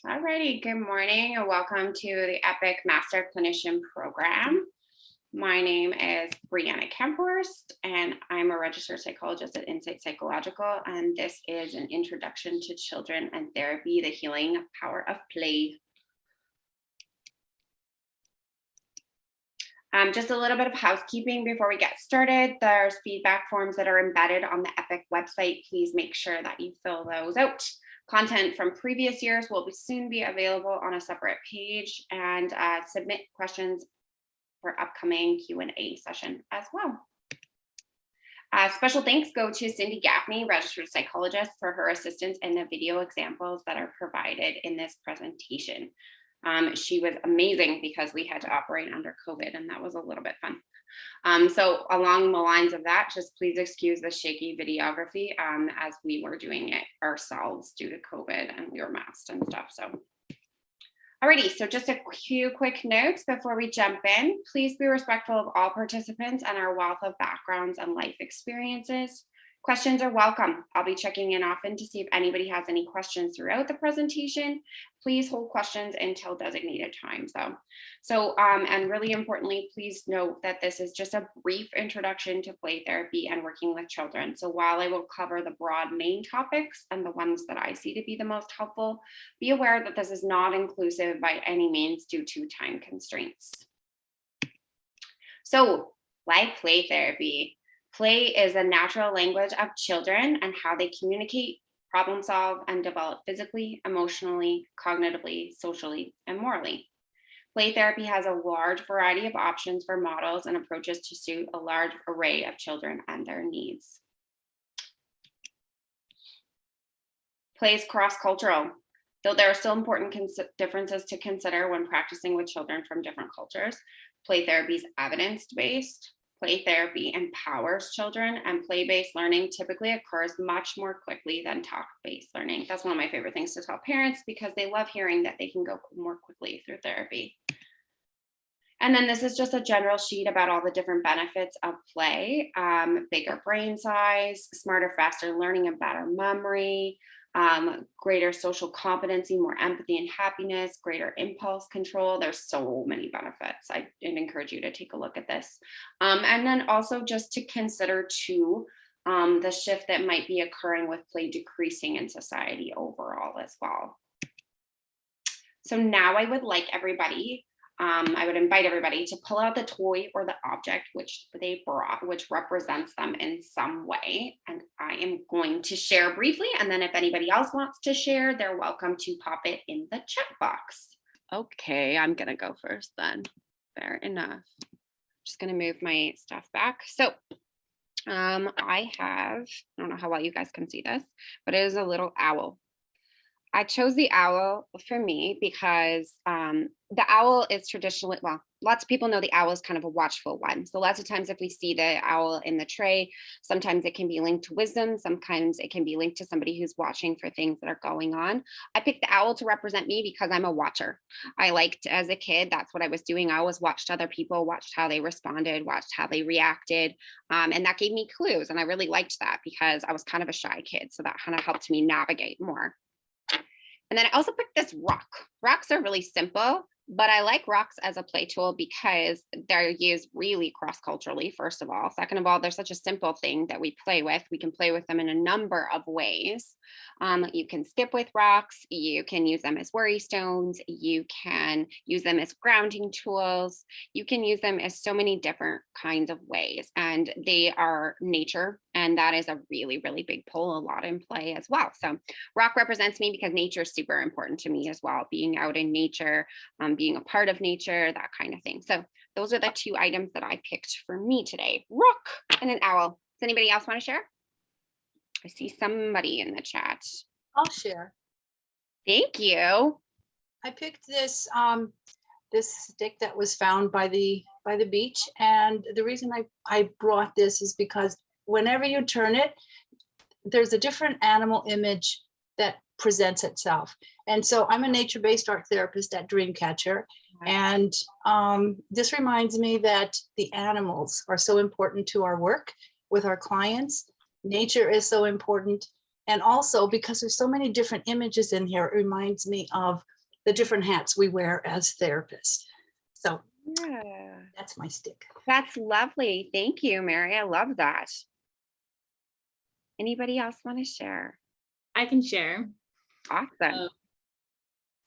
Alrighty, good morning and welcome to the EPIC Master Clinician Program. My name is Brianna Kamphorst and I'm a registered psychologist at Insight Psychological, and this is an introduction to children and therapy, the healing power of play. Just a little bit of housekeeping before we get started. There's feedback forms that are embedded on the EPIC website. Please make sure that you fill those out. Content from previous years will soon be available on a separate page, and submit questions for upcoming Q&A session as well. Special thanks go to Cindy Gaffney, registered psychologist, for her assistance in the video examples that are provided in this presentation. She was amazing because we had to operate under COVID, and that was a little bit fun. So along the lines of that, just please excuse the shaky videography as we were doing it ourselves due to COVID and we were masked and stuff. So alrighty, so just a few quick notes before we jump in. Please be respectful of all participants and our wealth of backgrounds and life experiences. Questions are welcome. I'll be checking in often to see if anybody has any questions throughout the presentation. Please hold questions until designated times though. And really importantly, please note that this is just a brief introduction to play therapy and working with children. So while I will cover the broad main topics and the ones that I see to be the most helpful, be aware that this is not inclusive by any means due to time constraints. So why play therapy? Play is a natural language of children and how they communicate, problem solve, and develop physically, emotionally, cognitively, socially, and morally. Play therapy has a large variety of options for models and approaches to suit a large array of children and their needs. Play is cross-cultural, though there are still important differences to consider when practicing with children from different cultures. Play therapy is evidence-based. Play therapy empowers children, and play-based learning typically occurs much more quickly than talk-based learning. That's one of my favorite things to tell parents because they love hearing that they can go more quickly through therapy. And then this is just a general sheet about all the different benefits of play: bigger brain size, smarter, faster learning, and better memory, greater social competency, more empathy and happiness, greater impulse control. There's so many benefits. I'd encourage you to take a look at this. And then also just to consider too, the shift that might be occurring with play decreasing in society overall as well. So now I would invite everybody to pull out the toy or the object which they brought, which represents them in some way. And I am going to share briefly, and then if anybody else wants to share, they're welcome to pop it in the chat box. Okay, I'm gonna go first then. Fair enough. Just gonna move my stuff back. So I don't know how well you guys can see this, but it is a little owl. I chose the owl for me because the owl is traditionally, well, lots of people know the owl is kind of a watchful one. So lots of times if we see the owl in the tray, sometimes it can be linked to wisdom. Sometimes it can be linked to somebody who's watching for things that are going on. I picked the owl to represent me because I'm a watcher. I liked, as a kid, that's what I was doing. I always watched other people, watched how they responded, watched how they reacted. And that gave me clues. And I really liked that because I was kind of a shy kid. So that kind of helped me navigate more. And then I also picked this rock. Rocks are really simple, but I like rocks as a play tool because they're used really cross-culturally, first of all. Second of all, they're such a simple thing that we play with. We can play with them in a number of ways. You can skip with rocks. You can use them as worry stones. You can use them as grounding tools. You can use them as so many different kinds of ways. And they are nature. And that is a really, really big pull, a lot in play as well. So rock represents me because nature is super important to me as well. Being out in nature, being a part of nature, that kind of thing. So those are the two items that I picked for me today: rock and an owl. Does anybody else want to share? I see somebody in the chat. I'll share. Thank you. I picked this this stick that was found by the beach, and the reason I brought this is because whenever you turn it, there's a different animal image that presents itself. And so I'm a nature-based art therapist at Dreamcatcher, and this reminds me that the animals are so important to our work with our clients. Nature is so important. And also because there's so many different images in here, it reminds me of the different hats we wear as therapists. So Yeah, that's my stick. that's lovely. Thank you, Mary. I love that. Anybody else want to share? I can share. Awesome.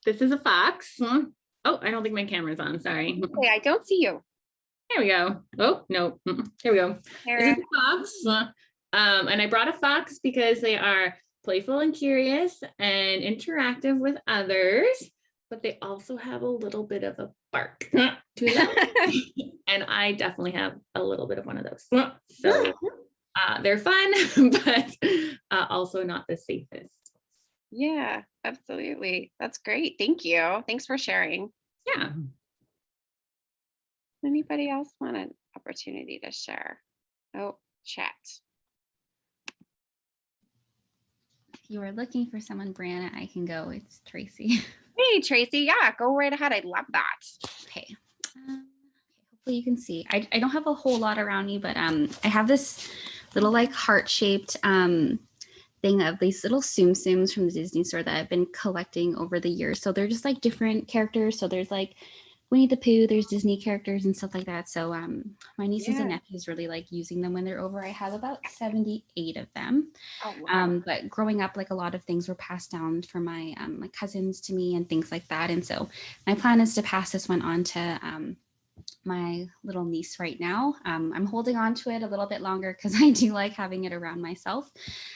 This is a fox. Oh, I don't think my camera's on. Sorry. Okay, I don't see you. There we go. Oh, no. Here we go. This is a fox. And I brought a fox because they are playful and curious and interactive with others, but they also have a little bit of a bark to them. And I definitely have a little bit of one of those. So they're fun, but also not the safest. Yeah, absolutely. That's great. Thank you. Thanks for sharing. Yeah. Anybody else want an opportunity to share? Oh, chat. If you were looking for someone, Brianna, I can go. It's Tracy. Hey, Tracy. Yeah, go right ahead. I love that. Okay. Hopefully you can see. I don't have a whole lot around me, but I have this little like heart-shaped thing of these little Tsum Tsums from the Disney store that I've been collecting over the years. So they're just like different characters. So there's like Winnie the Pooh, there's Disney characters and stuff like that. So my nieces and nephews really like using them when they're over. I have about 78 of them. Oh, wow. But growing up, like a lot of things were passed down from my cousins to me and things like that. And so my plan is to pass this one on to my little niece right now. I'm holding on to it a little bit longer because I do like having it around myself.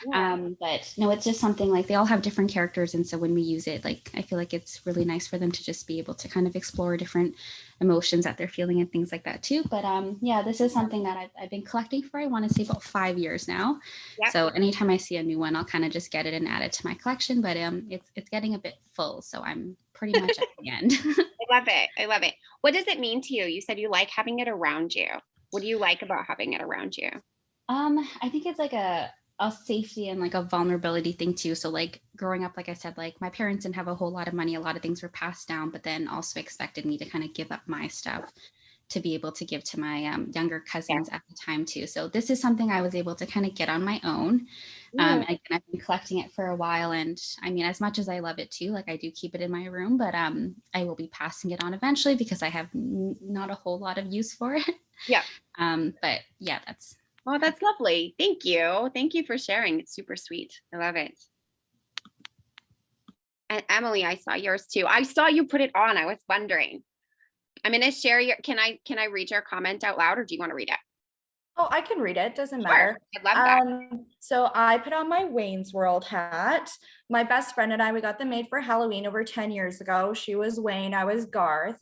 Yeah. But no, it's just something like they all have different characters. And so when we use it, like, I feel like it's really nice for them to just be able to kind of explore different emotions that they're feeling and things like that too. But yeah, this is something that I've been collecting for, I want to say about 5 years now. Yep. So anytime I see a new one, I'll kind of just get it and add it to my collection. But it's getting a bit full. So I'm pretty much at the end. I love it. I love it. What does it mean to you? You said you like having it around you. What do you like about having it around you? I think it's like a safety and like a vulnerability thing too. So like growing up, like I said, like my parents didn't have a whole lot of money. A lot of things were passed down, but then also expected me to kind of give up my stuff to be able to give to my younger cousins at the time too. So this is something I was able to kind of get on my own. And again, I've been collecting it for a while. And I mean, as much as I love it too, like I do keep it in my room, but I will be passing it on eventually because I have not a whole lot of use for it. Yeah. But yeah, that's. Oh, that's lovely. Thank you. Thank you for sharing. It's super sweet. I love it. And Emily, I saw yours too. I saw you put it on. I was wondering. I'm going to share your, can I read your comment out loud or do you want to read it? Oh, I can read it. Doesn't Sure. matter. I love that. So I put on my Wayne's World hat. My best friend and I, we got them made for Halloween over 10 years ago. She was Wayne, I was Garth.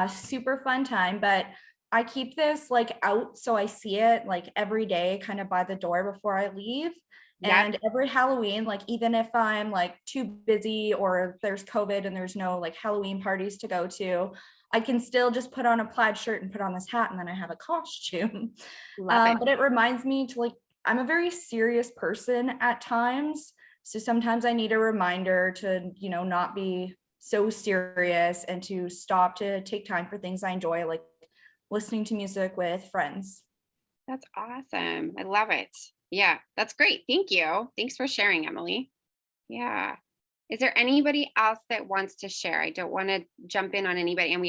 Super fun time, but I keep this like out so I see it like every day kind of by the door before I leave. Yeah. And every Halloween, like even if I'm like too busy or there's COVID and there's no like Halloween parties to go to, I can still just put on a plaid shirt and put on this hat and then I have a costume. But it reminds me to like, I'm a very serious person at times. So sometimes I need a reminder to, you know, not be so serious and to stop to take time for things I enjoy, like listening to music with friends. That's awesome. I love it. Yeah, that's great. Thank you. Thanks for sharing, Emily. Yeah. Is there anybody else that wants to share? I don't want to jump in on anybody. And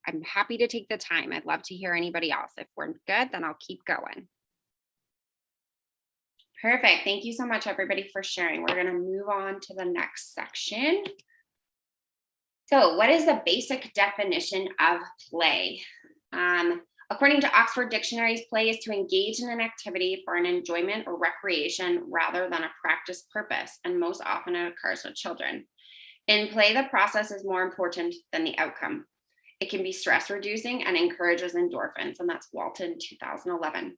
I'm happy to take the time. I'd love to hear anybody else. If we're good, then I'll keep going. Perfect. Thank you so much, everybody, for sharing. We're going to move on to the next section. So what is the basic definition of play? According to Oxford Dictionaries, play is to engage in an activity for an enjoyment or recreation rather than a practice purpose, and most often it occurs with children. In play, the process is more important than the outcome. It can be stress reducing and encourages endorphins, and that's Walton 2011.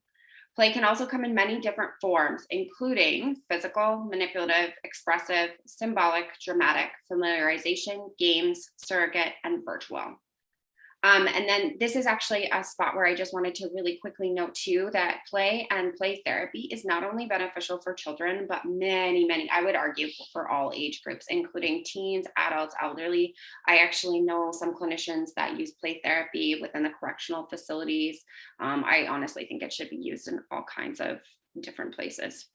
Play can also come in many different forms, including physical, manipulative, expressive, symbolic, dramatic, familiarization, games, surrogate, and virtual. And then this is actually a spot where I just wanted to really quickly note too that play and play therapy is not only beneficial for children, but many, I would argue for all age groups, including teens, adults, elderly. I actually know some clinicians that use play therapy within the correctional facilities. I honestly think it should be used in all kinds of different places.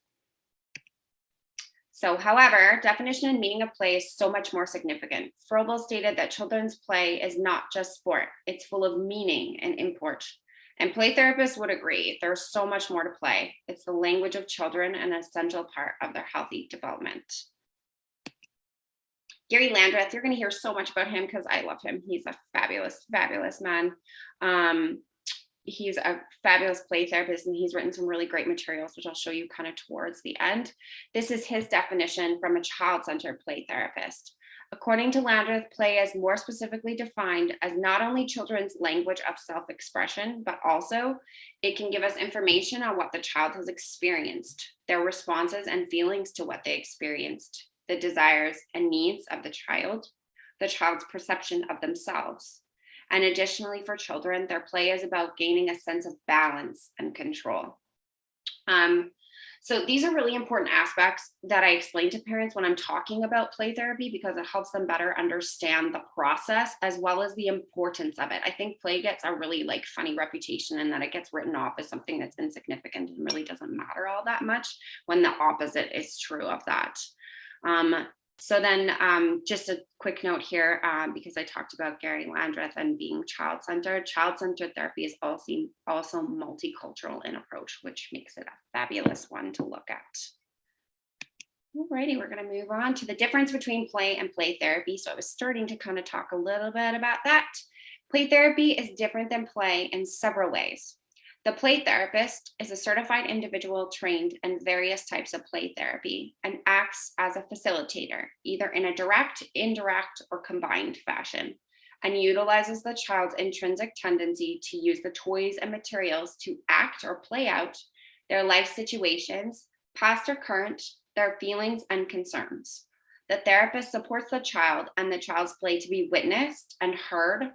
So, however, definition and meaning of play is so much more significant. Froebel stated that children's play is not just sport, it's full of meaning and import. And play therapists would agree, there's so much more to play. It's the language of children and an essential part of their healthy development. Gary Landreth, you're going to hear so much about him because I love him. He's a fabulous, fabulous man. He's a fabulous play therapist, and he's written some really great materials, which I'll show you kind of towards the end. This is his definition from a child-centered play therapist. According to Landreth, play is more specifically defined as not only children's language of self-expression, but also it can give us information on what the child has experienced, their responses and feelings to what they experienced, the desires and needs of the child's perception of themselves. And additionally, for children, their play is about gaining a sense of balance and control. So these are really important aspects that I explain to parents when I'm talking about play therapy, because it helps them better understand the process as well as the importance of it. I think play gets a really funny reputation, and that it gets written off as something that's insignificant and really doesn't matter all that much, when the opposite is true of that. So then just a quick note here, because I talked about Gary Landreth and being child-centered. Child-centered therapy is also multicultural in approach, which makes it a fabulous one to look at. Alrighty, we're going to move on to the difference between play and play therapy. So I was starting to kind of talk a little bit about that. Play therapy is different than play in several ways. The play therapist is a certified individual trained in various types of play therapy and acts as a facilitator, either in a direct, indirect, or combined fashion, and utilizes the child's intrinsic tendency to use the toys and materials to act or play out their life situations, past or current, their feelings and concerns. The therapist supports the child and the child's play to be witnessed and heard,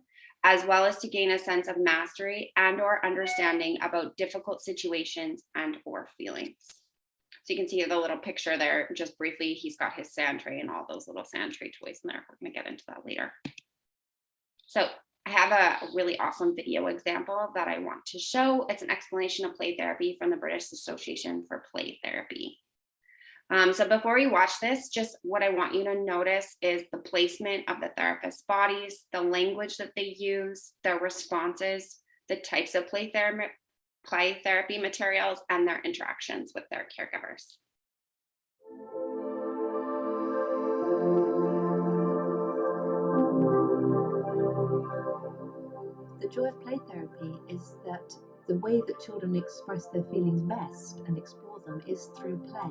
as well as to gain a sense of mastery and or understanding about difficult situations and or feelings. So you can see the little picture there, just briefly, he's got his sand tray and all those little sand tray toys in there. We're gonna get into that later. So I have a really awesome video example that I want to show. It's an explanation of play therapy from the British Association for Play Therapy. So before we watch this, just what I want you to notice is the placement of the therapist's bodies, the language that they use, their responses, the types of play therapy materials, and their interactions with their caregivers. The joy of play therapy is that the way that children express their feelings best and explore them is through play.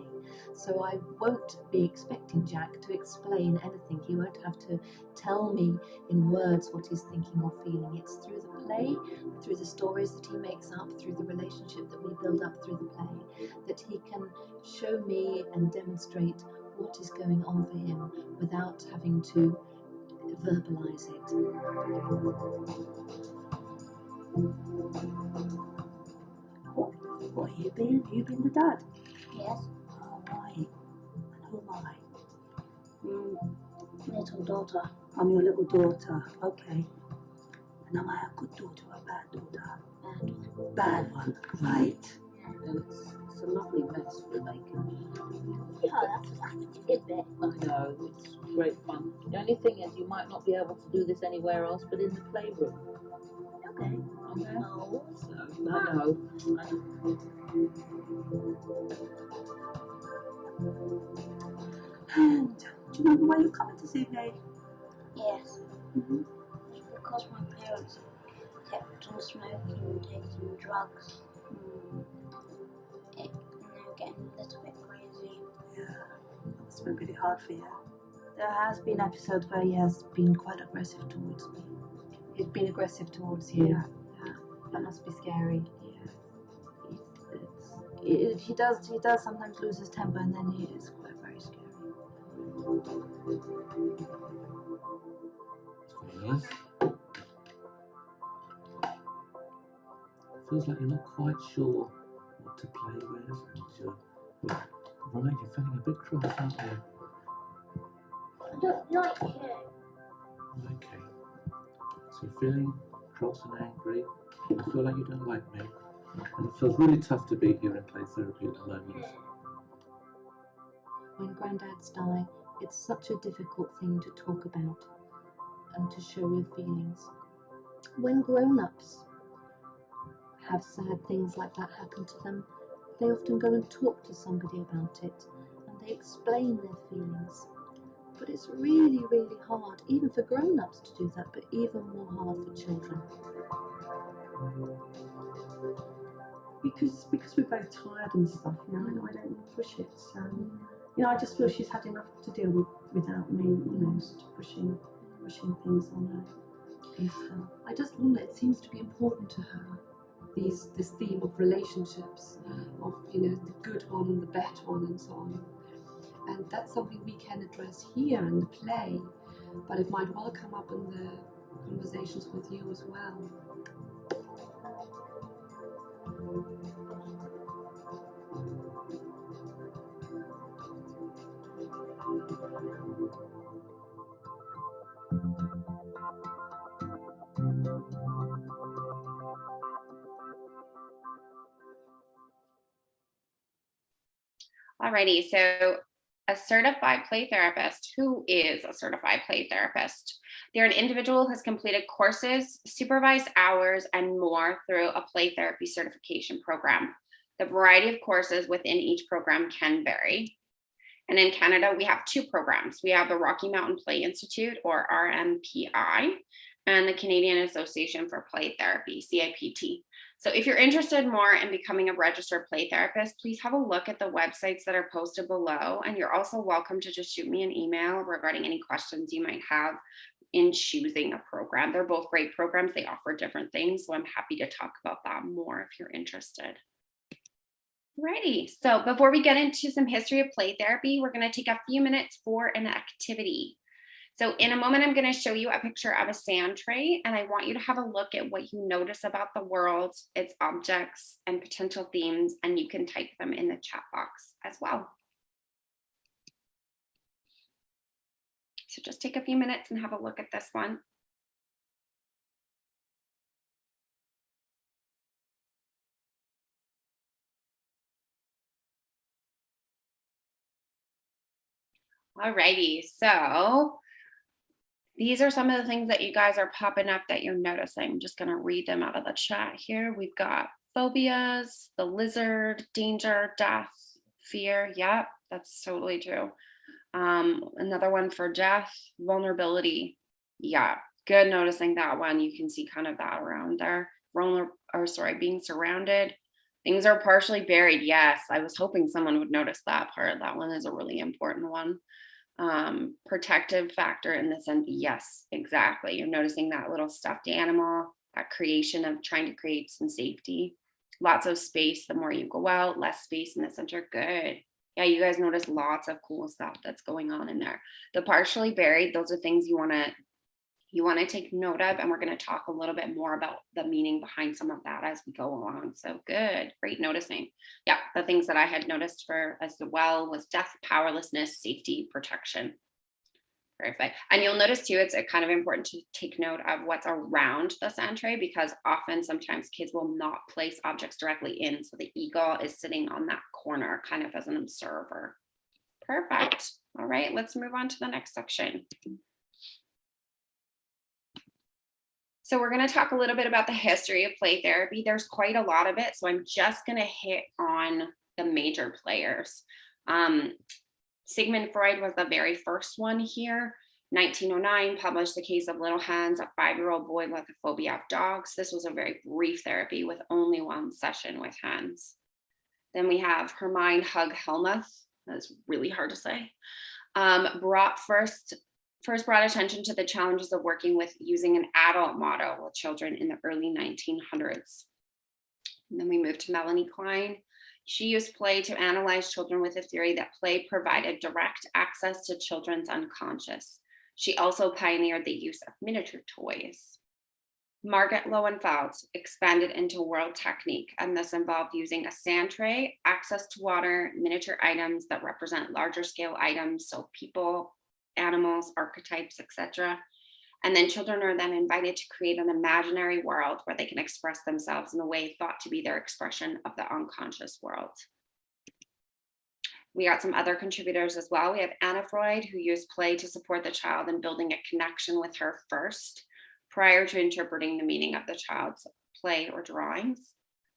So I won't be expecting Jack to explain anything. He won't have to tell me in words what he's thinking or feeling. It's through the play, through the stories that he makes up, through the relationship that we build up through the play, that he can show me and demonstrate what is going on for him without having to verbalize it. What you been? You been the dad? Yes. All right. And who am I? Little daughter. I'm your little daughter. Okay. And am I a good daughter or a bad daughter? Bad. Bad one. Right. And It's a lovely mess we're making. yeah, that's a good bit. I know, it's great fun. The only thing is you might not be able to do this anywhere else but in the playroom. Okay. Okay? No. So, I know. And do you remember why you're coming to see me? Yes. Mm-hmm. It's because my parents kept on smoking and taking drugs. And they're getting a little bit crazy. Yeah, it's been really hard for you. There has been episodes where he has been quite aggressive towards me. He's been aggressive towards you. Yeah. That must be scary. Yeah. He does sometimes lose his temper, and then he is quite very scary. Nice. Feels like you're not quite sure what to play with, and you're feeling a bit cross, aren't you? I don't like it. Okay. So you're feeling cross and angry. You feel like you don't like me. And it feels really tough to be here in play therapy at the moment. When granddads die, it's such a difficult thing to talk about and to show your feelings. When grown-ups have sad things like that happen to them, they often go and talk to somebody about it and they explain their feelings. But it's really, really hard, even for grown-ups to do that, but even more hard for children. Because we're both tired and stuff, you know, and I don't want to push it. So, you know, I just feel she's had enough to deal with without me, you know, sort of pushing things on her and stuff. I just wonder, it seems to be important to her, this theme of relationships, of, you know, the good one and the bad one and so on. And that's something we can address here in the play, but it might well come up in the conversations with you as well. Alrighty, so a certified play therapist. Who is a certified play therapist? They're an individual who has completed courses, supervised hours, and more through a play therapy certification program. The variety of courses within each program can vary. And in Canada, we have two programs. We have the Rocky Mountain Play Institute, or RMPI, and the Canadian Association for Play Therapy, CIPT. So if you're interested more in becoming a registered play therapist, please have a look at the websites that are posted below. And you're also welcome to just shoot me an email regarding any questions you might have in choosing a program. They're both great programs. They offer different things. So I'm happy to talk about that more if you're interested. Alrighty, so before we get into some history of play therapy, we're going to take a few minutes for an activity. So in a moment, I'm going to show you a picture of a sand tray, and I want you to have a look at what you notice about the world, its objects, and potential themes, and you can type them in the chat box as well. So just take a few minutes and have a look at this one. Alrighty, so these are some of the things that you guys are popping up that you're noticing. I'm just going to read them out of the chat here. We've got phobias, the lizard, danger, death, fear. Yep, that's totally true. Another one for death, vulnerability. Yeah, good noticing that one. You can see kind of that around there. Being surrounded. Things are partially buried. Yes, I was hoping someone would notice that part. That one is a really important one. Protective factor in the sense, yes, exactly. You're noticing that little stuffed animal, that creation of trying to create some safety. Lots of space. The more you go out, less space in the center. Good. Yeah, you guys notice lots of cool stuff that's going on in there. The partially buried, those are things you want to take note of, and we're going to talk a little bit more about the meaning behind some of that as we go along. So good, great noticing. Yeah, the things that I had noticed for as well was death, powerlessness, safety, protection. Perfect. And you'll notice too, it's kind of important to take note of what's around the sand tray, because often sometimes kids will not place objects directly in. So the eagle is sitting on that corner kind of as an observer. Perfect. All right, let's move on to the next section. So we're going to talk a little bit about the history of play therapy. There's quite a lot of it, so I'm just going to hit on the major players. Sigmund Freud was the very first one here. 1909 published The Case of Little Hans, a 5-year-old boy with a phobia of dogs. This was a very brief therapy with only one session with Hans. Then we have Hermine Hug Helmuth. That's really hard to say. First brought attention to the challenges of working with using an adult model with children in the early 1900s. And then we moved to Melanie Klein. She used play to analyze children with a theory that play provided direct access to children's unconscious. She also pioneered the use of miniature toys. Margaret Lowenfeld expanded into world technique, and this involved using a sand tray, access to water, miniature items that represent larger scale items, so people, animals, archetypes, etc. And then children are then invited to create an imaginary world where they can express themselves in a way thought to be their expression of the unconscious world. We got some other contributors as well. We have Anna Freud, who used play to support the child in building a connection with her first, prior to interpreting the meaning of the child's play or drawings.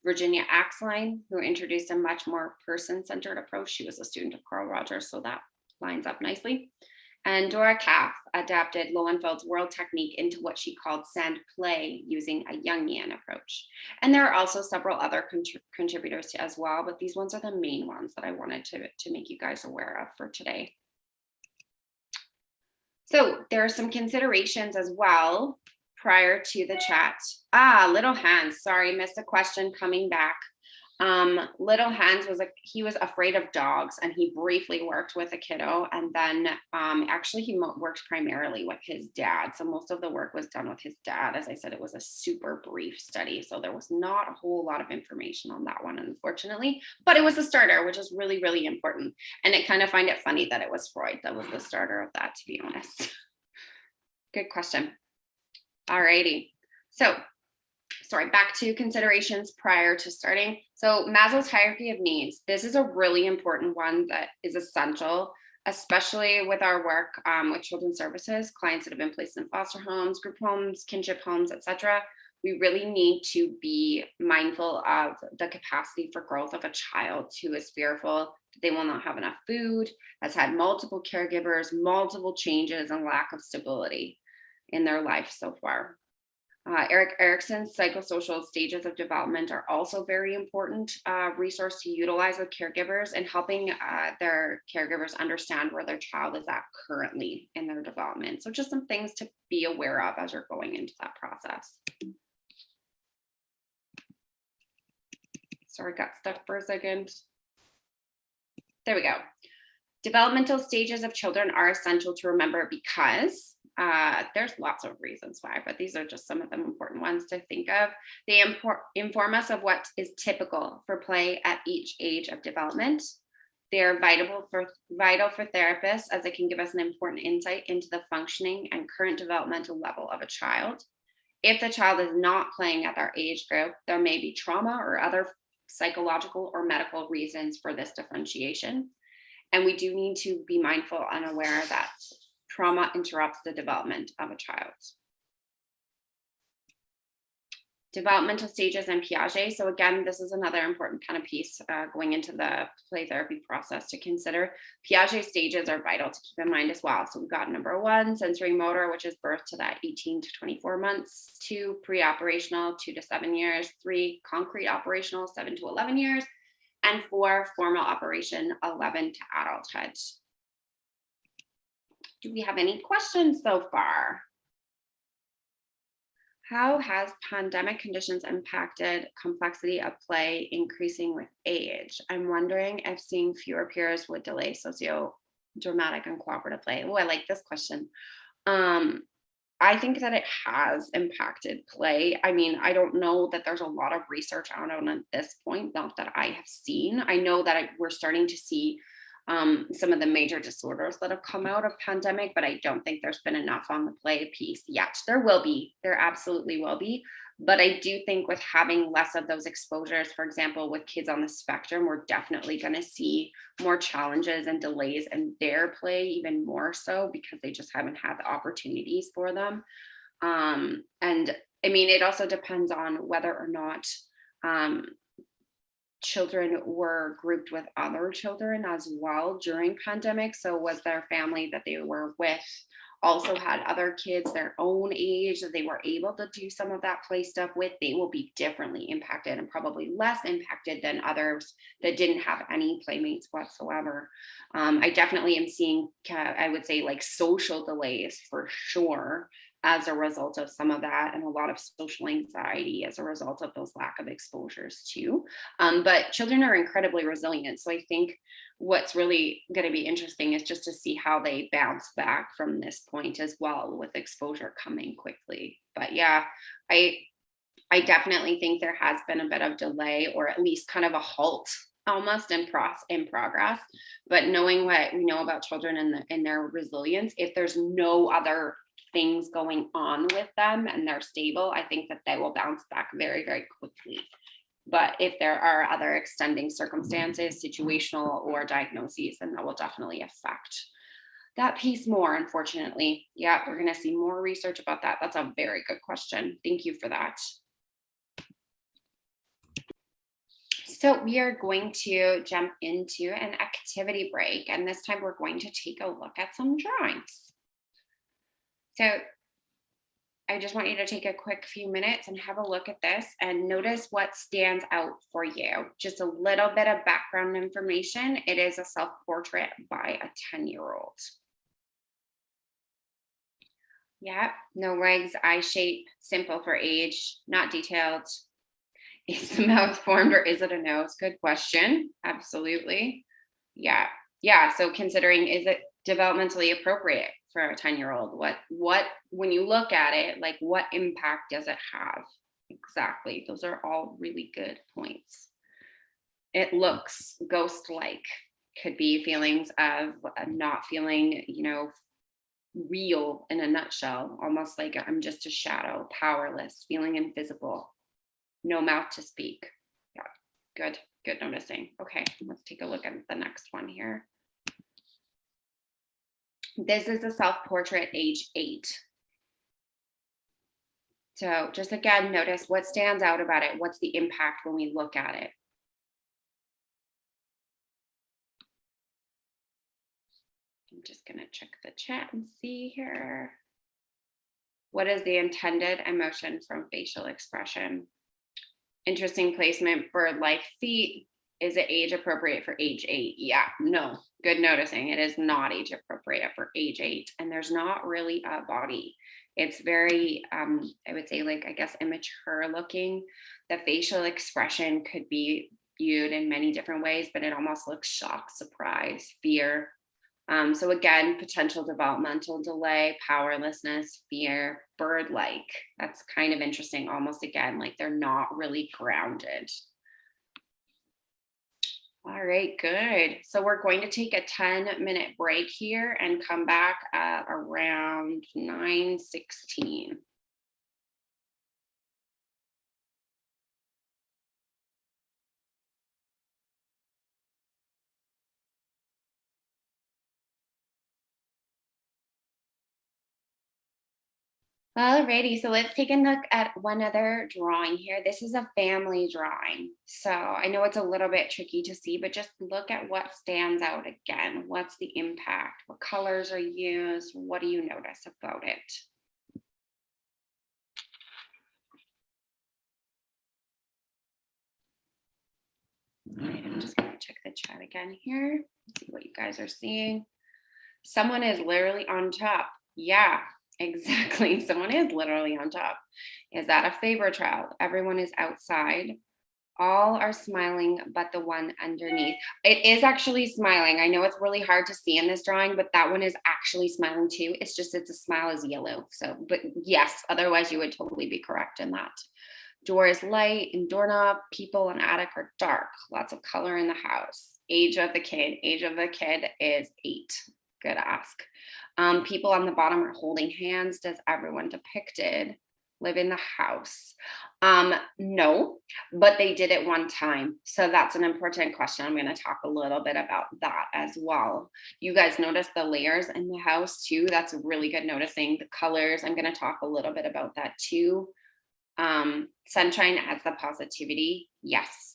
Virginia Axline, who introduced a much more person-centered approach. She was a student of Carl Rogers, so that lines up nicely. And Dora Kaff adapted Lowenfeld's world technique into what she called sand play using a Jungian approach. And there are also several other contributors as well, but these ones are the main ones that I wanted to make you guys aware of for today. So there are some considerations as well prior to the chat. Little Hans, sorry, missed a question coming back. Little Hans he was afraid of dogs, and he briefly worked with a kiddo, and then actually he worked primarily with his dad. So most of the work was done with his dad. As I said, it was a super brief study, so there was not a whole lot of information on that one, unfortunately, but it was a starter, which is really, really important. And I kind of find it funny that it was Freud that was the starter of that, to be honest. Good question. All righty. So sorry, back to considerations prior to starting. So Maslow's hierarchy of needs, this is a really important one that is essential, especially with our work with children's services, clients that have been placed in foster homes, group homes, kinship homes, etc. We really need to be mindful of the capacity for growth of a child who is fearful that they will not have enough food, has had multiple caregivers, multiple changes, and lack of stability in their life so far. Erik Erikson's psychosocial stages of development are also very important resource to utilize with caregivers and helping their caregivers understand where their child is at currently in their development. So just some things to be aware of as you're going into that process. Sorry, got stuck for a second. There we go. Developmental stages of children are essential to remember because there's lots of reasons why, but these are just some of the important ones to think of. They inform us of what is typical for play at each age of development. They are vital for therapists, as they can give us an important insight into the functioning and current developmental level of a child. If the child is not playing at their age group, there may be trauma or other psychological or medical reasons for this differentiation. And we do need to be mindful and aware that trauma interrupts the development of a child. Developmental stages and Piaget. So again, this is another important kind of piece going into the play therapy process to consider. Piaget stages are vital to keep in mind as well. So we've got number 1, sensory motor, which is birth to that 18 to 24 months, 2, pre-operational, 2 to 7 years, 3, concrete operational, 7 to 11 years, and 4, formal operation, 11 to adulthood. Do we have any questions so far? How has pandemic conditions impacted complexity of play increasing with age? I'm wondering if seeing fewer peers would delay socio-dramatic and cooperative play. Oh, I like this question. I think that it has impacted play. I mean, I don't know that there's a lot of research out on at this point, not that I have seen. I know that we're starting to see some of the major disorders that have come out of pandemic, but I don't think there's been enough on the play piece yet. There will be, there absolutely will be. But I do think with having less of those exposures, for example, with kids on the spectrum, we're definitely going to see more challenges and delays in their play, even more so because they just haven't had the opportunities for them. And I mean, it also depends on whether or not children were grouped with other children as well during pandemic. So was their family that they were with also had other kids their own age that they were able to do some of that play stuff with? They will be differently impacted and probably less impacted than others that didn't have any playmates whatsoever. I definitely am seeing, I would say, like social delays for sure as a result of some of that, and a lot of social anxiety as a result of those lack of exposures too. But children are incredibly resilient. So I think what's really going to be interesting is just to see how they bounce back from this point as well, with exposure coming quickly. But yeah, I definitely think there has been a bit of delay, or at least kind of a halt almost in progress. But knowing what we know about children and their resilience, if there's no other things going on with them and they're stable, I think that they will bounce back very, very quickly But if there are other extending circumstances, situational or diagnoses, then that will definitely affect that piece more, unfortunately. Yeah, we're going to see more research about that. That's a very good question. Thank you for that. So we are going to jump into an activity break, and this time we're going to take a look at some drawings. So I just want you to take a quick few minutes and have a look at this and notice what stands out for you. Just a little bit of background information. It is a self-portrait by a 10-year-old. Yeah, no legs, eye shape, simple for age, not detailed. Is the mouth formed or is it a nose? Good question. Absolutely. Yeah. So considering, is it developmentally appropriate for a 10-year-old? What, when you look at it, like what impact does it have? Exactly. Those are all really good points. It looks ghost-like. Could be feelings of not feeling, real in a nutshell, almost like I'm just a shadow, powerless, feeling invisible, no mouth to speak. Yeah, good noticing. Okay, let's take a look at the next one here. This is a self-portrait age 8. So just again, notice what stands out about it. What's the impact when we look at it? I'm just going to check the chat and see here. What is the intended emotion from facial expression? Interesting placement, bird-like feet. Is it age appropriate for age 8? Yeah, no, good noticing. It is not age appropriate for age 8. And there's not really a body. It's very, I would say, like, I guess, immature looking. The facial expression could be viewed in many different ways, but it almost looks shock, surprise, fear. So again, potential developmental delay, powerlessness, fear, bird-like. That's kind of interesting, almost again, like they're not really grounded. All right, good. So we're going to take a 10-minute break here and come back at around 9:16. Alrighty, so let's take a look at one other drawing here. This is a family drawing. So I know it's a little bit tricky to see, but just look at what stands out again. What's the impact? What colors are used? What do you notice about it? All right, I'm just gonna check the chat again here, see what you guys are seeing. Someone is literally on top. Yeah. Exactly. Someone is literally on top. Is that a favor child? Everyone is outside. All are smiling, but the one underneath. It is actually smiling. I know it's really hard to see in this drawing, but that one is actually smiling too. It's just, its smile is yellow. So, but yes, otherwise you would totally be correct in that. Door is light and doorknob. People in attic are dark. Lots of color in the house. Age of the kid. Age of the kid is 8. Good ask. People on the bottom are holding hands. Does everyone depicted live in the house? No, but they did it one time. So that's an important question. I'm going to talk a little bit about that as well. You guys notice the layers in the house too. That's really good noticing. The colors, I'm going to talk a little bit about that too. Sunshine adds the positivity. Yes.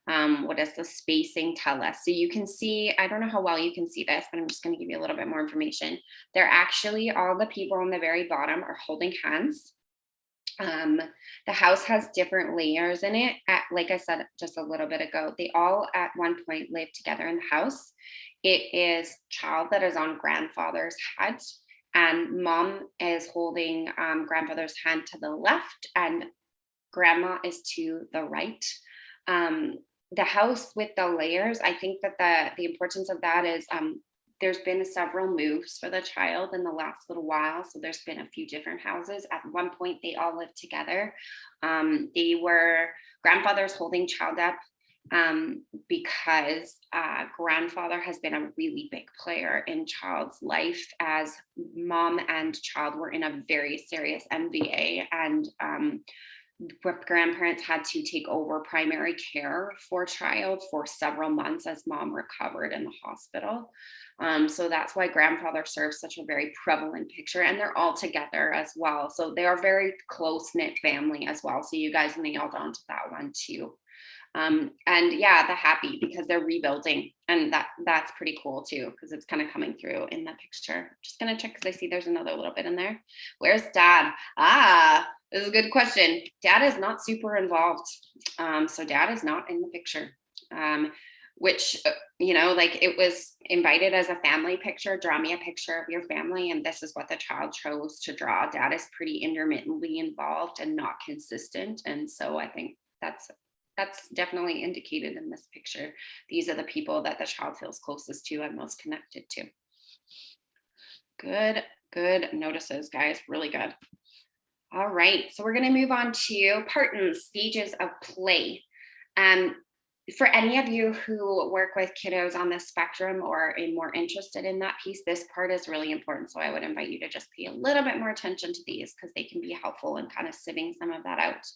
What does the spacing tell us? So you can see, I don't know how well you can see this, but I'm just going to give you a little bit more information. They're actually, all the people on the very bottom are holding hands. The house has different layers in it. Like I said just a little bit ago, they all at one point lived together in the house. It is child that is on grandfather's head, and mom is holding grandfather's hand to the left, and grandma is to the right. The house with the layers, I think that the importance of that is there's been several moves for the child in the last little while. So there's been a few different houses. At one point, they all lived together. They were grandfathers holding child up because grandfather has been a really big player in child's life, as mom and child were in a very serious MVA, and grandparents had to take over primary care for child for several months as mom recovered in the hospital. So that's why grandfather serves such a very prevalent picture, and they're all together as well. So they are very close-knit family as well. So you guys nailed onto that one too. And yeah, the happy, because they're rebuilding, and that's pretty cool too, because it's kind of coming through in the picture. Just gonna check because I see there's another little bit in there. Where's dad? This is a good question. Dad is not super involved. So dad is not in the picture, which, you know, like it was invited as a family picture, draw me a picture of your family. And this is what the child chose to draw. Dad is pretty intermittently involved and not consistent. And so I think that's definitely indicated in this picture. These are the people that the child feels closest to and most connected to. Good notices, guys, really good. All right, so we're gonna move on to part and stages of play. For any of you who work with kiddos on the spectrum or are more interested in that piece, this part is really important. So I would invite you to just pay a little bit more attention to these because they can be helpful in kind of sieving some of that out.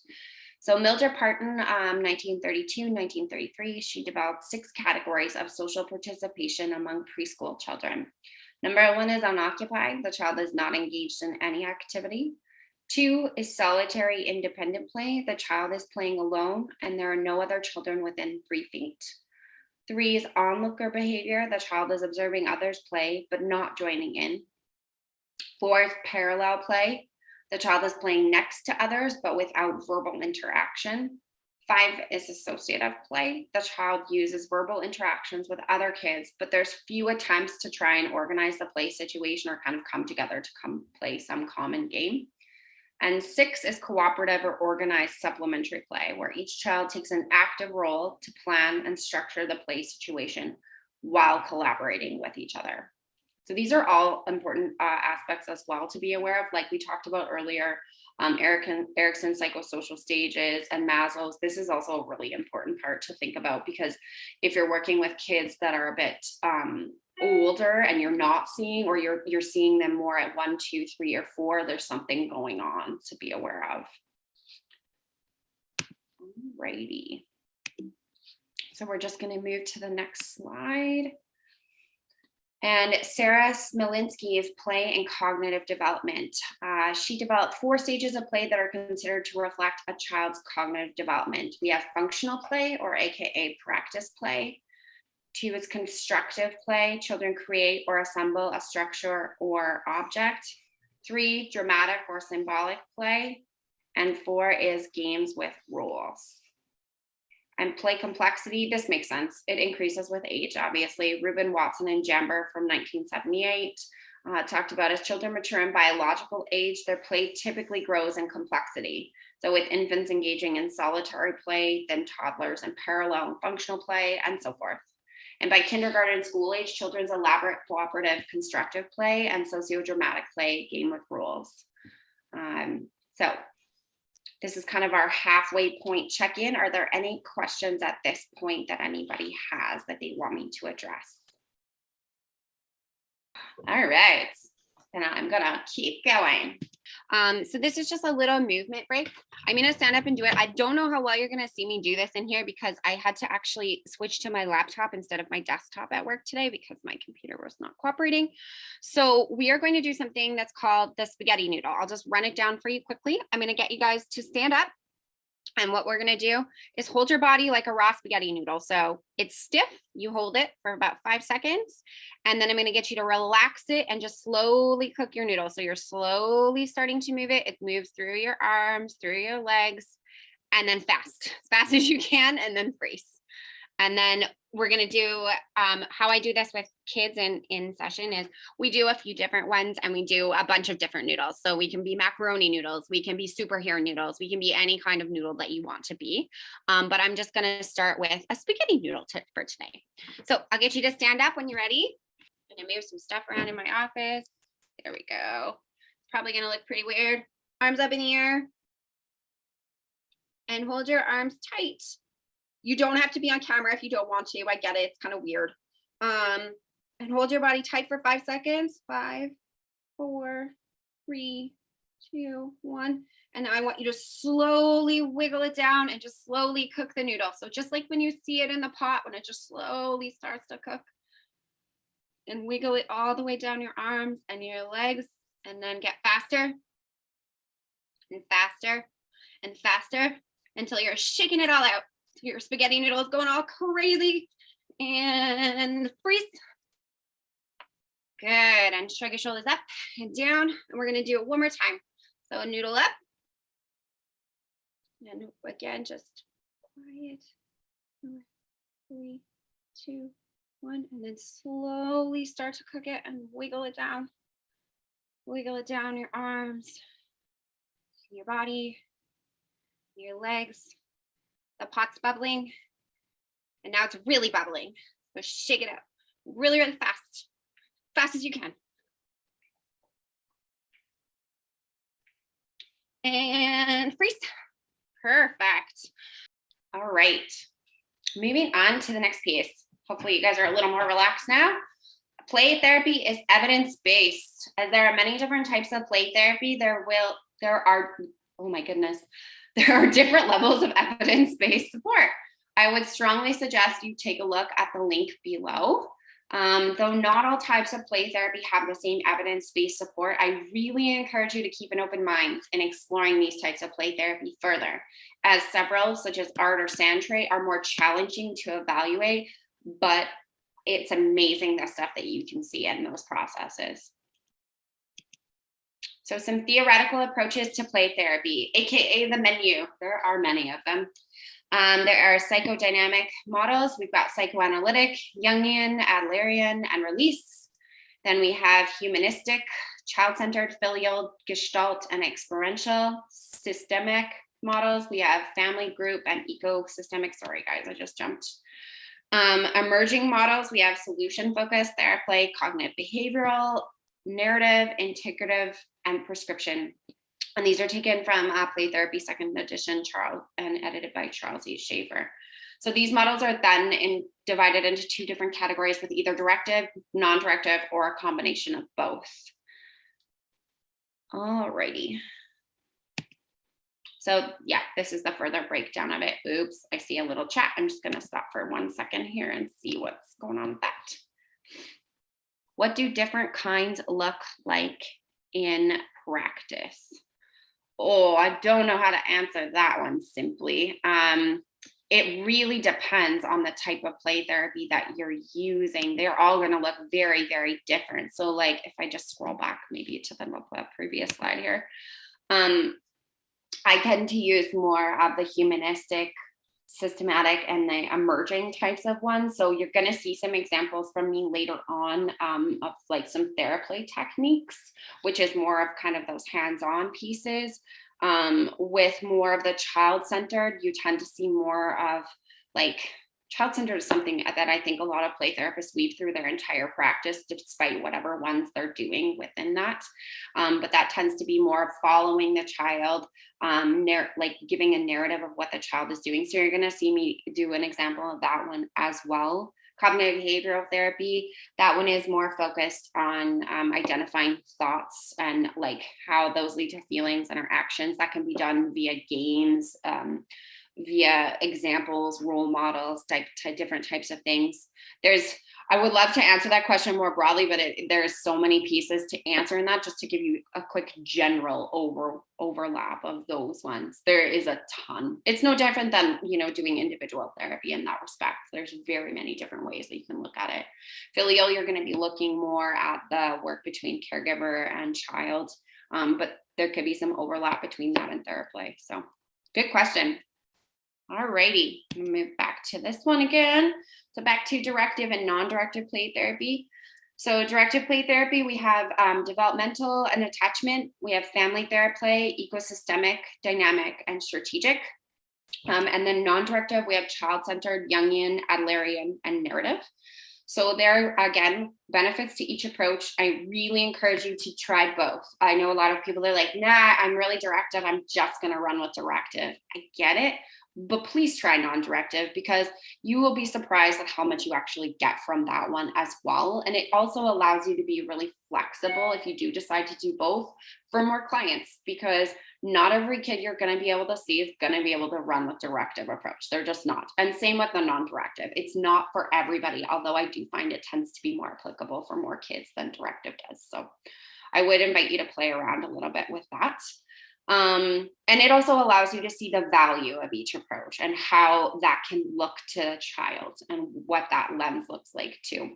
So Mildred Parton, 1932, 1933, she developed 6 categories of social participation among preschool children. Number 1 is unoccupied. The child is not engaged in any activity. 2 is solitary independent play. The child is playing alone and there are no other children within 3 feet. 3 is onlooker behavior. The child is observing others play, but not joining in. 4 is parallel play. The child is playing next to others, but without verbal interaction. 5 is associative play. The child uses verbal interactions with other kids, but there's few attempts to try and organize the play situation or kind of come together to come play some common game. And 6 is cooperative or organized supplementary play, where each child takes an active role to plan and structure the play situation while collaborating with each other. So these are all important aspects as well to be aware of. Like we talked about earlier, Erikson's psychosocial stages and Maslow's. This is also a really important part to think about, because if you're working with kids that are a bit older and you're not seeing, or you're seeing them more at 1, 2, 3, or 4, there's something going on to be aware of. Alrighty. So we're just going to move to the next slide. And Sarah Smilinski's play and cognitive development. She developed 4 stages of play that are considered to reflect a child's cognitive development. We have functional play, or AKA practice play. 2 is constructive play. Children create or assemble a structure or object. 3, dramatic or symbolic play. And 4 is games with rules. And play complexity, this makes sense. It increases with age, obviously. Reuben, Watson, and Jamber from 1978 talked about as children mature in biological age, their play typically grows in complexity. So with infants engaging in solitary play, then toddlers in parallel and functional play, and so forth. And by kindergarten school age, children's elaborate cooperative constructive play and sociodramatic play, game with rules. So this is kind of our halfway point check-in. Are there any questions at this point that anybody has that they want me to address? All right, then I'm gonna keep going. So this is just a little movement break. I'm gonna stand up and do it. I don't know how well you're gonna see me do this in here because I had to actually switch to my laptop instead of my desktop at work today because my computer was not cooperating. So we are going to do something that's called the spaghetti noodle. I'll just run it down for you quickly. I'm gonna get you guys to stand up. And what we're gonna do is hold your body like a raw spaghetti noodle. So it's stiff, you hold it for about 5 seconds. And then I'm gonna get you to relax it and just slowly cook your noodle. So you're slowly starting to move it. It moves through your arms, through your legs, and then as fast as you can, and then freeze. And then we're gonna do, how I do this with kids in session is we do a few different ones and we do a bunch of different noodles. So we can be macaroni noodles, we can be superhero noodles, we can be any kind of noodle that you want to be. But I'm just gonna start with a spaghetti noodle for today. So I'll get you to stand up when you're ready. I'm gonna move some stuff around in my office. There we go. It's probably gonna look pretty weird. Arms up in the air. And hold your arms tight. You don't have to be on camera if you don't want to. I get it. It's kind of weird. And hold your body tight for 5 seconds. 5, 4, 3, 2, 1. And now I want you to slowly wiggle it down and just slowly cook the noodle. So just like when you see it in the pot, when it just slowly starts to cook, and wiggle it all the way down your arms and your legs, and then get faster and faster and faster until you're shaking it all out. Your spaghetti noodle is going all crazy. And freeze. Good. And shrug your shoulders up and down. And we're going to do it one more time. So noodle up. And again, just quiet. 3, 2, 1. And then slowly start to cook it and wiggle it down. Wiggle it down your arms, your body, your legs. The pot's bubbling. And now it's really bubbling. So shake it up really, really fast. Fast as you can. And freeze. Perfect. All right. Moving on to the next piece. Hopefully you guys are a little more relaxed now. Play therapy is evidence-based. As there are many different types of play therapy, there are different levels of evidence-based support. I would strongly suggest you take a look at the link below. Though not all types of play therapy have the same evidence-based support, I really encourage you to keep an open mind in exploring these types of play therapy further, as several, such as art or sand tray, are more challenging to evaluate, but it's amazing the stuff that you can see in those processes. So some theoretical approaches to play therapy, AKA the menu. There are many of them. There are psychodynamic models. We've got psychoanalytic, Jungian, Adlerian, and release. Then we have humanistic, child-centered, filial, gestalt, and experiential. Systemic models. We have family, group, and ecosystemic. Sorry, guys, I just jumped. Emerging models. We have solution-focused, therapy, cognitive behavioral, narrative, integrative, and prescription. And these are taken from Play Therapy, 2nd edition, and edited by Charles E. Schaefer. So these models are then divided into 2 different categories with either directive, non-directive, or a combination of both. Alrighty. So yeah, this is the further breakdown of it. Oops, I see a little chat. I'm just gonna stop for 1 second here and see what's going on with that. What do different kinds look like in practice? Oh, I don't know how to answer that one simply. It really depends on the type of play therapy that you're using. They're all going to look very, very different. So like if I just scroll back maybe to the previous slide here, I tend to use more of the humanistic, systematic, and the emerging types of ones. So you're going to see some examples from me later on of like some therapy techniques, which is more of kind of those hands-on pieces. With more of the child-centered, you tend to see more of like child-centered is something that I think a lot of play therapists weave through their entire practice, despite whatever ones they're doing within that. But that tends to be more following the child, like giving a narrative of what the child is doing. So you're going to see me do an example of that one as well. Cognitive behavioral therapy, that one is more focused on identifying thoughts and like how those lead to feelings and our actions. That can be done via games, via examples, role models, different types of things. I would love to answer that question more broadly, but there's so many pieces to answer in that. Just to give you a quick general overlap of those ones, there is a ton. It's no different than, doing individual therapy in that respect. There's very many different ways that you can look at it. Filial, you're going to be looking more at the work between caregiver and child, but there could be some overlap between that and therapy. So good question. All righty, move back to this one again. So back to directive and non-directive play therapy. So directive play therapy, we have developmental and attachment. We have family therapy, ecosystemic, dynamic, and strategic. And then non-directive, we have child-centered, Jungian, Adlerian, and narrative. So there, again, benefits to each approach. I really encourage you to try both. I know a lot of people are like, nah, I'm really directive. I'm just going to run with directive. I get it. but please try non-directive, because you will be surprised at how much you actually get from that one as well. And it also allows you to be really flexible if you do decide to do both for more clients, because not every kid you're going to be able to see is going to be able to run with directive approach. They're just not. And same with the non-directive. It's not for everybody, although I do find it tends to be more applicable for more kids than directive does. So I would invite you to play around a little bit with that. And it also allows you to see the value of each approach and how that can look to the child and what that lens looks like too.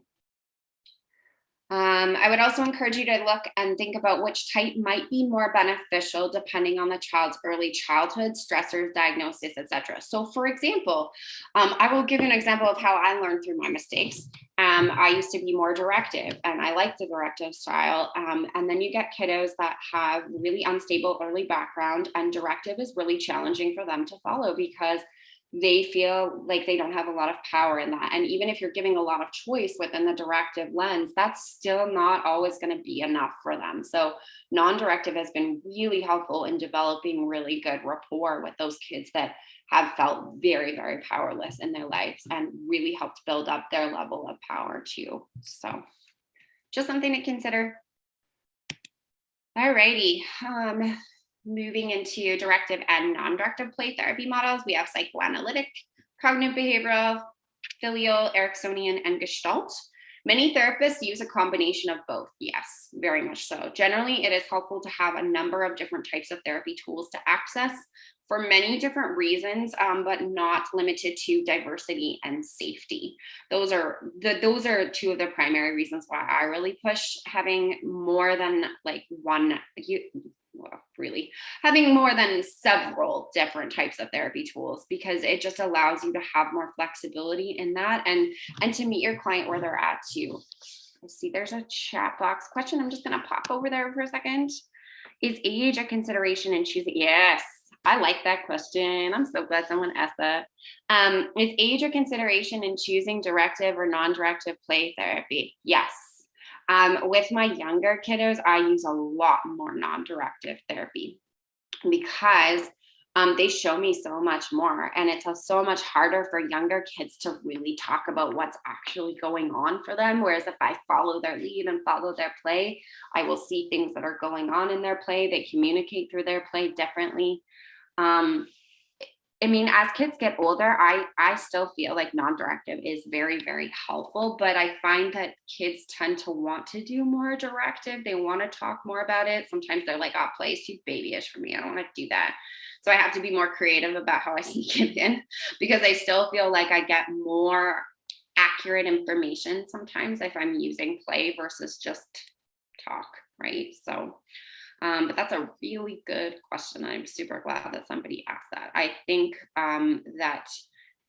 I would also encourage you to look and think about which type might be more beneficial depending on the child's early childhood, stressors, diagnosis, etc. So for example, I will give you an example of how I learned through my mistakes. I used to be more directive and I like the directive style. And then you get kiddos that have really unstable early background, and directive is really challenging for them to follow because they feel like they don't have a lot of power in that. And even if you're giving a lot of choice within the directive lens, that's still not always going to be enough for them. So non-directive has been really helpful in developing really good rapport with those kids that have felt very, very powerless in their lives, and really helped build up their level of power too. So just something to consider. All righty. Moving into directive and non-directive play therapy models, we have psychoanalytic, cognitive behavioral, filial, Ericksonian, and Gestalt. Many therapists use a combination of both. Yes, very much so. Generally, it is helpful to have a number of different types of therapy tools to access for many different reasons, but not limited to diversity and safety. Those are two of the primary reasons why I really push having more than like one. Having more than several different types of therapy tools, because it just allows you to have more flexibility in that, and to meet your client where they're at too. I see there's a chat box question. I'm just going to pop over there for a second. Is age a consideration in choosing? Yes, I like that question. I'm so glad someone asked that. Is age a consideration in choosing directive or non-directive play therapy? Yes. With my younger kiddos, I use a lot more non-directive therapy because they show me so much more, and it's so much harder for younger kids to really talk about what's actually going on for them. Whereas if I follow their lead and follow their play, I will see things that are going on in their play. They communicate through their play differently. I mean, as kids get older, I still feel like non-directive is very, very helpful, but I find that kids tend to want to do more directive. They want to talk more about it. Sometimes they're like, oh, play is too babyish for me. I don't want to do that. So I have to be more creative about how I sneak it in, because I still feel like I get more accurate information sometimes if I'm using play versus just talk, right? So but that's a really good question. I'm super glad that somebody asked that. I think that,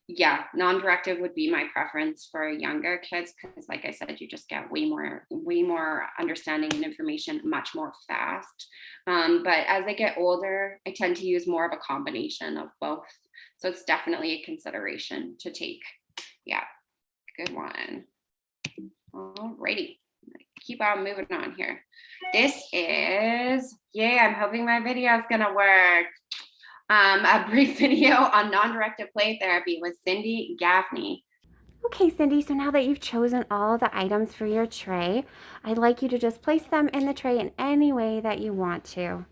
yeah, non-directive would be my preference for younger kids, because like I said, you just get way more understanding and information much more fast. But as they get older, I tend to use more of a combination of both. So it's definitely a consideration to take. Yeah, good one. All righty. Keep on moving on here. This is, I'm hoping my video is gonna work. A brief video on non-directive play therapy with Cindy Gaffney. Okay, Cindy, so now that you've chosen all the items for your tray, I'd like you to just place them in the tray in any way that you want to.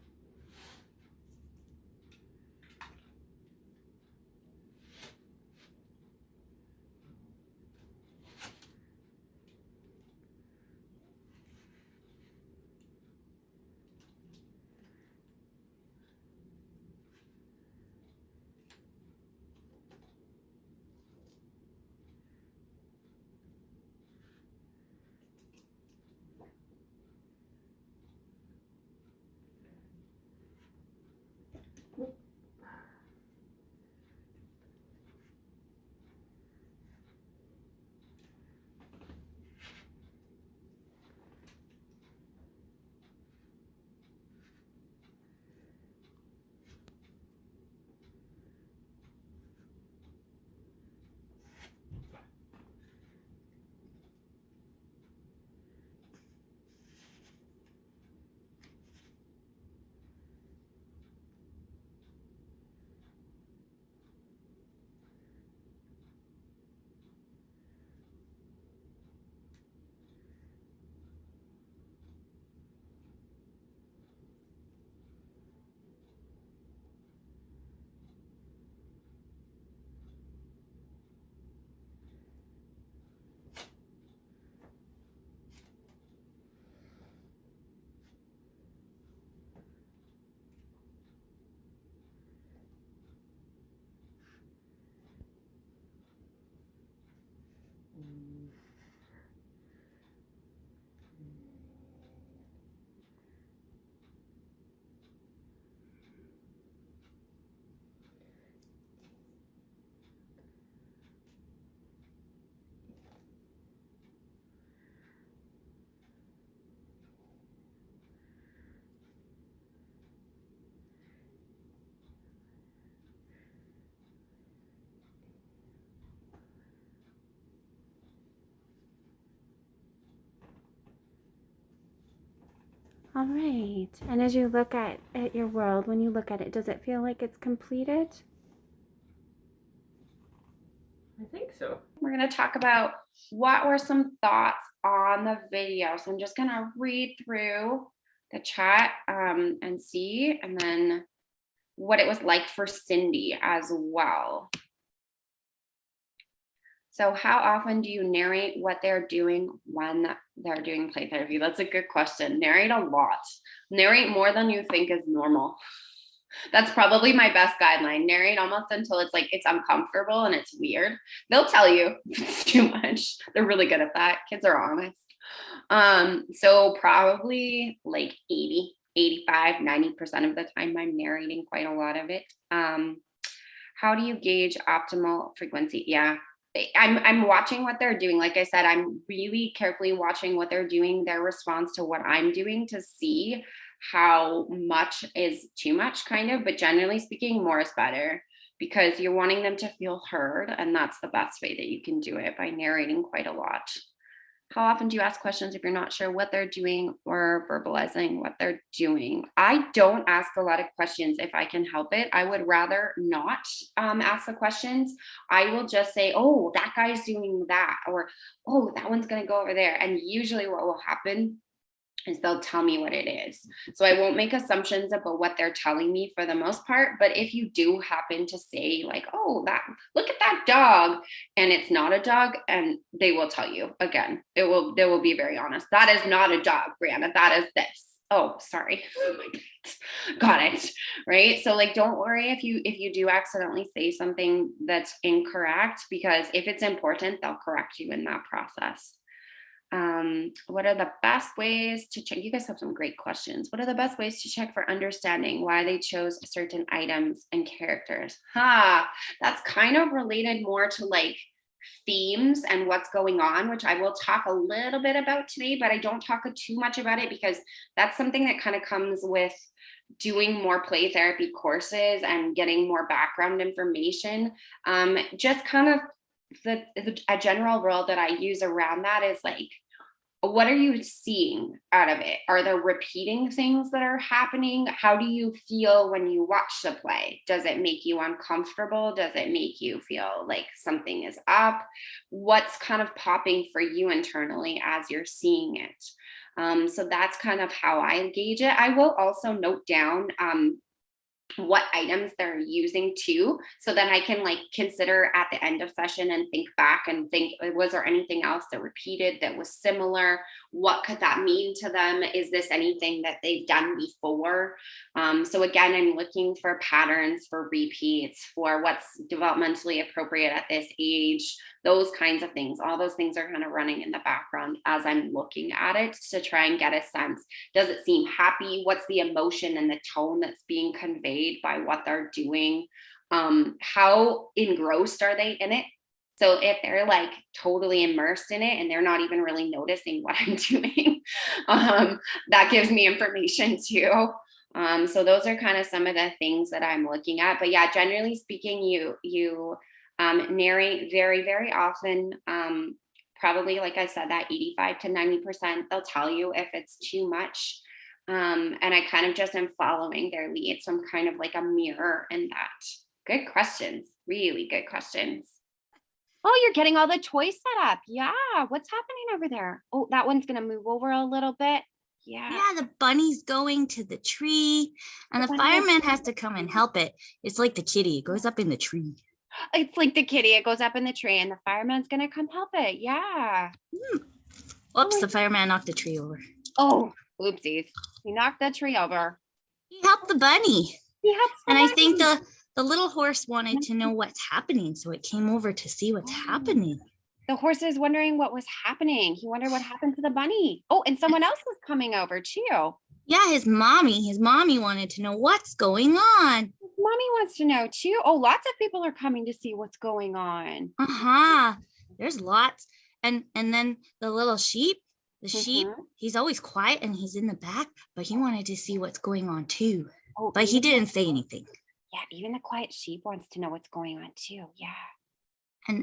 All right. And as you look at your world, when you look at it, does it feel like it's completed? I think so. We're going to talk about what were some thoughts on the video. So I'm just going to read through the chat and see, and then what it was like for Cindy as well. So how often do you narrate what they're doing when they're doing play therapy? That's a good question. Narrate a lot. Narrate more than you think is normal. That's probably my best guideline. Narrate almost until it's like it's uncomfortable and it's weird. They'll tell you if it's too much. They're really good at that. Kids are honest. So probably like 80, 85, 90% of the time I'm narrating quite a lot of it. How do you gauge optimal frequency? Yeah. I'm watching what they're doing. Like I said, I'm really carefully watching what they're doing, their response to what I'm doing, to see how much is too much, kind of. But generally speaking, more is better, because you're wanting them to feel heard. And that's the best way that you can do it, by narrating quite a lot. How often do you ask questions if you're not sure what they're doing or verbalizing what they're doing? I don't ask a lot of questions if I can help it. I would rather not ask the questions. I will just say, oh, that guy's doing that, or, oh, that one's going to go over there. And usually what will happen is they'll tell me what it is. So I won't make assumptions about what they're telling me for the most part. But if you do happen to say like, oh, that, look at that dog, and it's not a dog, and they will tell you again, they will be very honest. That is not a dog, Brianna. That is this. Oh, sorry. Oh my God. Got it. Right. So like, don't worry if you do accidentally say something that's incorrect, because if it's important, they'll correct you in that process. What are the best ways to check? You guys have some great questions. What are the best ways to check for understanding why they chose certain items and characters? That's kind of related more to like themes and what's going on, which I will talk a little bit about today, but I don't talk too much about it, because that's something that kind of comes with doing more play therapy courses and getting more background information. Just kind of a general rule that I use around that is like, what are you seeing out of it? Are there repeating things that are happening? How do you feel when you watch the play? Does it make you uncomfortable? Does it make you feel like something is up? What's kind of popping for you internally as you're seeing it? So that's kind of how I engage it. I will also note down what items they're using too, so that I can like consider at the end of session and think back and think, was there anything else that repeated that was similar? What could that mean to them? Is this anything that they've done before? So again, I'm looking for patterns, for repeats, for what's developmentally appropriate at this age, those kinds of things. All those things are kind of running in the background as I'm looking at it to try and get a sense. Does it seem happy? What's the emotion and the tone that's being conveyed by what they're doing? How engrossed are they in it? So if they're like totally immersed in it and they're not even really noticing what I'm doing, that gives me information too. So those are kind of some of the things that I'm looking at. But yeah, generally speaking, you narrate very, very often. Probably, like I said, that 85 to 90%, they'll tell you if it's too much. And I kind of just am following their lead. So I'm kind of like a mirror in that. Good questions. Really good questions. Oh, you're getting all the toys set up. Yeah. What's happening over there? Oh, that one's going to move over a little bit. Yeah. Yeah, the bunny's going to the tree, and the fireman has to come and help it. It's like the kitty. It goes up in the tree. It's like the kitty. It goes up in the tree, and the fireman's going to come help it. Yeah. Oops, the fireman knocked the tree over. Oh, oopsies. He knocked the tree over. He helped the bunny. He helps the And bunny. I think the little horse wanted to know what's happening, so it came over to see what's happening. The horse is wondering what was happening. He wondered what happened to the bunny. Oh, and someone else was coming over too. Yeah, his mommy wanted to know what's going on. Mommy wants to know too. Oh, lots of people are coming to see what's going on. There's lots. And then the little sheep, sheep, he's always quiet and he's in the back, but he wanted to see what's going on too. Oh, but he didn't say anything. Yeah, even the quiet sheep wants to know what's going on too. Yeah.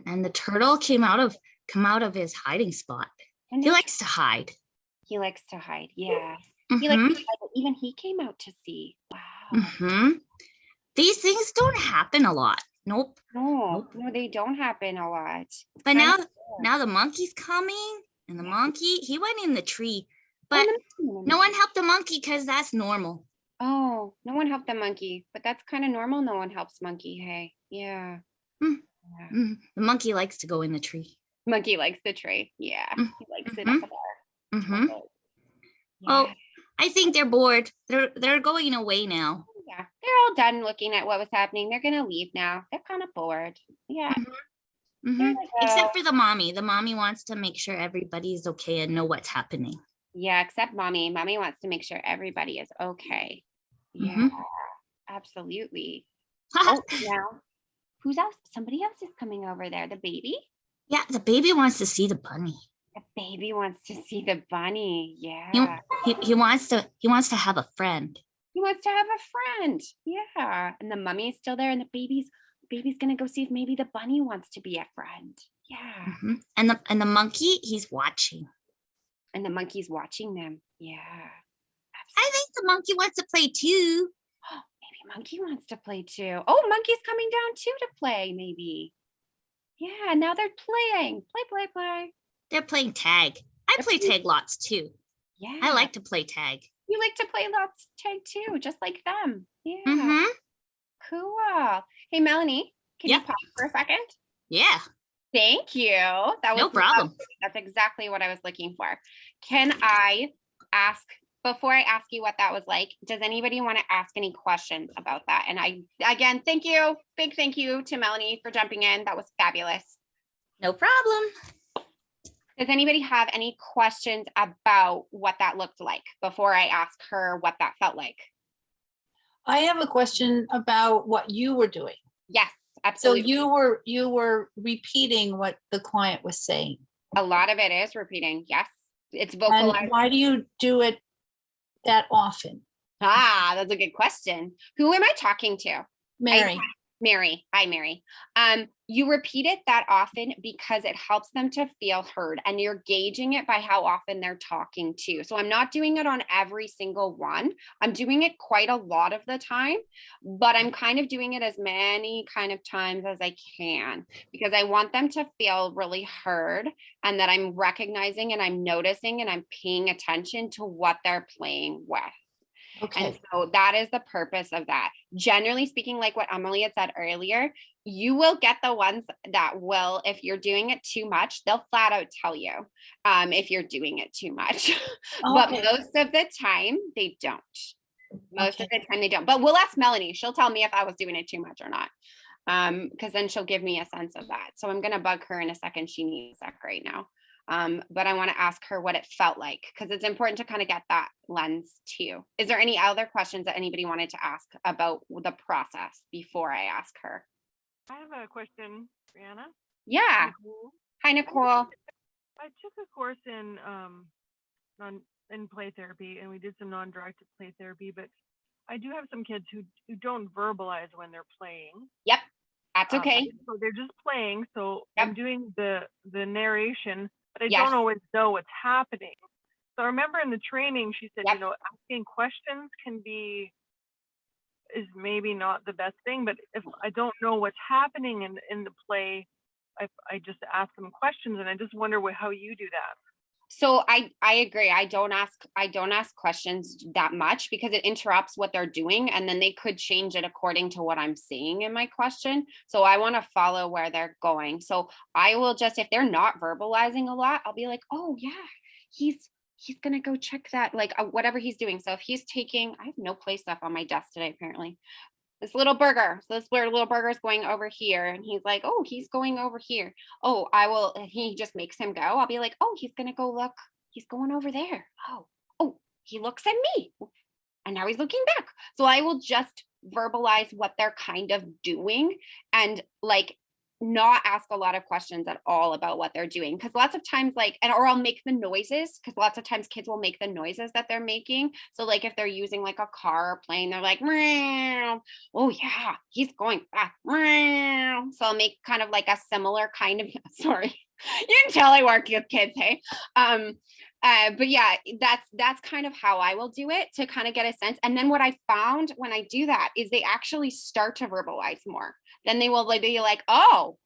And the turtle come out of his hiding spot. And he likes to hide. He likes to hide. Yeah. He like even he came out to see. Wow. These things don't happen a lot. Nope. No, they don't happen a lot. But now the monkey's coming, and the monkey, he went in the tree, but no one helped the monkey because that's normal. Oh, no one helped the monkey, but that's kind of normal. No one helps monkey. Hey, yeah. The monkey likes to go in the tree. Monkey likes the tree. Yeah, he likes it up there. Oh, I think they're bored. They're going away now. Yeah, they're all done looking at what was happening. They're gonna leave now. They're kind of bored. Yeah. Except for the mommy. The mommy wants to make sure everybody's okay and know what's happening. Yeah, except mommy. Mommy wants to make sure everybody is okay. Yeah, absolutely. Oh, now who's else? Somebody else is coming over there. The baby? Yeah, the baby wants to see the bunny. The baby wants to see the bunny. Yeah. He wants to have a friend. He wants to have a friend. Yeah. And the mummy's still there, and the baby's gonna go see if maybe the bunny wants to be a friend. Yeah. And the monkey, he's watching. And the monkey's watching them. Yeah. Absolutely. I think the monkey wants to play too. Maybe monkey wants to play too. Oh, monkey's coming down too to play, maybe. Yeah, now they're playing. Play. They're playing tag. I play tag lots too. Yeah. I like to play tag. You like to play lots tag too, just like them. Yeah. Cool. Hey, Melanie, can you pause for a second? Yeah. Thank you. That was no problem. That's exactly what I was looking for. Can I ask, before I ask you what that was like, does anybody want to ask any questions about that? And again, thank you. Big thank you to Melanie for jumping in. That was fabulous. No problem. Does anybody have any questions about what that looked like before I ask her what that felt like? I have a question about what you were doing. Yes, absolutely. So you were repeating what the client was saying. A lot of it is repeating. Yes, it's vocalized. And why do you do it that often? That's a good question. Who am I talking to? Mary. Mary. Hi, Mary. You repeat it that often because it helps them to feel heard, and you're gauging it by how often they're talking to you. So I'm not doing it on every single one. I'm doing it quite a lot of the time, but I'm kind of doing it as many kind of times as I can because I want them to feel really heard and that I'm recognizing and I'm noticing and I'm paying attention to what they're playing with. Okay. And so that is the purpose of that. Generally speaking, like what Emily had said earlier, you will get the ones that will, if you're doing it too much, they'll flat out tell you if you're doing it too much. But most of the time, they don't. Most of the time, they don't. But we'll ask Melanie. She'll tell me if I was doing it too much or not. Because then she'll give me a sense of that. So I'm going to bug her in a second. She needs that right now. But I want to ask her what it felt like because it's important to kind of get that lens too. Is there any other questions that anybody wanted to ask about the process before I ask her? I have a question, Brianna. Yeah. Nicole. Hi, Nicole. I took a course in play therapy, and we did some non-directed play therapy, but I do have some kids who don't verbalize when they're playing. Yep. That's okay. So they're just playing. So I'm doing the narration, but I don't always know what's happening. So I remember in the training, she said, asking questions is maybe not the best thing, but if I don't know what's happening in the play, I just ask them questions, and I just wonder how you do that. So I agree. I don't ask questions that much because it interrupts what they're doing, and then they could change it according to what I'm seeing in my question. So I want to follow where they're going. So I will just, if they're not verbalizing a lot, I'll be like, oh yeah, he's gonna go check that, like whatever he's doing. So if he's taking, I have no play stuff on my desk today apparently. This little burger. So this little burger is going over here. And he's like, oh, he's going over here. Oh, he just makes him go. I'll be like, oh, he's going to go look. He's going over there. Oh, he looks at me. And now he's looking back. So I will just verbalize what they're kind of doing and like not ask a lot of questions at all about what they're doing. Because lots of times or I'll make the noises because lots of times kids will make the noises that they're making. So like if they're using like a car or plane, they're like, meow. Oh yeah, he's going back. Meow. So I'll make kind of like a similar kind of, sorry, you can tell I work with kids, hey? But yeah, that's kind of how I will do it to kind of get a sense. And then what I found when I do that is they actually start to verbalize more. Then they will be like, oh,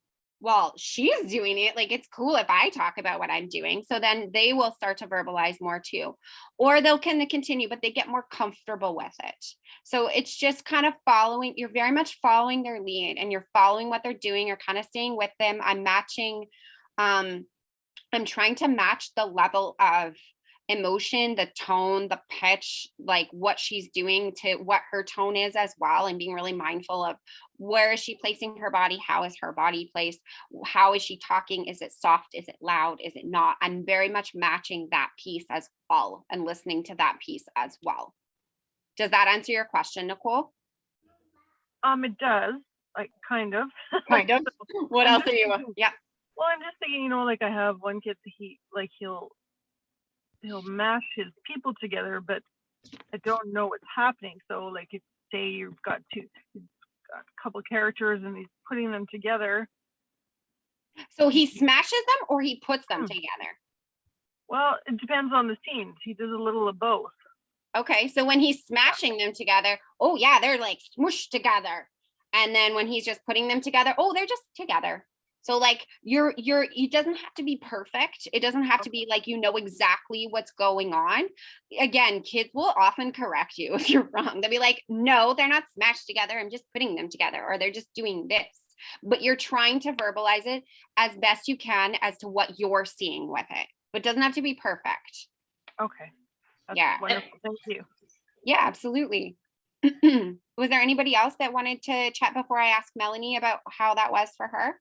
well, she's doing it. Like, it's cool if I talk about what I'm doing. So then they will start to verbalize more too, or they'll kind of continue, but they get more comfortable with it. So it's just kind of following, you're very much following their lead and you're following what they're doing. You're kind of staying with them. I'm trying to match the level of emotion, the tone, the pitch, like what she's doing to what her tone is as well, and being really mindful of where is she placing her body, how is her body placed, how is she talking, is it soft, is it loud, is it not? I'm very much matching that piece as well and listening to that piece as well. Does that answer your question, Nicole? It does, like kind of. Kind of. What else are you? Yeah. Well, I'm just thinking, like I have one kid, he'll mash his people together, but I don't know what's happening. So like if say you've got a couple characters and he's putting them together. So he smashes them or he puts them together? Well, it depends on the scenes. He does a little of both. Okay, so when he's smashing them together, oh yeah, they're like smooshed together. And then when he's just putting them together, oh, they're just together. So like it doesn't have to be perfect. It doesn't have to be like, exactly what's going on. Again, kids will often correct you if you're wrong. They'll be like, no, they're not smashed together. I'm just putting them together, or they're just doing this. But you're trying to verbalize it as best you can as to what you're seeing with it. But it doesn't have to be perfect. Okay. That's yeah. Wonderful. Thank you. Yeah, absolutely. Was there anybody else that wanted to chat before I ask Melanie about how that was for her?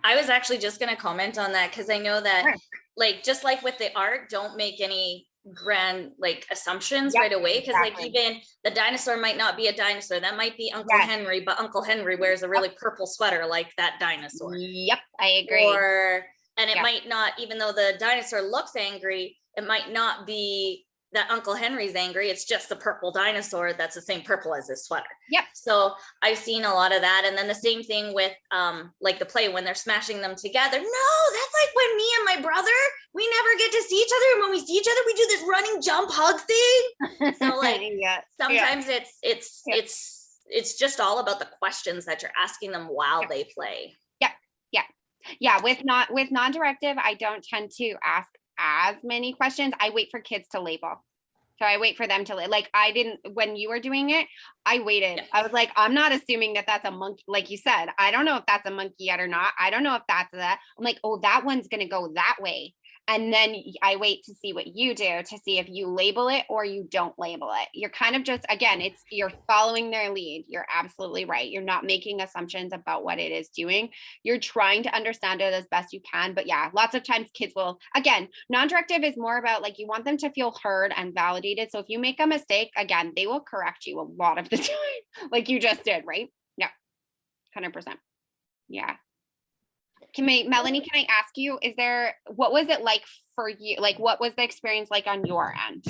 I was actually just going to comment on that because I know that, like, just like with the art, don't make any grand like assumptions right away, because like even the dinosaur might not be a dinosaur. That might be Uncle Henry, but Uncle Henry wears a really purple sweater like that dinosaur. Yep, I agree. And it might not, even though the dinosaur looks angry, it might not be that Uncle Henry's angry. It's just the purple dinosaur that's the same purple as his sweater. Yep. So I've seen a lot of that. And then the same thing with like the play when they're smashing them together. No, that's like when me and my brother, we never get to see each other. And when we see each other, we do this running jump hug thing. So like sometimes it's just all about the questions that you're asking them while they play. Yeah. With non-directive, I don't tend to ask as many questions. I wait for kids to label. So I wait for them to like, I didn't, when you were doing it, I waited. I was like, I'm not assuming that that's a monkey. Like you said, I don't know if that's a monkey yet or not. I don't know if that's that. I'm like, oh, that one's going to go that way. And then I wait to see what you do, to see if you label it or you don't label it. You're kind of just, again, you're following their lead. You're absolutely right. You're not making assumptions about what it is doing. You're trying to understand it as best you can. But yeah, lots of times kids will, again, non-directive is more about like, you want them to feel heard and validated. So if you make a mistake, again, they will correct you a lot of the time, like you just did, right? Yeah, 100%. Yeah. Melanie, can I ask you, what was it like for you? Like, what was the experience like on your end?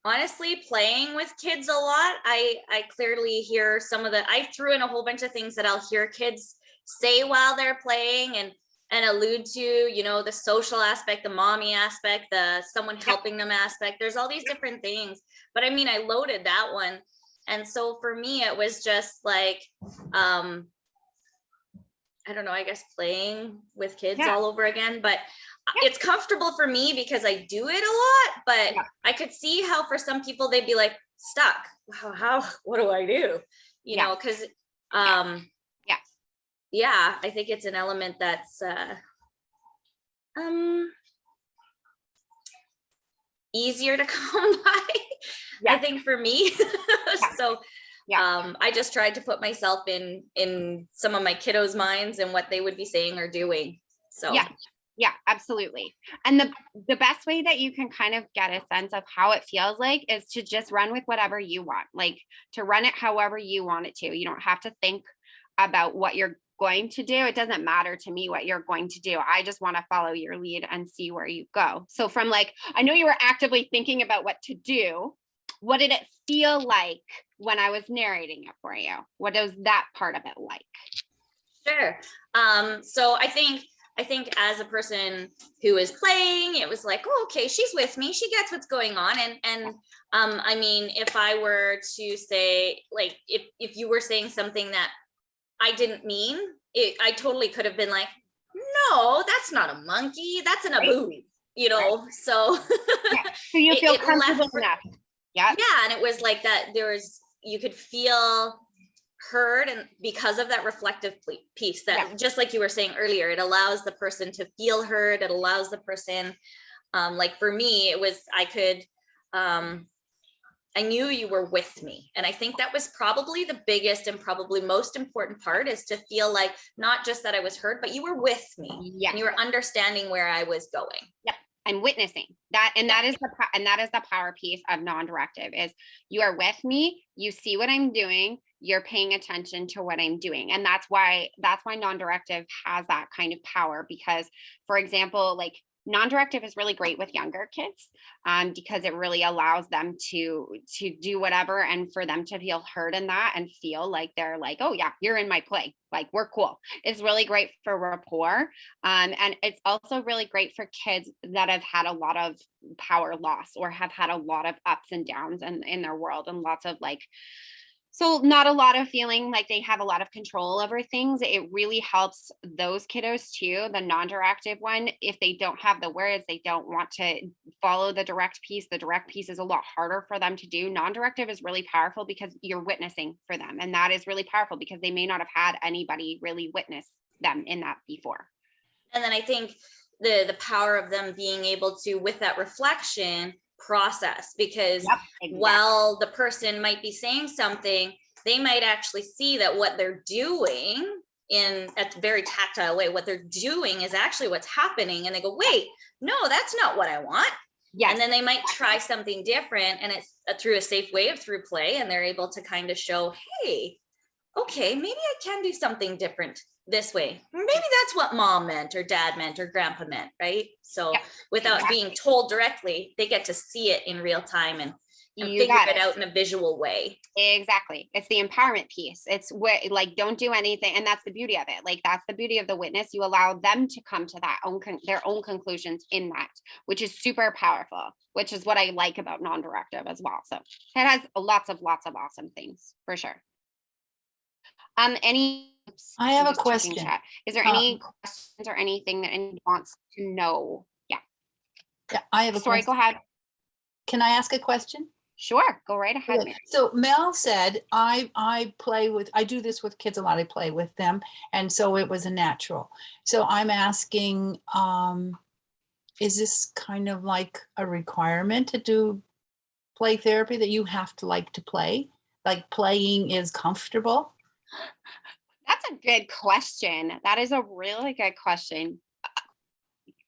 Honestly, playing with kids a lot, I clearly hear I threw in a whole bunch of things that I'll hear kids say while they're playing and allude to, the social aspect, the mommy aspect, the someone helping them aspect. There's all these different things, but I mean, I loaded that one. And so for me, it was just like, I don't know, I guess playing with kids all over again, but it's comfortable for me because I do it a lot, but I could see how for some people they'd be like stuck. What do I do? Because I think it's an element that's easier to come by, I think, for me. So I just tried to put myself in some of my kiddos' minds and what they would be saying or doing. So yeah, absolutely. And the best way that you can kind of get a sense of how it feels like is to just run with whatever you want, like to run it however you want it to. You don't have to think about what you're going to do. It doesn't matter to me what you're going to do. I just want to follow your lead and see where you go. So from like, I know you were actively thinking about what to do. What did it feel like when I was narrating it for you? What was that part of it like? Sure. So I think I think as a person who is playing, it was like, oh, okay, she's with me. She gets what's going on. And I mean, if I were to say, like, if you were saying something that I didn't mean, I totally could have been like, no, that's not a monkey. That's an Abu, you know? Right. So, so you feel comfortable enough. Yeah. And it was like that. You could feel heard, and because of that reflective piece that just like you were saying earlier, it allows the person to feel heard. It allows the person, like for me, it was, I knew you were with me. And I think that was probably the biggest and probably most important part, is to feel like not just that I was heard, but you were with me. Yes. And you were understanding where I was going. Yep. I'm witnessing that. And that is the power piece of non-directive, is you are with me. You see what I'm doing. You're paying attention to what I'm doing. And that's why non-directive has that kind of power, because, for example, like, non-directive is really great with younger kids, because it really allows them to do whatever, and for them to feel heard in that and feel like they're like, oh yeah, you're in my play, like, we're cool. It's really great for rapport. And it's also really great for kids that have had a lot of power loss, or have had a lot of ups and downs in their world, and lots of like, so not a lot of feeling like they have a lot of control over things. It really helps those kiddos too. The non-directive one, if they don't have the words, they don't want to follow the direct piece. The direct piece is a lot harder for them to do. Non-directive is really powerful because you're witnessing for them. And that is really powerful because they may not have had anybody really witness them in that before. And then I think the power of them being able to, with that reflection, process, because while the person might be saying something, they might actually see that what they're doing in a very tactile way, what they're doing is actually what's happening, and they go, wait, no, that's not what I want. And then they might try something different, and it's through a safe way, through play, and they're able to kind of show, hey, okay, maybe I can do something different this way. Maybe that's what mom meant, or dad meant, or grandpa meant, right? So without being told directly, they get to see it in real time and figure it out in a visual way. Exactly. It's the empowerment piece. It's where, like, don't do anything. And that's the beauty of it. Like, that's the beauty of the witness. You allow them to come to that their own conclusions in that, which is super powerful, which is what I like about non-directive as well. So it has lots of awesome things for sure. I have a question. Is there any questions or anything that anyone wants to know? Yeah, I have a question. Go ahead. Can I ask a question? Sure, go right ahead. Okay. So Mel said, I do this with kids a lot. I play with them. And so it was a natural. So I'm asking, is this kind of like a requirement to do play therapy, that you have to like to play? Like, playing is comfortable? That's a good question. That is a really good question.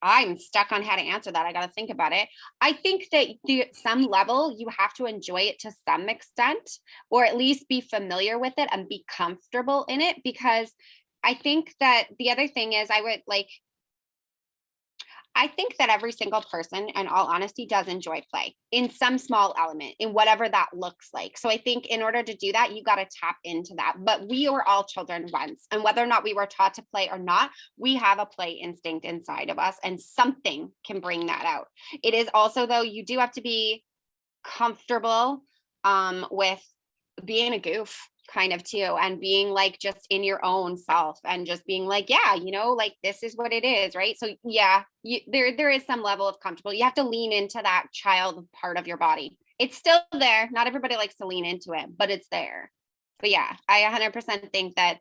I'm stuck on how to answer that. I got to think about it. I think that some level you have to enjoy it to some extent, or at least be familiar with it and be comfortable in it. Because I think that the other thing is, I think that every single person, in all honesty, does enjoy play in some small element, in whatever that looks like. So I think in order to do that, you got to tap into that. But we were all children once, and whether or not we were taught to play or not, we have a play instinct inside of us, and something can bring that out. It is also, though, you do have to be comfortable with being a goof, kind of too, and being like just in your own self, and just being like, yeah, like, this is what it is, right? So yeah, there is some level of comfortable. You have to lean into that child part of your body. It's still there. Not everybody likes to lean into it, but it's there. But yeah, I 100% think that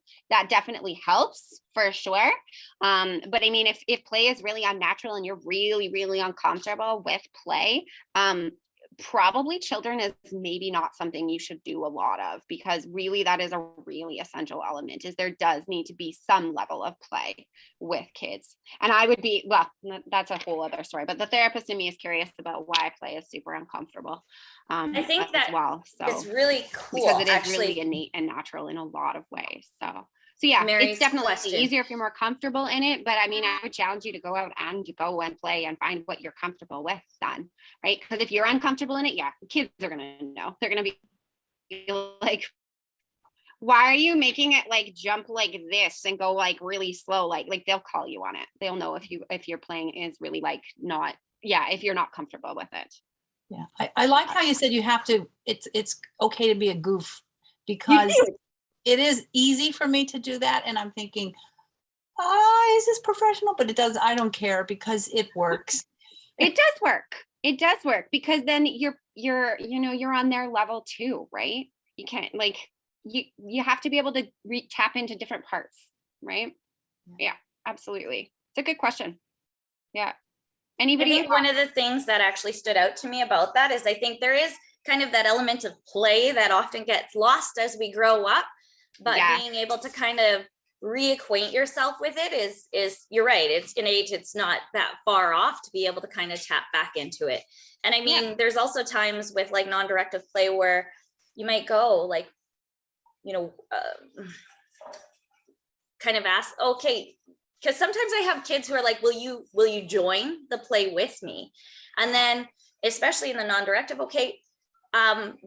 definitely helps for sure. But I mean, if play is really unnatural and you're really, really uncomfortable with play, probably children is maybe not something you should do a lot of, because really that is a really essential element, is there does need to be some level of play with kids. And I would be, well, that's a whole other story, but the therapist in me is curious about why play is super uncomfortable. I think that well, so it's really cool, because it is actually, really innate and natural in a lot of ways. So yeah, Mary's it's definitely question. Easier if you're more comfortable in it. But I mean, I would challenge you to go out and go and play and find what you're comfortable with then, right? Because if you're uncomfortable in it, yeah, the kids are going to know. They're going to be like, why are you making it like jump like this and go like really slow? Like they'll call you on it. They'll know if your playing is really like not, yeah, if you're not comfortable with it. Yeah, I like how you said you have to, it's okay to be a goof, because it is easy for me to do that. And I'm thinking, is this professional? But it does, I don't care, because it works. It does work. It does work, because then you're on their level too, right? You can't like, you have to be able to tap into different parts, right? Yeah, absolutely. It's a good question. Yeah. Anybody? I think one of the things that actually stood out to me about that is I think there is kind of that element of play that often gets lost as we grow up, but being able to kind of reacquaint yourself with it is you're right, it's innate, it's not that far off to be able to kind of tap back into it. And I mean, there's also times with like non-directive play where you might go like, kind of ask, okay, because sometimes I have kids who are like, will you join the play with me? And then especially in the non-directive, okay,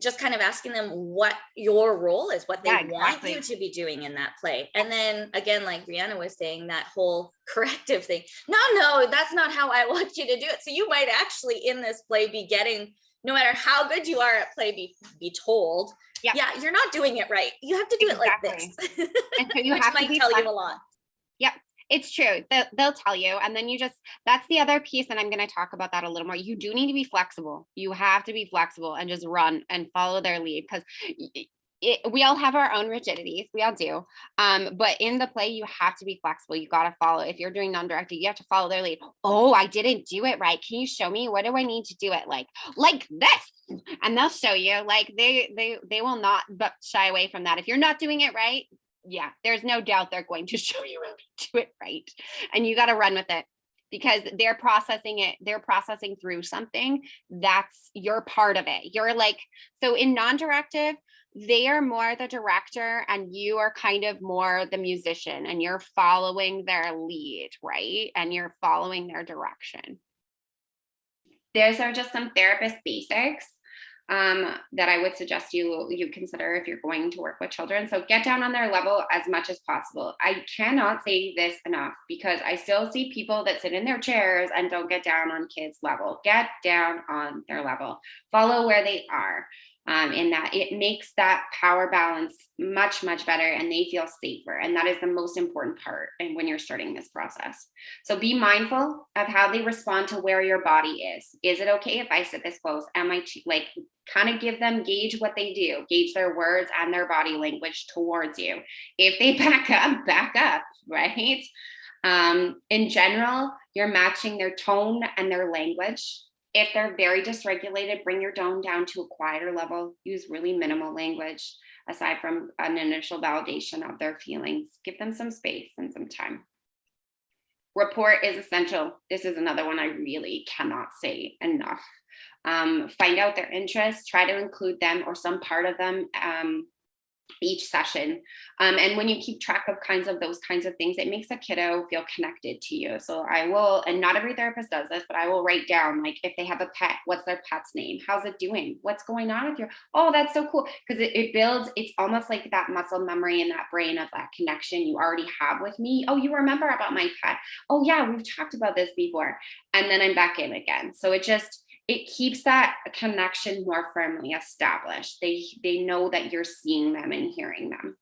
just kind of asking them what your role is, what they want you to be doing in that play. And then again, like Brianna was saying, that whole corrective thing, no, that's not how I want you to do it. So you might actually in this play be getting, no matter how good you are at play, be told, yeah, you're not doing it right. You have to do it like this. And so you which have might to tell you a lot. Yep. It's true. They'll tell you. And then that's the other piece. And I'm going to talk about that a little more. You do need to be flexible. You have to be flexible and just run and follow their lead, because we all have our own rigidities. We all do. But in the play, you have to be flexible. You got to follow. If you're doing non-directive, you have to follow their lead. Oh, I didn't do it right. Can you show me? What do I need to do it like this? And they'll show you. Like they will not but shy away from that. If you're not doing it right, yeah, there's no doubt they're going to show you how to do it right. And you got to run with it, because they're processing it. They're processing through something. You're part of it. You're like, so in non-directive, they are more the director and you are kind of more the musician, and you're following their lead, right? And you're following their direction. Those are just some therapist basics that I would suggest you consider if you're going to work with children. So get down on their level as much as possible. I cannot say this enough, because I still see people that sit in their chairs and don't get down on kids' level. Get down on their level. Follow where they are. In that it makes that power balance much, much better, and they feel safer. And that is the most important part. And when you're starting this process, so be mindful of how they respond to where your body is. Is it okay if I sit this close? Am I like, kind of gauge what they do, gauge their words and their body language towards you. If they back up, right? In general, you're matching their tone and their language. If they're very dysregulated, bring your tone down to a quieter level. Use really minimal language aside from an initial validation of their feelings. Give them some space and some time. Report is essential. This is another one I really cannot say enough. Find out their interests, try to include them or some part of them each session. And when you keep track of those kinds of things, it makes a kiddo feel connected to you. So I will, and not every therapist does this, but I will write down, like, if they have a pet, what's their pet's name? How's it doing? What's going on with you? Oh, that's so cool. Because it builds, it's almost like that muscle memory in that brain of that connection you already have with me. Oh, you remember about my pet? Oh yeah, we've talked about this before. And then I'm back in again. So it keeps that connection more firmly established. They know that you're seeing them and hearing them.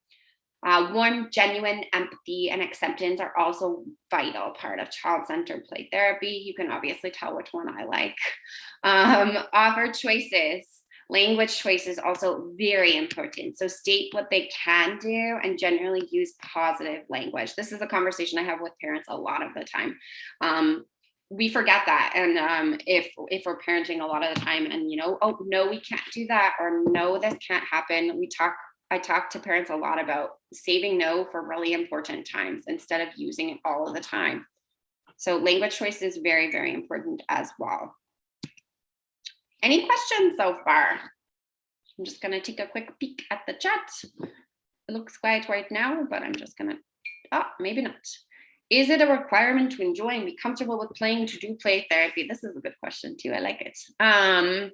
Warm, genuine empathy and acceptance are also vital part of child-centered play therapy. You can obviously tell which one I like. Offer choices. Language choices also very important. So state what they can do and generally use positive language. This is a conversation I have with parents a lot of the time. We forget that. And if we're parenting a lot of the time and, oh, no, we can't do that, or no, this can't happen. I talk to parents a lot about saving no for really important times instead of using it all of the time. So language choice is very, very important as well. Any questions so far? I'm just going to take a quick peek at the chat. It looks quiet right now, but I'm just going to, maybe not. Is it a requirement to enjoy and be comfortable with playing to do play therapy? This is a good question too. I like it.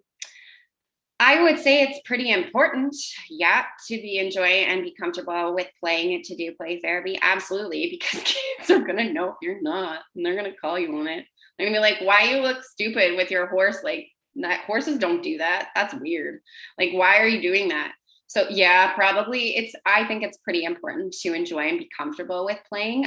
I would say it's pretty important, yeah, to be enjoy and be comfortable with playing it, to do play therapy. Absolutely, because kids are gonna know if you're not, and they're gonna call you on it. They're gonna be like, "Why you look stupid with your horse? Like, that horses don't do that. That's weird. Like, why are you doing that?" So yeah, probably I think it's pretty important to enjoy and be comfortable with playing.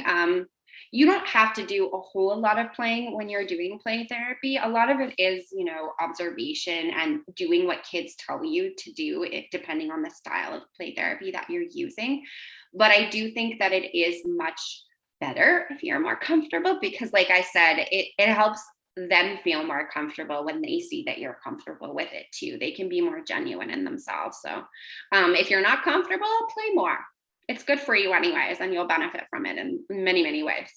You don't have to do a whole lot of playing when you're doing play therapy. A lot of it is, observation and doing what kids tell you to do, depending on the style of play therapy that you're using. But I do think that it is much better if you're more comfortable, because like I said, it helps them feel more comfortable when they see that you're comfortable with it too. They can be more genuine in themselves. So if you're not comfortable, play more. It's good for you anyways, and you'll benefit from it in many, many ways.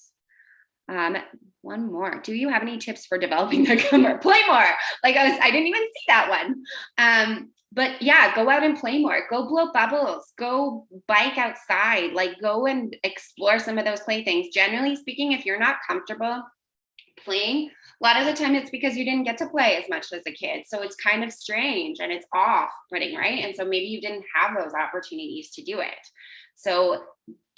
One more. Do you have any tips for developing the comfort? Play more. Like I didn't even see that one. But yeah, go out and play more. Go blow bubbles. Go bike outside. Like go and explore some of those playthings. Generally speaking, if you're not comfortable playing, a lot of the time it's because you didn't get to play as much as a kid. So it's kind of strange and it's off-putting, right? And so maybe you didn't have those opportunities to do it. So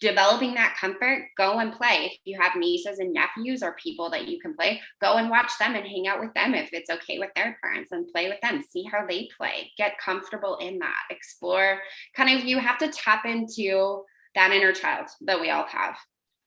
developing that comfort, go and play. If you have nieces and nephews or people that you can play, go and watch them and hang out with them if it's okay with their parents, and play with them. See how they play. Get comfortable in that. Explore. Kind of, you have to tap into that inner child that we all have,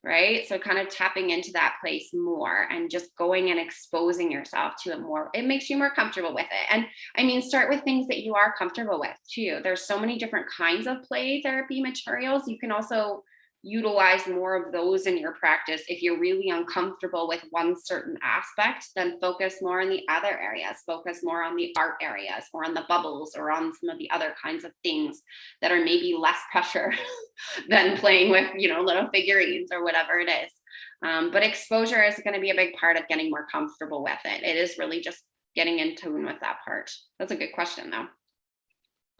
right? So kind of tapping into that place more and just going and exposing yourself to it more. It makes you more comfortable with it. And I mean, start with things that you are comfortable with too. There's so many different kinds of play therapy materials. You can also utilize more of those in your practice. If you're really uncomfortable with one certain aspect, then focus more on the other areas. Focus more on the art areas, or on the bubbles, or on some of the other kinds of things that are maybe less pressure than playing with, little figurines or whatever it is. But exposure is going to be a big part of getting more comfortable with it. It is really just getting in tune with that part. That's a good question though.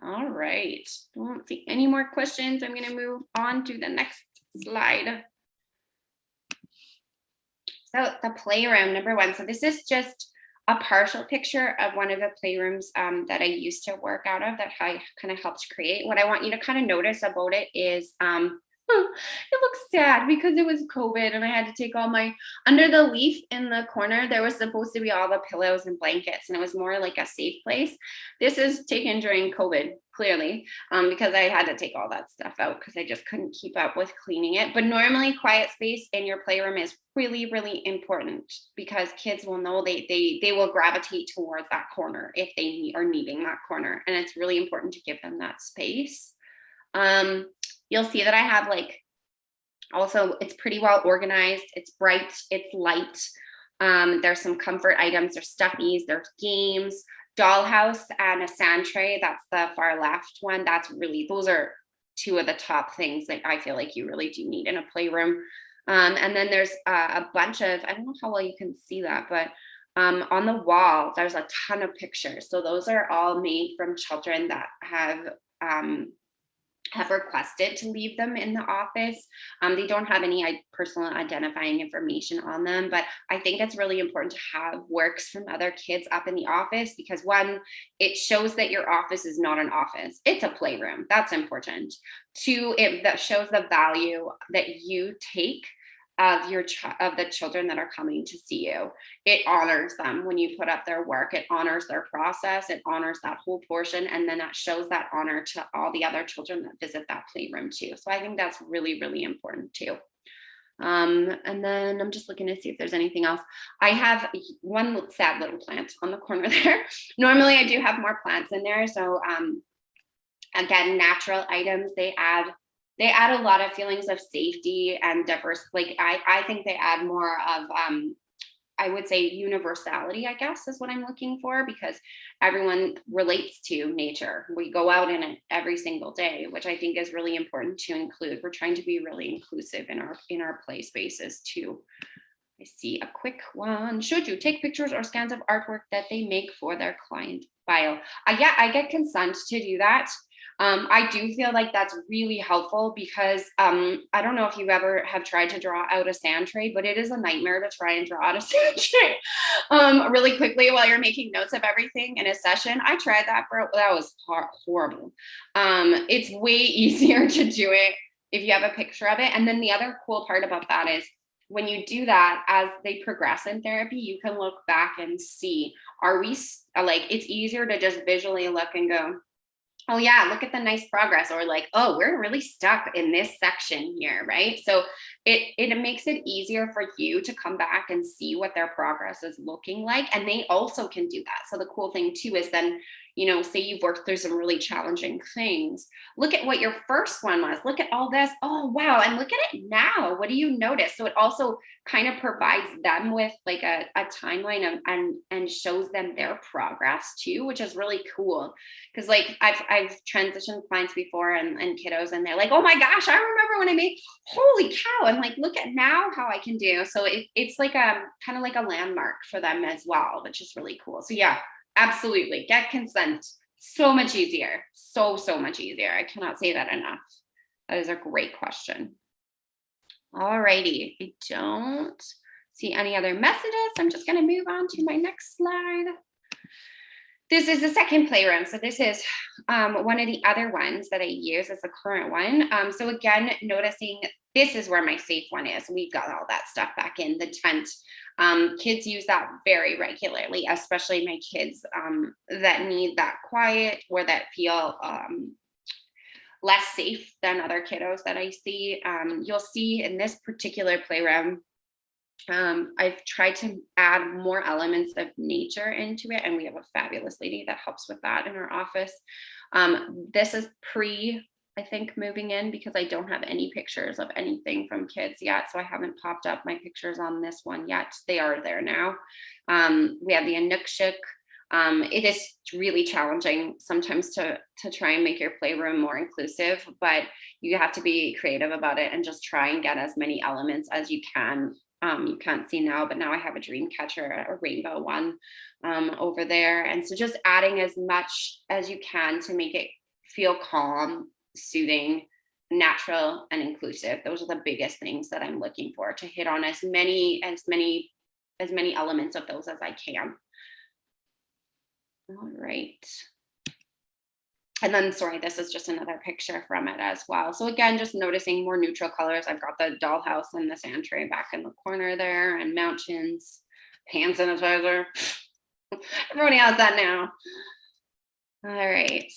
All right. Don't see any more questions. I'm going to move on to the next slide. So the playroom, number one. So this is just a partial picture of one of the playrooms that I used to work out of, that I kind of helped create. What I want you to kind of notice about it is it looks sad because it was COVID and I had to take all my, under the leaf in the corner, there was supposed to be all the pillows and blankets, and it was more like a safe place. This is taken during COVID, clearly, because I had to take all that stuff out because I just couldn't keep up with cleaning it. But normally quiet space in your playroom is really, really important, because kids will know they will gravitate towards that corner if they are needing that corner. And it's really important to give them that space. You'll see that I have also, it's pretty well organized. It's bright, it's light. There's some comfort items, there's stuffies, there's games, dollhouse, and a sand tray. That's the far left one. Those are two of the top things that I feel like you really do need in a playroom. And then there's a bunch of, I don't know how well you can see that, but on the wall, there's a ton of pictures. So those are all made from children that have requested to leave them in the office. They don't have any personal identifying information on them, but I think it's really important to have works from other kids up in the office, because one, it shows that your office is not an office, it's a playroom. That's important. Two, that shows the value that you take of the children that are coming to see you. It honors them when you put up their work. It honors their process. It honors that whole portion. And then that shows that honor to all the other children that visit that playroom too. So I think that's really, really important too. And then I'm just looking to see if there's anything else. I have one sad little plant on the corner there. Normally I do have more plants in there. So again, natural items, they add a lot of feelings of safety and diverse. I think they add more of, I would say, universality, I guess, is what I'm looking for, because everyone relates to nature. We go out in it every single day, which I think is really important to include. We're trying to be really inclusive in our play spaces too. I see a quick one. Should you take pictures or scans of artwork that they make for their client bio? Yeah, I get consent to do that. I do feel like that's really helpful because I don't know if you ever have tried to draw out a sand tray, but it is a nightmare to try and draw out a sand tray really quickly while you're making notes of everything in a session. I tried that, that was horrible. It's way easier to do it if you have a picture of it. And then the other cool part about that is when you do that, as they progress in therapy, you can look back and see, are we like, it's easier to just visually look and go, oh yeah, look at the nice progress, or like, oh, we're really stuck in this section here, right? So it makes it easier for you to come back and see what their progress is looking like. And they also can do that. So the cool thing too is then, say you've worked through some really challenging things. Look at what your first one was. Look at all this. Oh, wow. And look at it now. What do you notice? So it also kind of provides them with like a timeline of, and shows them their progress too, which is really cool. Cause like I've transitioned clients before and kiddos, and they're like, oh my gosh, I remember when I made, holy cow. And like, look at now how I can do. So it's like a kind of like a landmark for them as well, which is really cool. So yeah, absolutely. Get consent. So much easier. So much easier. I cannot say that enough. That is a great question. All righty. I don't see any other messages. I'm just going to move on to my next slide. This is the second playroom. So this is one of the other ones that I use as a current one. So again, noticing this is where my safe one is. We've got all that stuff back in the tent. Kids use that very regularly, especially my kids that need that quiet or that feel less safe than other kiddos that I see. You'll see in this particular playroom, I've tried to add more elements of nature into it, and we have a fabulous lady that helps with that in our office. This is I think moving in, because I don't have any pictures of anything from kids yet. So I haven't popped up my pictures on this one yet. They are there now. We have the Inukshuk. It is really challenging sometimes to try and make your playroom more inclusive, but you have to be creative about it and just try and get as many elements as you can. You can't see now, but now I have a dream catcher, a rainbow one over there. And so just adding as much as you can to make it feel calm, soothing, natural, and inclusive. Those are the biggest things that I'm looking for, to hit on as many elements of those as I can. All right. And then, sorry, this is just another picture from it as well. So again, just noticing more neutral colors. I've got the dollhouse and the sand tray back in the corner there, and mountains, hand sanitizer. Everybody has that now. All right.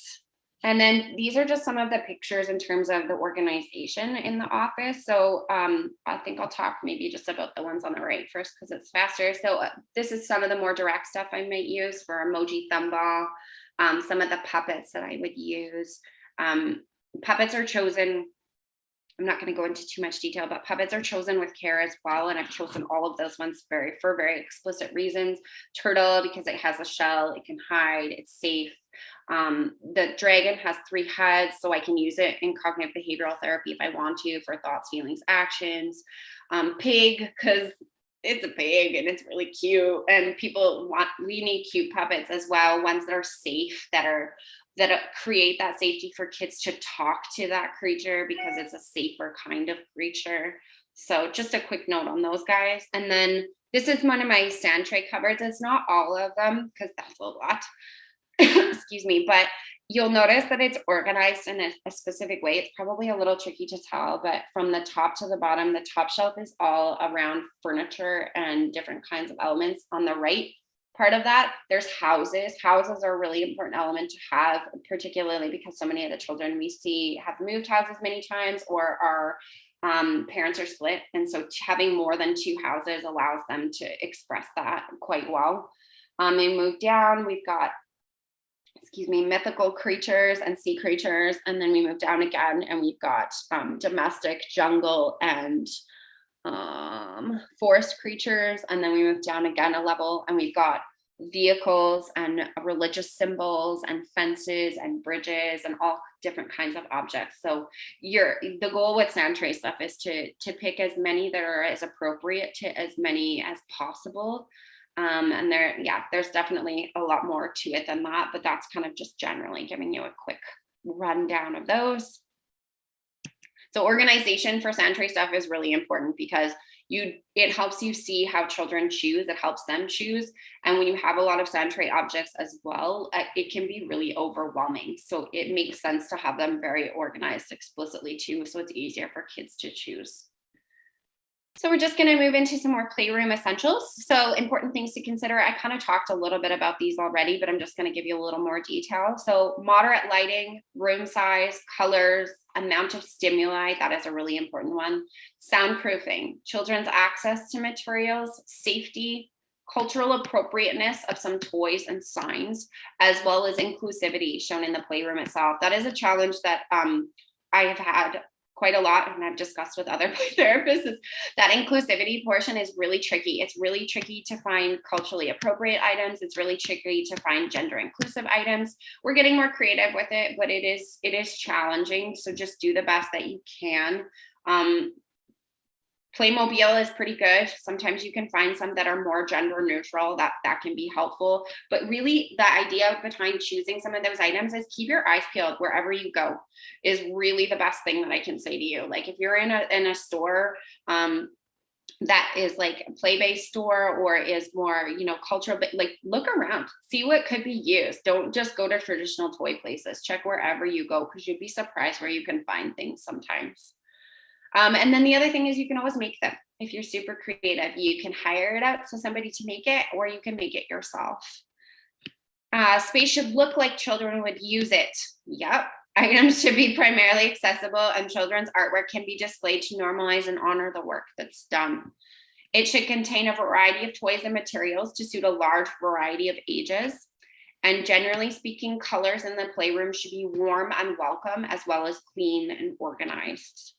And then these are just some of the pictures in terms of the organization in the office. So I think I'll talk maybe just about the ones on the right first, because it's faster. So this is some of the more direct stuff I might use for emoji thumb ball. Some of the puppets that I would use. Puppets are chosen, I'm not going to go into too much detail, but puppets are chosen with care as well. And I've chosen all of those ones for very explicit reasons. Turtle, because it has a shell, it can hide, it's safe. The dragon has 3 heads, so I can use it in cognitive behavioral therapy if I want to, for thoughts, feelings, actions. Pig, because it's a pig and it's really cute, and we need cute puppets as well, ones that are safe, that create that safety for kids to talk to that creature, because it's a safer kind of creature. So just a quick note on those guys. And then this is one of my sand tray cupboards. It's not all of them, because that's a lot. Excuse me, but you'll notice that it's organized in a specific way. It's probably a little tricky to tell, but from the top to the bottom, the top shelf is all around furniture and different kinds of elements. On the right part of that, there's houses. Houses are a really important element to have, particularly because so many of the children we see have moved houses many times, or our parents are split. And so having more than 2 houses allows them to express that quite well. And move down, we've got mythical creatures and sea creatures. And then we move down again and we've got domestic, jungle, and forest creatures. And then we move down again a level and we've got vehicles and religious symbols and fences and bridges and all different kinds of objects. So the goal with sand tray stuff is to pick as many that are as appropriate to as many as possible. And there's definitely a lot more to it than that, but that's kind of just generally giving you a quick rundown of those. So organization for sand tray stuff is really important because it helps you see how children choose. It helps them choose. And when you have a lot of sand tray objects as well, it can be really overwhelming. So it makes sense to have them very organized explicitly too. So it's easier for kids to choose. So we're just going to move into some more playroom essentials. So important things to consider. I kind of talked a little bit about these already, but I'm just going to give you a little more detail. So moderate lighting, room size, colors, amount of stimuli, that is a really important one. Soundproofing, children's access to materials, safety, cultural appropriateness of some toys and signs, as well as inclusivity shown in the playroom itself. That is a challenge that I have had quite a lot, and I've discussed with other play therapists, is that inclusivity portion is really tricky. It's really tricky to find culturally appropriate items. It's really tricky to find gender inclusive items. We're getting more creative with it, but it is challenging. So just do the best that you can. Playmobil is pretty good. Sometimes you can find some that are more gender neutral, that can be helpful. But really the idea behind choosing some of those items is keep your eyes peeled wherever you go is really the best thing that I can say to you. Like if you're in a store that is like a play-based store or is more, cultural, but like look around, see what could be used. Don't just go to traditional toy places. Check wherever you go because you'd be surprised where you can find things sometimes. And then the other thing is you can always make them. If you're super creative, you can hire it out to somebody to make it, or you can make it yourself. Space should look like children would use it. Yep. Items should be primarily accessible, and children's artwork can be displayed to normalize and honor the work that's done. It should contain a variety of toys and materials to suit a large variety of ages. And generally speaking, colors in the playroom should be warm and welcome, as well as clean and organized.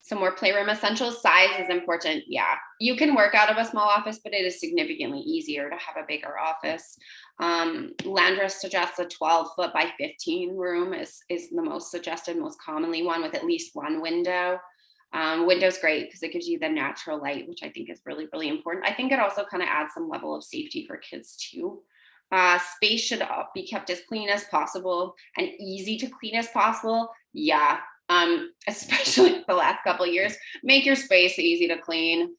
Some more playroom essentials. Size is important. Yeah, you can work out of a small office, but it is significantly easier to have a bigger office. Landra suggests a 12-foot by 15 room is the most suggested, most commonly one with at least one window. Window's great because it gives you the natural light, which I think is really, really important. I think it also kind of adds some level of safety for kids too. Space should be kept as clean as possible and easy to clean as possible. Yeah. Especially the last couple of years, make your space easy to clean,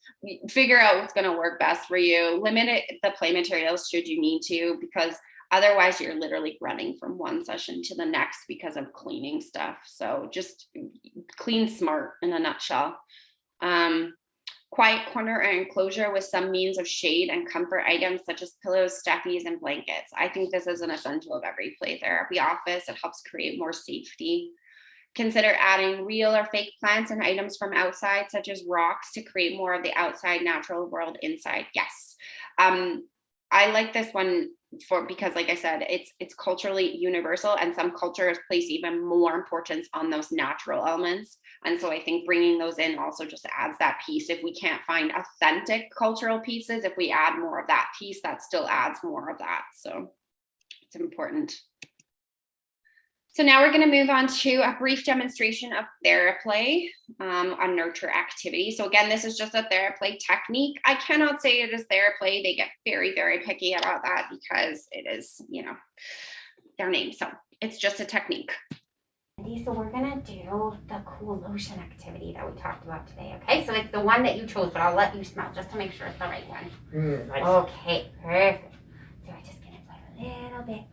figure out what's going to work best for you, limit the play materials should you need to, because otherwise you're literally running from one session to the next because of cleaning stuff. So just clean smart in a nutshell. Quiet corner or enclosure with some means of shade and comfort items such as pillows, stuffies, and blankets. I think this is an essential of every play therapy office. It helps create more safety. Consider adding real or fake plants and items from outside, such as rocks, to create more of the outside natural world inside. Yes. I like this one because, like I said, it's culturally universal, and some cultures place even more importance on those natural elements. And so I think bringing those in also just adds that piece. If we can't find authentic cultural pieces, if we add more of that piece, that still adds more of that. So it's important. So now we're going to move on to a brief demonstration of TheraPlay, a nurture activity. So again, this is just a TheraPlay technique. I cannot say it is TheraPlay. They get very, very picky about that because it is, their name. So it's just a technique. So we're going to do the cool lotion activity that we talked about today. Okay, so it's the one that you chose, but I'll let you smell just to make sure it's the right one. Nice. Okay, perfect. So we're just going to put a little bit on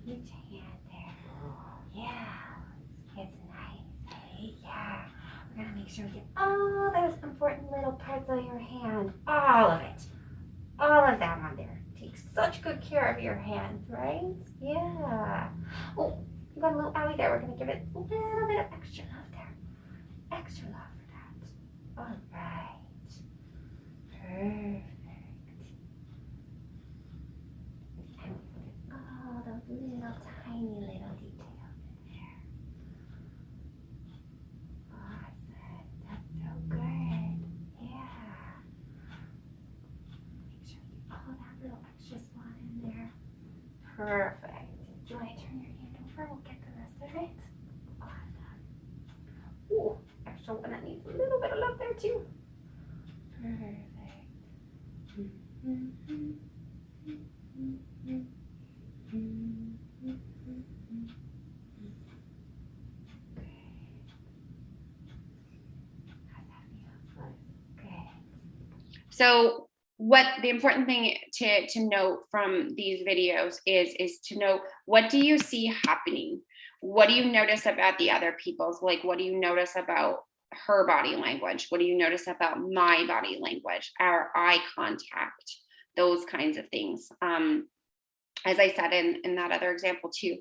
each hand there. Yeah, it's nice. Hey, yeah. We're going to make sure we get all those important little parts of your hand. All of it. All of that on there. Take such good care of your hands, right? Yeah. Oh, you got a little owie there. We're going to give it a little bit of extra love there. Extra love for that. All right. Perfect. And all those little tiny little details in there. Awesome. That's so good. Yeah. Make sure you get all that little extra spot in there. Perfect. Do you want to turn your hand over? We'll get the rest of it. Awesome. Ooh, extra one that needs a little bit of love there too. Perfect. So what the important thing to note from these videos is to know, what do you see happening? What do you notice about the other people's? Like, what do you notice about her body language? What do you notice about my body language, our eye contact, those kinds of things? As I said in that other example too,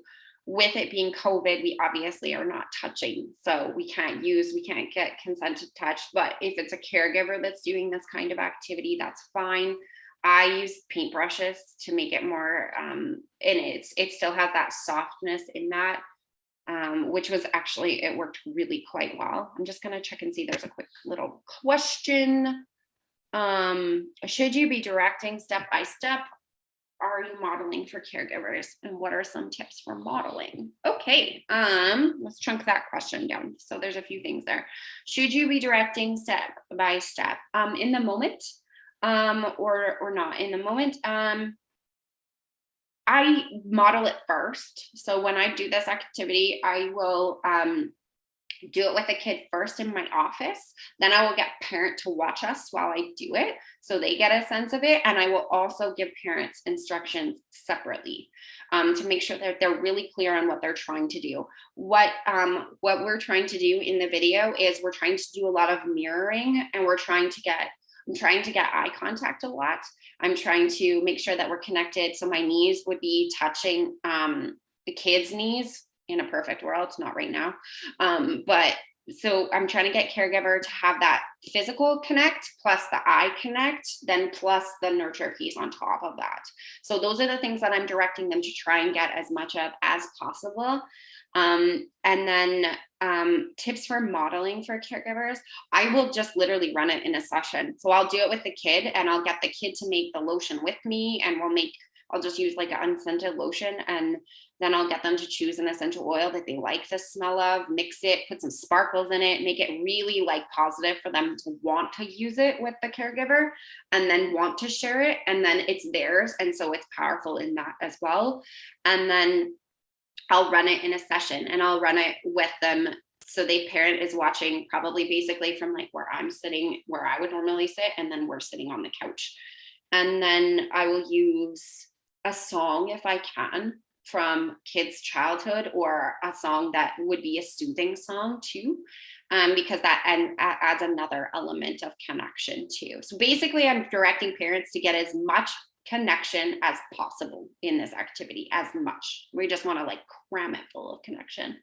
with it being COVID, we obviously are not touching. So we can't get consent to touch, but if it's a caregiver that's doing this kind of activity, that's fine. I use paintbrushes to make it more, and it still has that softness in that, which was actually, it worked really quite well. I'm just gonna check and see, there's a quick little question. Should you be directing step by step? Are you modeling for caregivers, and what are some tips for modeling? Okay, let's chunk that question down. So there's a few things there. Should you be directing step by step in the moment, or not in the moment? I model it first. So when I do this activity, I will do it with a kid first in my office. Then I will get parent to watch us while I do it, so they get a sense of it. And I will also give parents instructions separately to make sure that they're really clear on what they're trying to do. What we're trying to do in the video is we're trying to do a lot of mirroring, and I'm trying to get eye contact a lot. I'm trying to make sure that we're connected. So my knees would be touching the kids' knees. In a perfect world, it's not right now. But so I'm trying to get caregiver to have that physical connect plus the eye connect, then plus the nurture piece on top of that. So those are the things that I'm directing them to try and get as much of as possible. And then tips for modeling for caregivers, I will just literally run it in a session. So I'll do it with the kid, and I'll get the kid to make the lotion with me, and I'll just use like an unscented lotion, and then I'll get them to choose an essential oil that they like the smell of, mix it, put some sparkles in it, make it really like positive for them to want to use it with the caregiver, and then want to share it, and then it's theirs. And so it's powerful in that as well. And then I'll run it in a session, and I'll run it with them. So the parent is watching probably basically from like where I'm sitting, where I would normally sit, and then we're sitting on the couch. And then I will use a song if I can from kids' childhood, or a song that would be a soothing song too, because that adds another element of connection too. So basically I'm directing parents to get as much connection as possible in this activity, as much. We just want to like cram it full of connection.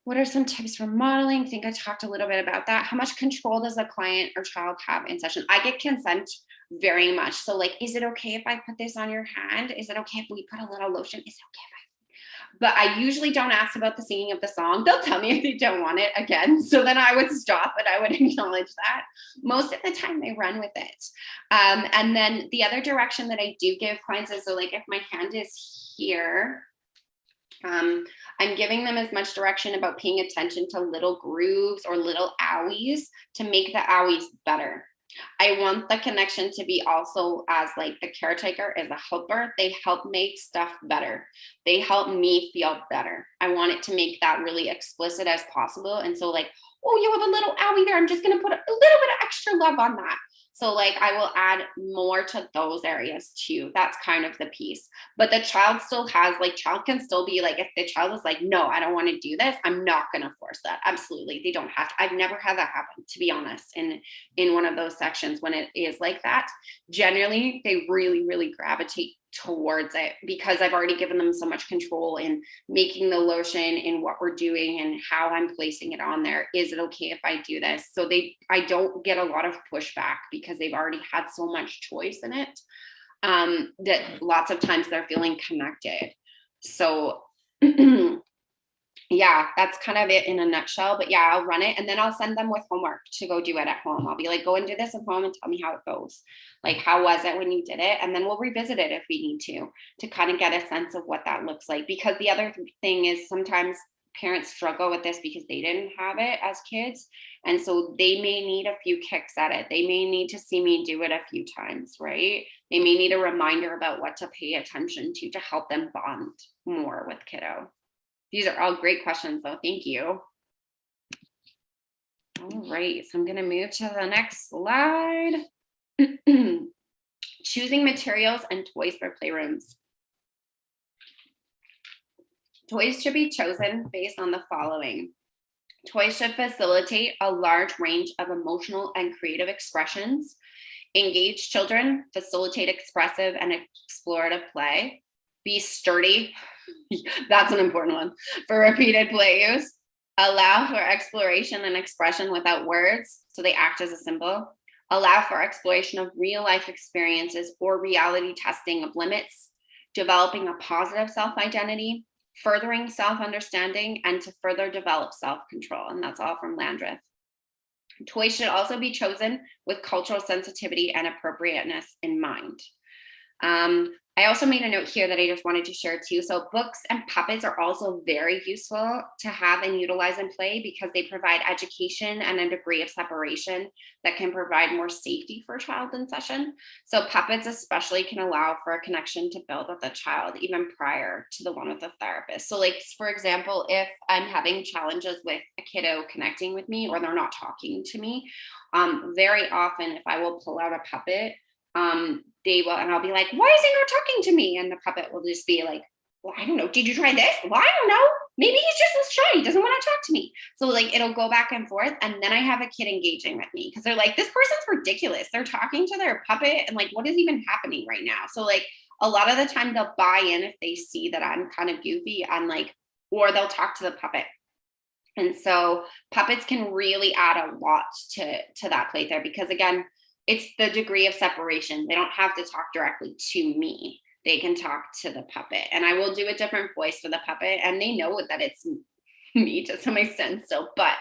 What are some tips for modeling? I think I talked a little bit about that. How much control does the client or child have in session? I get consent very much. So like, is it okay if I put this on your hand? Is it okay if we put a little lotion? Is it okay if but I usually don't ask about the singing of the song. They'll tell me if they don't want it again. So then I would stop, and I would acknowledge that. Most of the time they run with it. And then the other direction that I do give clients is, so like if my hand is here, I'm giving them as much direction about paying attention to little grooves or little owies to make the owies better. I want the connection to be also as like the caretaker, as a helper. They help make stuff better. They help me feel better. I want it to make that really explicit as possible. And so like, oh, you have a little owie there. I'm just going to put a little bit of extra love on that. So like I will add more to those areas too. That's kind of the piece. But the child still has, like, child can still be like, if the child is like, no, I don't want to do this, I'm not going to force that. Absolutely. They don't have to. I've never had that happen, to be honest, in one of those sections when it is like that. Generally, they really, really gravitate towards it because I've already given them so much control in making the lotion, in what we're doing and how I'm placing it on there. Is it okay if I do this? So I don't get a lot of pushback because they've already had so much choice in it, that lots of times they're feeling connected. So yeah, that's kind of it in a nutshell. But yeah, I'll run it, and then I'll send them with homework to go do it at home. I'll be like, go and do this at home and tell me how it goes. Like, how was it when you did it? And then we'll revisit it if we need to kind of get a sense of what that looks like. Because the other thing is sometimes parents struggle with this because they didn't have it as kids. And so they may need a few kicks at it. They may need to see me do it a few times, right? They may need a reminder about what to pay attention to help them bond more with kiddo. These are all great questions, though. Thank you. All right, so I'm going to move to the next slide. Choosing materials and toys for playrooms. Toys should be chosen based on the following. Toys should facilitate a large range of emotional and creative expressions, engage children, facilitate expressive and explorative play, be sturdy, that's an important one, for repeated play use, allow for exploration and expression without words, so they act as a symbol, allow for exploration of real life experiences or reality testing of limits, developing a positive self-identity, furthering self-understanding, and to further develop self-control. And that's all from Landreth. Toys should also be chosen with cultural sensitivity and appropriateness in mind. I also made a note here that I just wanted to share too. So books and puppets are also very useful to have and utilize in play because they provide education and a degree of separation that can provide more safety for a child in session. So puppets especially can allow for a connection to build with the child even prior to the one with the therapist. So like, for example, if I'm having challenges with a kiddo connecting with me or they're not talking to me, very often if I will pull out a puppet, they will, and I'll be like, why is he not talking to me? And the puppet will just be like, well, I don't know. Did you try this? Well, I don't know. Maybe he's just shy. He doesn't want to talk to me. So like, it'll go back and forth. And then I have a kid engaging with me because they're like, this person's ridiculous. They're talking to their puppet and like, what is even happening right now? So like a lot of the time they'll buy in if they see that I'm kind of goofy and like, or they'll talk to the puppet. And so puppets can really add a lot to that play there because again, it's the degree of separation. They don't have to talk directly to me. They can talk to the puppet. And I will do a different voice for the puppet. And they know that it's me to some extent still, but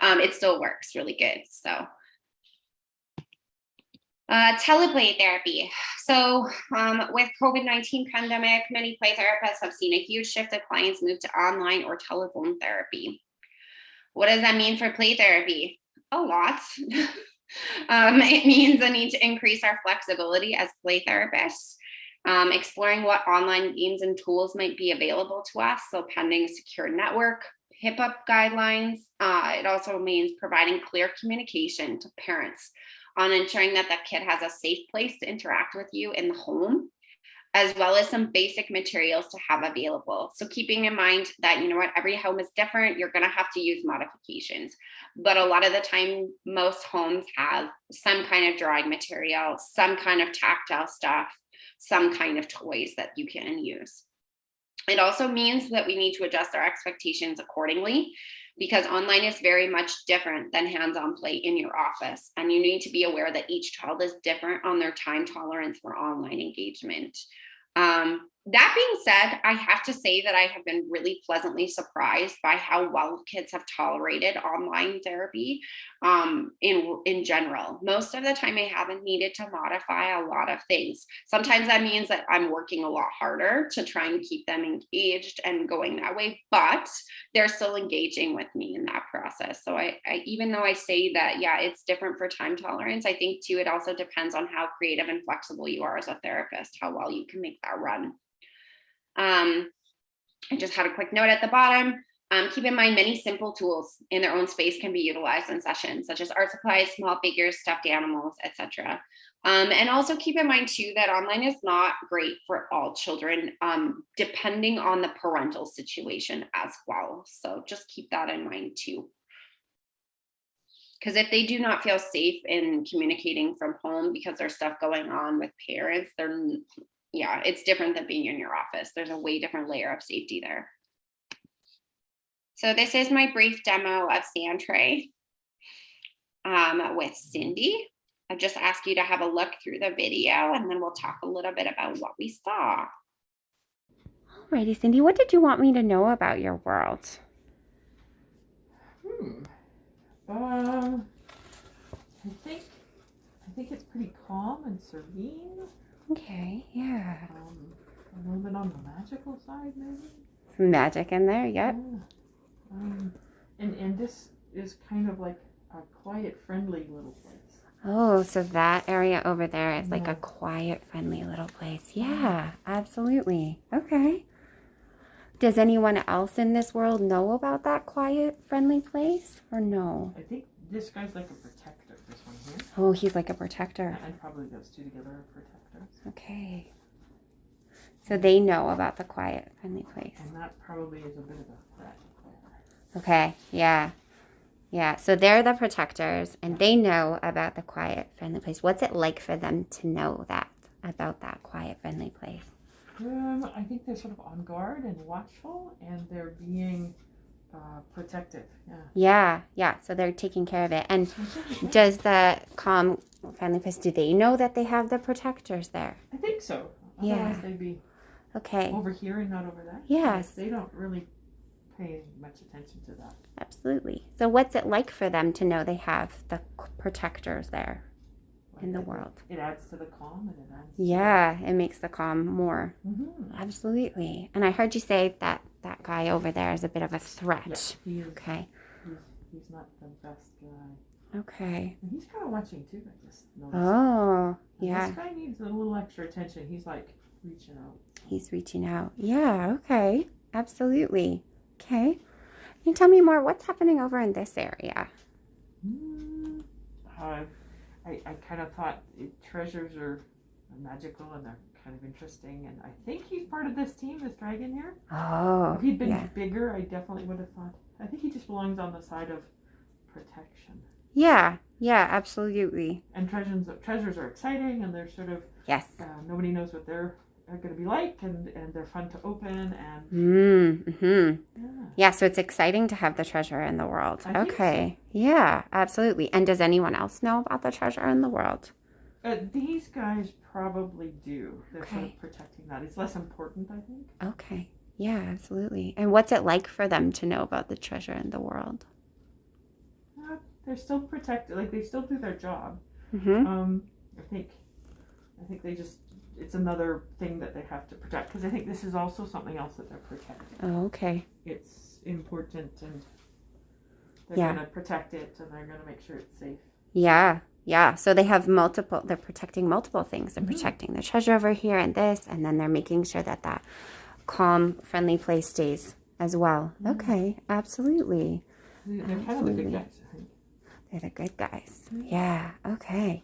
it still works really good. So teleplay therapy. So with COVID-19 pandemic, many play therapists have seen a huge shift of clients move to online or telephone therapy. What does that mean for play therapy? A lot. It means a need to increase our flexibility as play therapists, exploring what online games and tools might be available to us. So pending secure network, HIPAA guidelines. It also means providing clear communication to parents on ensuring that the kid has a safe place to interact with you in the home, as well as some basic materials to have available. So keeping in mind that, you know what, every home is different, you're gonna have to use modifications. But a lot of the time, most homes have some kind of drawing material, some kind of tactile stuff, some kind of toys that you can use. It also means that we need to adjust our expectations accordingly because online is very much different than hands-on play in your office. And you need to be aware that each child is different on their time tolerance for online engagement. That being said, I have to say that I have been really pleasantly surprised by how well kids have tolerated online therapy in general. Most of the time, I haven't needed to modify a lot of things. Sometimes that means that I'm working a lot harder to try and keep them engaged and going that way, but they're still engaging with me in that process. So I even though I say that, yeah, it's different for time tolerance, I think too, it also depends on how creative and flexible you are as a therapist, how well you can make that run. I just had a quick note at the bottom. Keep in mind many simple tools in their own space can be utilized in sessions, such as art supplies, small figures, stuffed animals, etc. And also keep in mind too that online is not great for all children, depending on the parental situation as well. So just keep that in mind too. Because if they do not feel safe in communicating from home because there's stuff going on with parents, yeah, it's different than being in your office. There's a way different layer of safety there. So this is my brief demo of Sandtray with Cindy. I just ask you to have a look through the video and then we'll talk a little bit about what we saw. Alrighty, Cindy, what did you want me to know about your world? I think it's pretty calm and serene. Okay, yeah. A little bit on the magical side, maybe. Some magic in there, yep. Yeah. And this is kind of like a quiet, friendly little place. Oh, so that area over there is like a quiet, friendly little place. Yeah, absolutely. Okay. Does anyone else in this world know about that quiet, friendly place or no? I think this guy's like a protector, this one here. Oh, he's like a protector. And probably those two together are protectors. Okay. So they know about the quiet, friendly place. And that probably is a bit of a threat. Okay, yeah. Yeah, so they're the protectors and they know about the quiet, friendly place. What's it like for them to know that, about that quiet, friendly place? I think they're sort of on guard and watchful, and they're being protective. Yeah. So they're taking care of it. And does the calm, friendly place, do they know that they have the protectors there? I think so. Yeah. Otherwise they'd be over here and not over there. Yes. They don't really pay much attention to that. Absolutely. So what's it like for them to know they have the protectors there in the world? It adds to the calm, and it adds. Yeah, it makes the calm more. Mm-hmm. Absolutely. And I heard you say that that guy over there is a bit of a threat. Yeah, he is. Okay. He's not the best guy. Okay. And he's kind of watching too. I just noticed. Oh, And yeah. this guy needs a little extra attention. He's like reaching out. He's reaching out. Yeah. Okay. Absolutely. Okay. Can you tell me more? What's happening over in this area? I kind of thought treasures are magical and they're kind of interesting, and I think he's part of this team, this dragon here. Oh, if he'd been yeah. bigger, I definitely would have thought. I think he just belongs on the side of protection. Yeah. Yeah. Absolutely. And treasures are exciting, and they're sort of nobody knows what they're going to be like, and they're fun to open, and Yeah, so it's exciting to have the treasure in the world. I think Okay. Yeah, absolutely. And does anyone else know about the treasure in the world? These guys probably do. They're sort of protecting that. It's less important, I think. Okay. Yeah, absolutely. And what's it like for them to know about the treasure in the world? They're still protected. Like, they still do their job. Mhm. I think they just, it's another thing that they have to protect, because I think this is also something else that they're protecting. Oh, okay. It's important, and they're Yeah. going to protect it, and they're going to make sure it's safe. Yeah. Yeah. So they have they're protecting multiple things. They're protecting the treasure over here and this, and then they're making sure that that calm, friendly place stays as well. Okay. Absolutely. They're kind of the good guys, I think. They're the good guys. Yeah. Okay.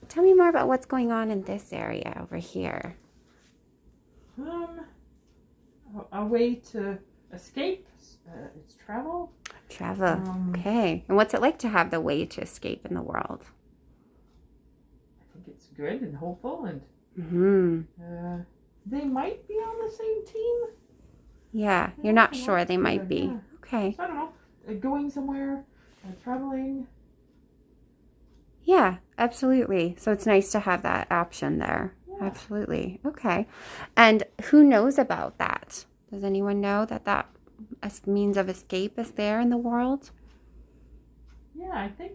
Tell me more about what's going on in this area over here. A way to escape. It's travel. Travel. Okay. And what's it like to have the way to escape in the world? I think it's good and hopeful, and they might be on the same team. Yeah. You're not sure they might be. Yeah. Okay. So I don't know. Going somewhere, traveling. Yeah, absolutely. So it's nice to have that option there. Yeah. Absolutely. Okay. And who knows about that? Does anyone know that that means of escape is there in the world? Yeah, I think.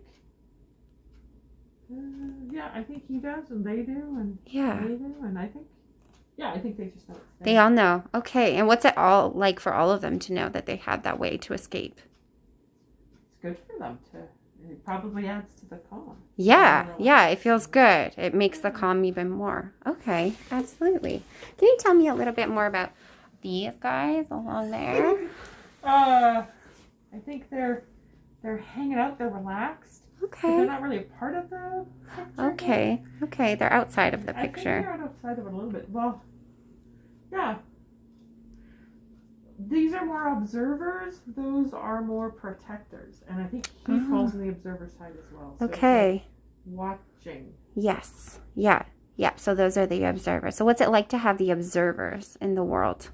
I think he does, and they do, and they do, and I think. Yeah, I think they just know. They all know. Okay. And what's it all like for all of them to know that they have that way to escape? It's good for them to. It probably adds to the calm. Yeah, it feels good. It makes the calm even more. Okay, absolutely. Can you tell me a little bit more about these guys along there? I think they're hanging out. They're relaxed. Okay. But they're not really a part of the picture. Okay. They're outside of the I think picture. they're outside of it a little bit. Well, yeah. These are more observers. Those are more protectors. And I think he falls on the observer side as well. So Okay. Watching. Yes. Yeah. So those are the observers. So what's it like to have the observers in the world?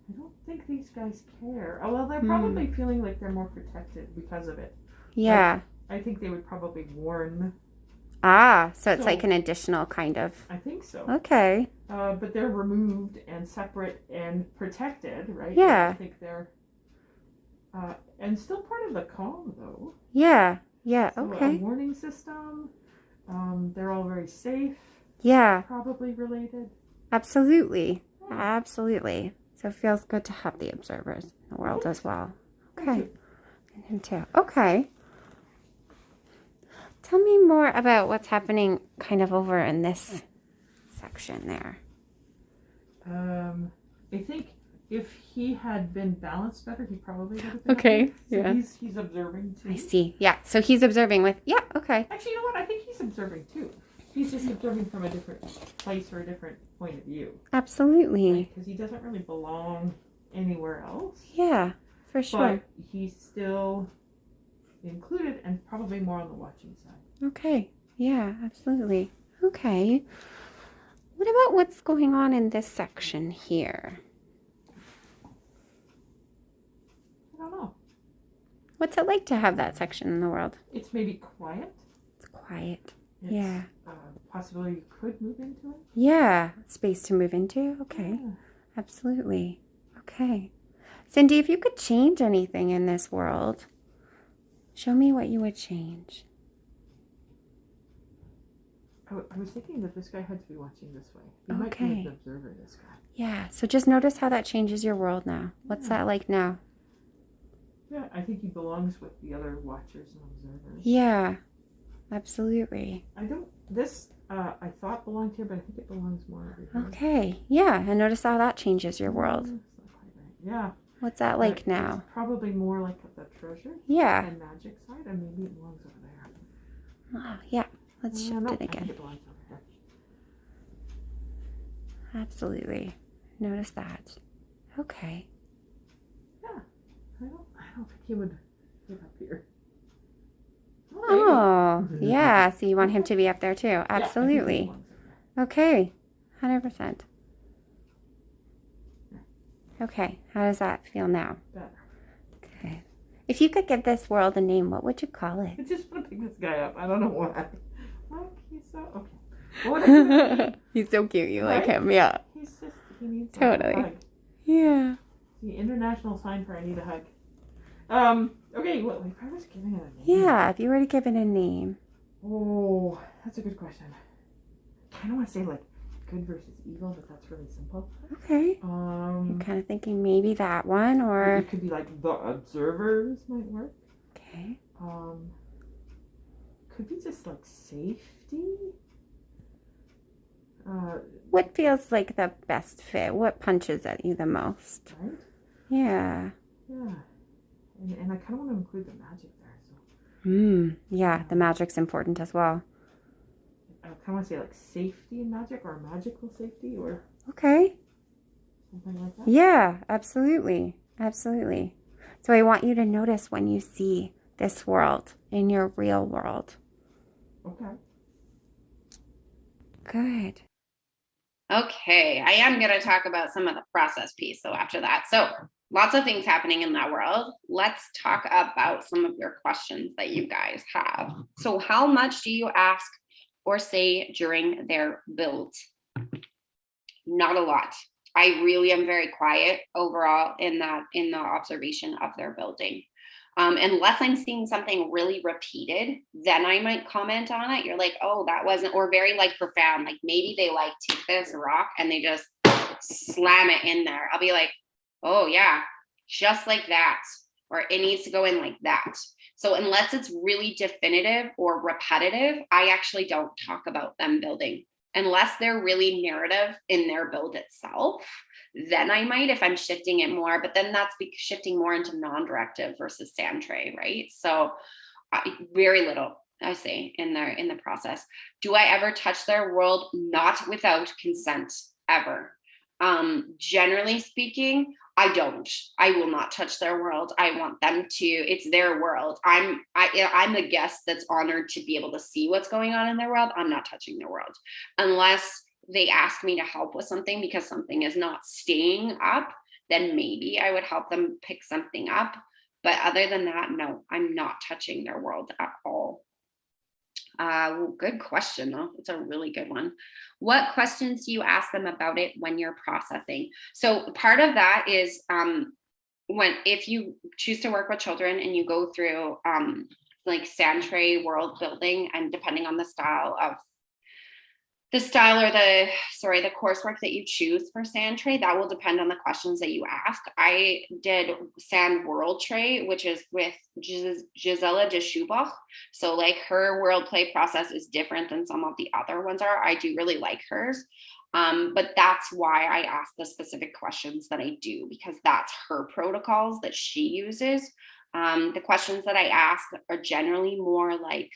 I don't think these guys care. Oh, well, they're probably feeling like they're more protected because of it. Yeah. I think they would probably warn. So it's like an additional kind of. I think so. Okay. But they're removed and separate and protected, right? Yeah. I think they're. And still part of the calm, though. Yeah. So A warning system. They're all very safe. Yeah. Probably related. Absolutely. So it feels good to have the observers in the world as well. Okay. And him too. Okay. Tell me more about what's happening kind of over in this section there. I think if he had been balanced better, he probably would have been. Okay, up here. So yeah. He's observing too. I see. Yeah. So he's observing with, yeah, okay. Actually, you know what? I think he's observing too. He's just observing from a different place or a different point of view. Absolutely. Because he doesn't really belong anywhere else. Yeah, for sure. But he's still included and probably more on the watching side. Okay. Yeah, absolutely. Okay. What about what's going on in this section here? I don't know. What's it like to have that section in the world? It's maybe quiet. It's quiet. It's, Yeah. Possibly you could move into it. Yeah. Space to move into. Okay. Yeah. Absolutely. Okay. Cindy, if you could change anything in this world, show me what you would change. I was thinking that this guy had to be watching this way. He might be Okay. the observer, this guy. Yeah. So just notice how that changes your world now. What's that like now? Yeah, I think he belongs with the other watchers and observers. Yeah. Absolutely. I thought belonged here, but I think it belongs more over here. Okay. Yeah. And notice how that changes your world. It's not quite right. Yeah. What's that like now? It's probably more like the treasure. Yeah. And magic side, and maybe it belongs over there. Oh, yeah. Let's shift no, it I think again. it belongs over here. Absolutely. Notice that. Okay. Yeah. I don't think he would get up here. Oh, yeah. So you want him to be up there too? Yeah, I think he Absolutely. belongs over Okay. 100%. Okay. How does that feel now? there. Better. Okay. If you could give this world a name, what would you call it? I just want to pick this guy up. I don't know why. Look, he's so okay. What is it? He's so cute. You like Right? him. Yeah. He needs a Totally. hug. Yeah. The international sign for I need a hug. Okay, well, if I was giving it a name. Yeah. If you were to give it a name. Oh, that's a good question. I kind of want to say like good versus evil, but that's really simple. Okay. I'm kind of thinking maybe that one, or it could be like the observers might work. Okay. Could be just like safety. What feels like the best fit? What punches at you the most? Right? Yeah. Yeah. And I kind of want to include the magic there. So Yeah, the magic's important as well. I kind of want to say like safety and magic, or magical safety, or Okay. something like that. Yeah, absolutely. Absolutely. So I want you to notice when you see this world in your real world. Okay. Good. Okay, I am going to talk about some of the process piece. So after that, so lots of things happening in that world. Let's talk about some of your questions that you guys have. So how much do you ask or say during their build? Not a lot. I really am very quiet overall in the observation of their building. Unless I'm seeing something really repeated, then I might comment on it. You're like, oh, that wasn't, or very like profound. Like maybe they like take this rock and they just slam it in there. I'll be like, oh yeah, just like that. Or it needs to go in like that. So unless it's really definitive or repetitive, I actually don't talk about them building. Unless they're really narrative in their build itself, then I might, if I'm shifting it more, but then that's shifting more into non-directive versus sand tray, right? So very little, I say, in the process. Do I ever touch their world? Not without consent, ever. Generally speaking, I don't. I will not touch their world. I want them to, it's their world. I'm the guest that's honored to be able to see what's going on in their world. I'm not touching their world unless they ask me to help with something because something is not staying up, then maybe I would help them pick something up. But other than that, no, I'm not touching their world at all. Good question, though. It's a really good one. What questions do you ask them about it when you're processing? So part of that is if you choose to work with children and you go through like sand tray world building, and depending on the style or the coursework that you choose for sand tray, that will depend on the questions that you ask. I did sand world tray, which is with Gisela de Schubach. So like her world play process is different than some of the other ones are. I do really like hers. But that's why I ask the specific questions that I do, because that's her protocols that she uses. The questions that I ask are generally more like,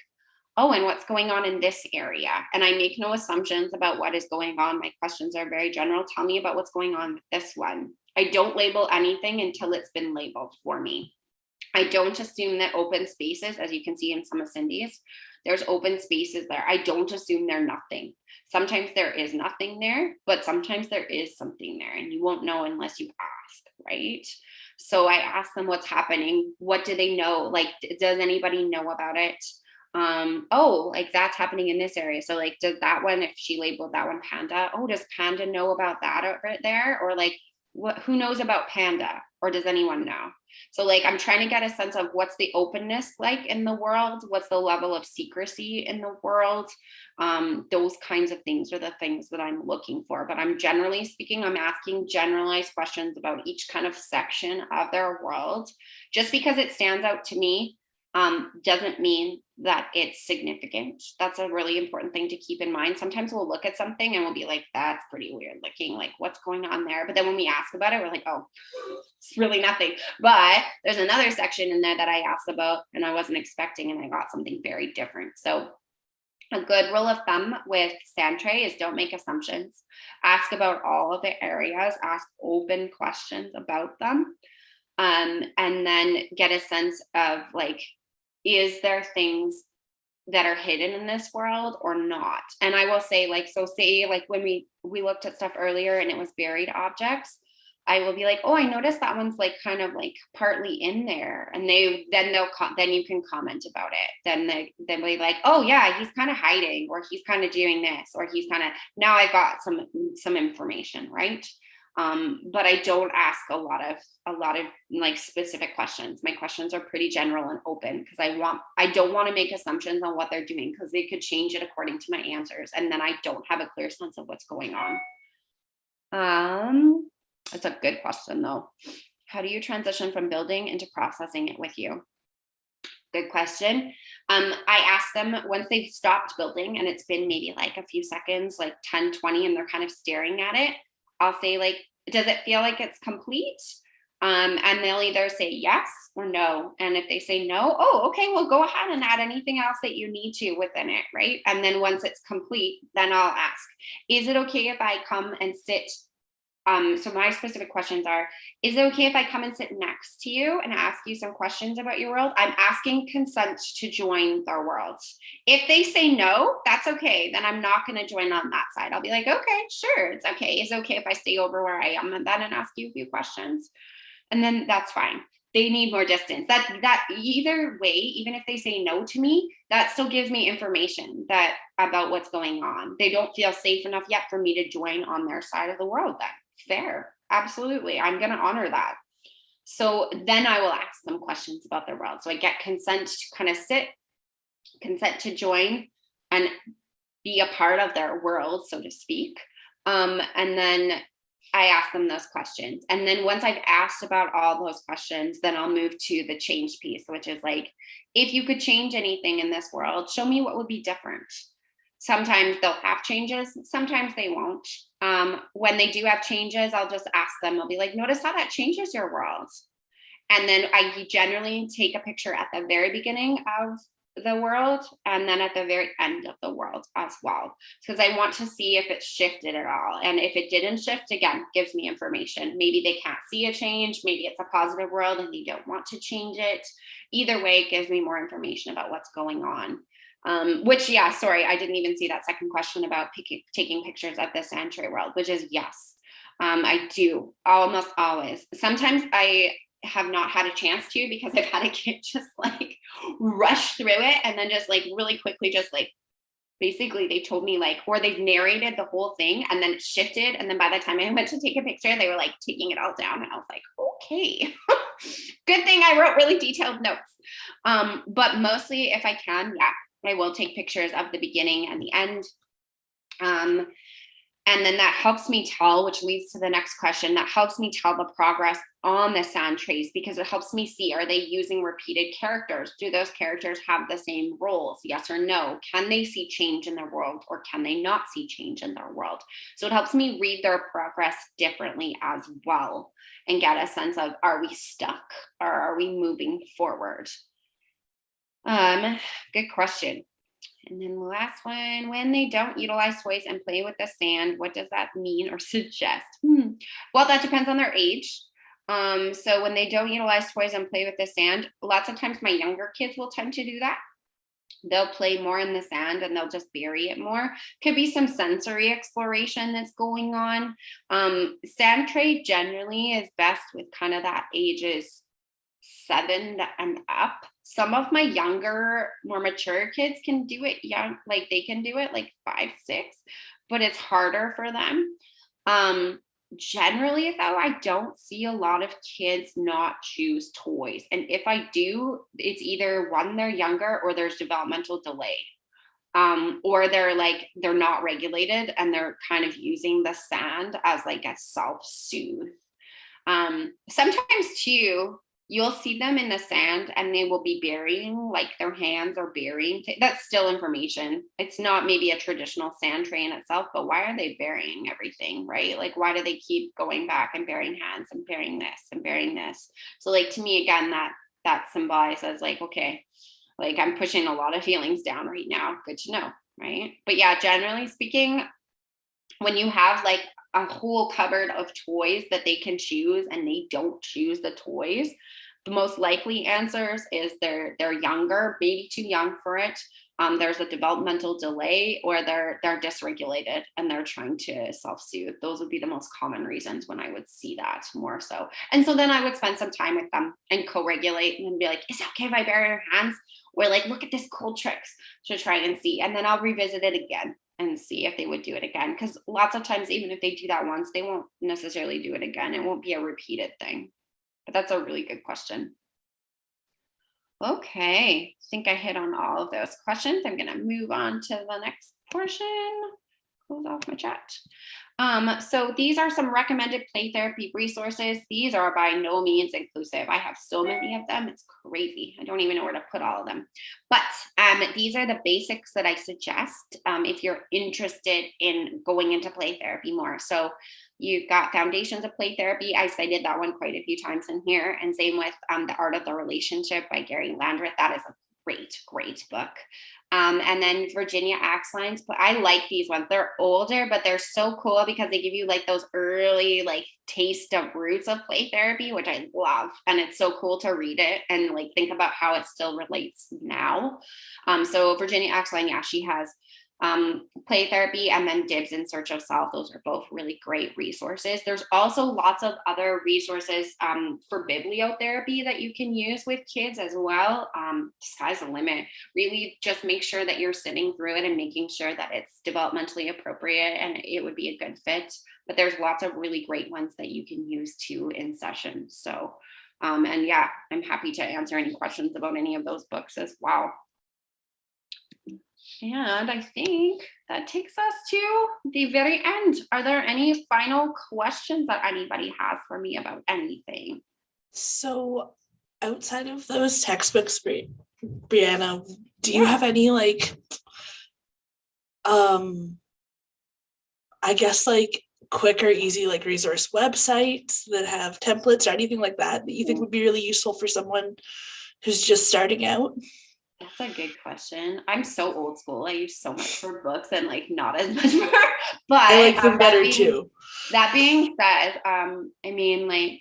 oh, and what's going on in this area? And I make no assumptions about what is going on. My questions are very general. Tell me about what's going on with this one. I don't label anything until it's been labeled for me. I don't assume that open spaces, as you can see in some of Cindy's, there's open spaces there. I don't assume they're nothing. Sometimes there is nothing there, but sometimes there is something there, and you won't know unless you ask, right? So I ask them what's happening. What do they know? Like, does anybody know about it? Oh, like that's happening in this area. So like, does that one, if she labeled that one Panda, oh, does Panda know about that over there? Or like, who knows about Panda? Or does anyone know? So like, I'm trying to get a sense of what's the openness like in the world? What's the level of secrecy in the world? Those kinds of things are the things that I'm looking for. But I'm generally speaking, I'm asking generalized questions about each kind of section of their world. Just because it stands out to me doesn't mean that it's significant. That's a really important thing to keep in mind. Sometimes we'll look at something and we'll be like, that's pretty weird looking, like what's going on there? But then when we ask about it, we're like, oh, it's really nothing. But there's another section in there that I asked about and I wasn't expecting, and I got something very different. So a good rule of thumb with Sandtray is don't make assumptions. Ask about all of the areas, ask open questions about them. And then get a sense of like, is there things that are hidden in this world or not? And I will say, like, so say like when we looked at stuff earlier and it was buried objects, I will be like, oh, I noticed that one's like kind of like partly in there. And then you can comment about it. Then they'll like, oh yeah, he's kind of hiding, or he's kind of doing this, or he's kind of, now I've got some information, right? But I don't ask a lot of like specific questions. My questions are pretty general and open because I don't want to make assumptions on what they're doing, because they could change it according to my answers, and then I don't have a clear sense of what's going on. It's a good question though. How do you transition from building into processing it with you? Good question. I ask them once they've stopped building and it's been maybe like a few seconds, like 10, 20, and they're kind of staring at it. I'll say like, does it feel like it's complete? And they'll either say yes or no. And if they say no, oh, okay, well, go ahead and add anything else that you need to within it, right? And then once it's complete, then I'll ask, is it okay if I come and sit? So my specific questions are, is it okay if I come and sit next to you and ask you some questions about your world? I'm asking consent to join their worlds. If they say no, that's okay. Then I'm not going to join on that side. I'll be like, okay, sure. It's okay. It's okay if I stay over where I am and then ask you a few questions. And then that's fine. They need more distance. That either way, even if they say no to me, that still gives me information about what's going on. They don't feel safe enough yet for me to join on their side of the world then. Fair. Absolutely. I'm going to honor that. So then I will ask them questions about their world. So I get consent to kind of sit, consent to join and be a part of their world, so to speak. And then I ask them those questions. And then once I've asked about all those questions, then I'll move to the change piece, which is like, if you could change anything in this world, show me what would be different. Sometimes they'll have changes, sometimes they won't. When they do have changes, I'll just ask them, I'll be like, notice how that changes your world. And then I generally take a picture at the very beginning of the world and then at the very end of the world as well, because I want to see if it's shifted at all. And if it didn't shift, again, gives me information. Maybe they can't see a change, maybe it's a positive world and they don't want to change it. Either way, it gives me more information about what's going on. Which, yeah, sorry, I didn't even see that second question about taking pictures of the Sandtray world, which is yes, I do almost always. Sometimes I have not had a chance to, because I've had a kid just like rush through it and then just like really quickly just like basically they told me like, or they've narrated the whole thing and then it shifted, and then by the time I went to take a picture they were like taking it all down and I was like, okay. Good thing I wrote really detailed notes. But mostly if I can, yeah, I will take pictures of the beginning and the end. And then that helps me tell, which leads to the next question, that helps me tell the progress on the sand trace, because it helps me see, are they using repeated characters? Do those characters have the same roles? Yes or no? Can they see change in their world, or can they not see change in their world? So it helps me read their progress differently as well and get a sense of, are we stuck or are we moving forward? Good question. And then the last one, when they don't utilize toys and play with the sand, what does that mean or suggest? Well, that depends on their age. So when they don't utilize toys and play with the sand, lots of times my younger kids will tend to do that. They'll play more in the sand and they'll just bury it more. Could be some sensory exploration that's going on. Sand tray generally is best with kind of that ages 7 and up. Some of my younger, more mature kids can do it young, like they can do it like 5, 6, but it's harder for them. Generally though, I don't see a lot of kids not choose toys. And if I do, it's either one, they're younger, or there's developmental delay. Or they're not regulated and they're kind of using the sand as like a self-soothe. Sometimes too, you'll see them in the sand and they will be burying, like their hands are burying. That's still information. It's not maybe a traditional sand tray in itself, but why are they burying everything, right? Like, why do they keep going back and burying hands and burying this and burying this? So like, to me, again, that symbolizes like, okay, like I'm pushing a lot of feelings down right now. Good to know, right? But yeah, generally speaking, when you have like a whole cupboard of toys that they can choose and they don't choose the toys, the most likely answers is they're younger, maybe too young for it. There's a developmental delay, or they're dysregulated and they're trying to self-soothe. Those would be the most common reasons when I would see that more so. And so then I would spend some time with them and co-regulate and be like, is it okay if I bury your hands? Or like, look at this cool tricks, to try and see. And then I'll revisit it again and see if they would do it again. Because lots of times, even if they do that once, they won't necessarily do it again. It won't be a repeated thing. But that's a really good question. Okay, I think I hit on all of those questions. I'm going to move on to the next portion. Close off my chat. So these are some recommended play therapy resources. These are by no means inclusive. I have so many of them. It's crazy. I don't even know where to put all of them. But these are the basics that I suggest if you're interested in going into play therapy more. So you've got Foundations of Play Therapy. I cited that one quite a few times in here. And same with The Art of the Relationship by Gary Landreth. That is a great book. And then Virginia Axline's, but I like these ones. They're older, but they're so cool because they give you like those early like taste of roots of play therapy, which I love. And it's so cool to read it and like think about how it still relates now. So Virginia Axline, yeah, she has Play Therapy and then Dibs in Search of Self. Those are both really great resources. There's also lots of other resources for bibliotherapy that you can use with kids as well. Sky's the limit. Really just make sure that you're sitting through it and making sure that it's developmentally appropriate and it would be a good fit. But there's lots of really great ones that you can use too in session. So, and yeah, I'm happy to answer any questions about any of those books as well. And I think that takes us to the very end. Are there any final questions that anybody has for me about anything? So outside of those textbooks, Brianna, do you have any like, I guess like quick or easy like resource websites that have templates or anything like that you think would be really useful for someone who's just starting out? That's a good question. I'm so old school. I use so much for books and like not as much for, but I like them better too. That being said, I mean, like,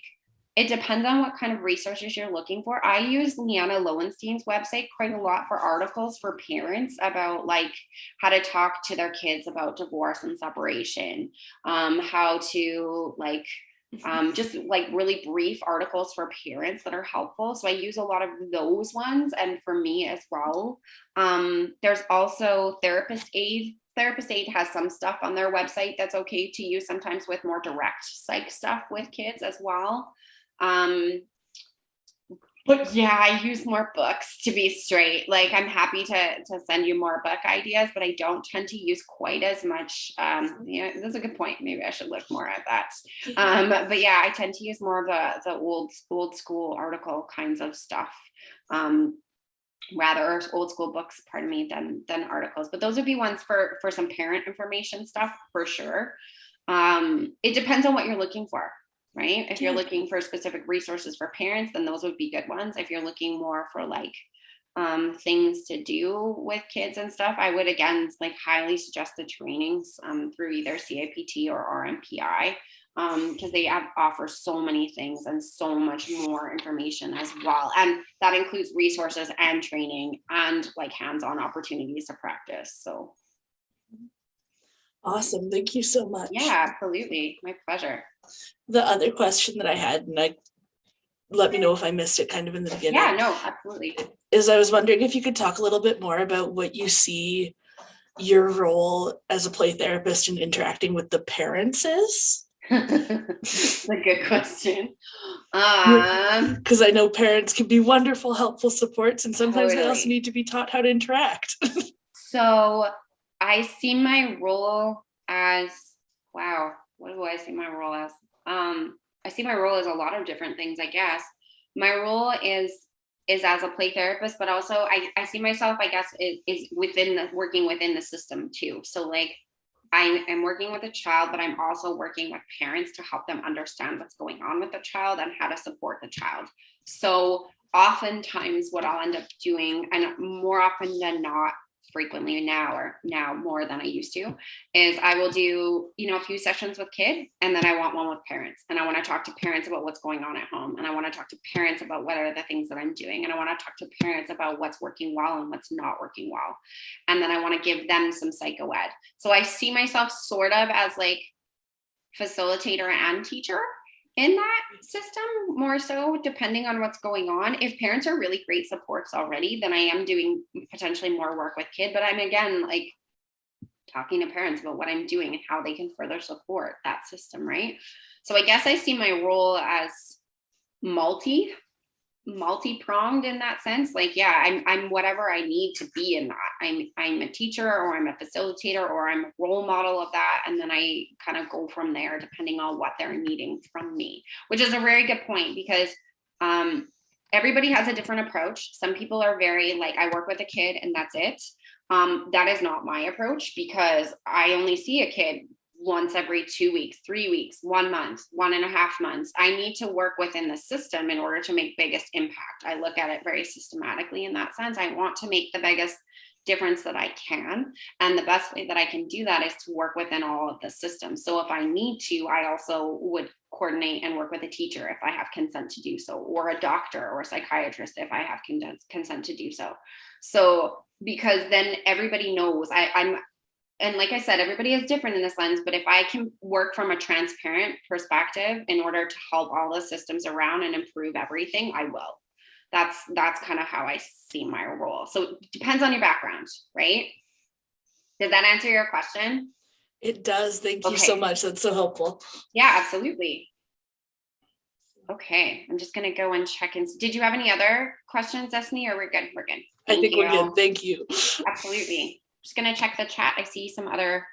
it depends on what kind of resources you're looking for. I use Leanna Lowenstein's website quite a lot for articles for parents about like how to talk to their kids about divorce and separation, how to like just like really brief articles for parents that are helpful. So I use a lot of those ones, and for me as well. There's also Therapist Aid. Therapist Aid has some stuff on their website that's okay to use sometimes with more direct psych stuff with kids as well. But yeah, I use more books, to be straight. Like, I'm happy to send you more book ideas, but I don't tend to use quite as much. Yeah, that's a good point. Maybe I should look more at that. But yeah, I tend to use more of the old school article kinds of stuff. Rather old school books, pardon me, than articles. But those would be ones for some parent information stuff for sure. It depends on what you're looking for. Right? If you're looking for specific resources for parents, then those would be good ones. If you're looking more for like things to do with kids and stuff, I would again like highly suggest the trainings through either CIPT or RMPI, because they offer so many things and so much more information as well. And that includes resources and training and like hands-on opportunities to practice. So awesome. Thank you so much. Yeah, absolutely. My pleasure. The other question that I had, and let me know if I missed it kind of in the beginning. Yeah, no, absolutely. Is I was wondering if you could talk a little bit more about what you see your role as a play therapist in interacting with the parents is. That's a good question. Because I know parents can be wonderful, helpful supports, and sometimes they also Totally. need to be taught how to interact. So I see my role as, wow, what do I see my role as? I see my role as a lot of different things, I guess. My role is as a play therapist, but also I see myself, I guess, is working within the system too. So like I am working with a child, but I'm also working with parents to help them understand what's going on with the child and how to support the child. So oftentimes what I'll end up doing, and more often than not, frequently now more than I used to, is I will do, a few sessions with kids, and then I want one with parents, and I want to talk to parents about what's going on at home, and I want to talk to parents about what are the things that I'm doing, and I want to talk to parents about what's working well and what's not working well, and then I want to give them some psycho ed. So I see myself sort of as like facilitator and teacher in that system, more so depending on what's going on. If parents are really great supports already, then I am doing potentially more work with kid, but I'm again like talking to parents about what I'm doing and how they can further support that system, right? So I guess I see my role as multi-pronged in that sense. Like, yeah, I'm whatever I need to be in that. I'm a teacher, or I'm a facilitator, or I'm a role model of that, and then I kind of go from there depending on what they're needing from me, which is a very good point, because everybody has a different approach. Some people are very like, I work with a kid and that's it. That is not my approach, because I only see a kid once every 2 weeks, 3 weeks, 1 month, 1.5 months. I need to work within the system in order to make biggest impact. I look at it very systematically in that sense. I want to make the biggest difference that I can. And the best way that I can do that is to work within all of the systems. So if I need to, I also would coordinate and work with a teacher if I have consent to do so, or a doctor or a psychiatrist if I have consent to do so. So because then everybody knows and like I said, everybody is different in this lens, but if I can work from a transparent perspective in order to help all the systems around and improve everything, I will. That's kind of how I see my role. So it depends on your background, right? Does that answer your question? It does. Thank you so much. That's so helpful. Yeah, absolutely. Okay, I'm just going to go and check in. Did you have any other questions, Esme, or we're good? We're good. I think we're good. Thank you. Absolutely. Just going to check the chat. I see some other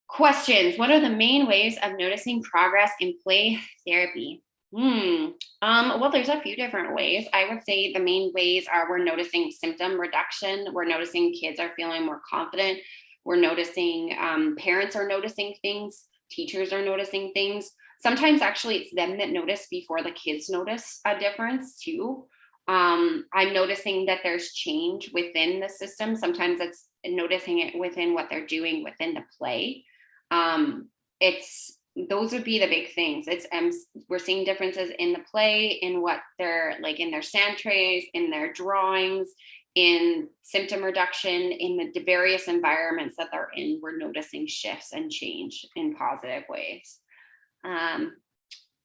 questions. What are the main ways of noticing progress in play therapy? Well, there's a few different ways. I would say the main ways are we're noticing symptom reduction. We're noticing kids are feeling more confident. We're noticing parents are noticing things. Teachers are noticing things. Sometimes actually it's them that notice before the kids notice a difference too. I'm noticing that there's change within the system. Sometimes it's noticing it within what they're doing within the play. Those would be the big things. We're seeing differences in the play, in what they're like, in their sand trays, in their drawings, in symptom reduction, in the various environments that they're in. We're noticing shifts and change in positive ways.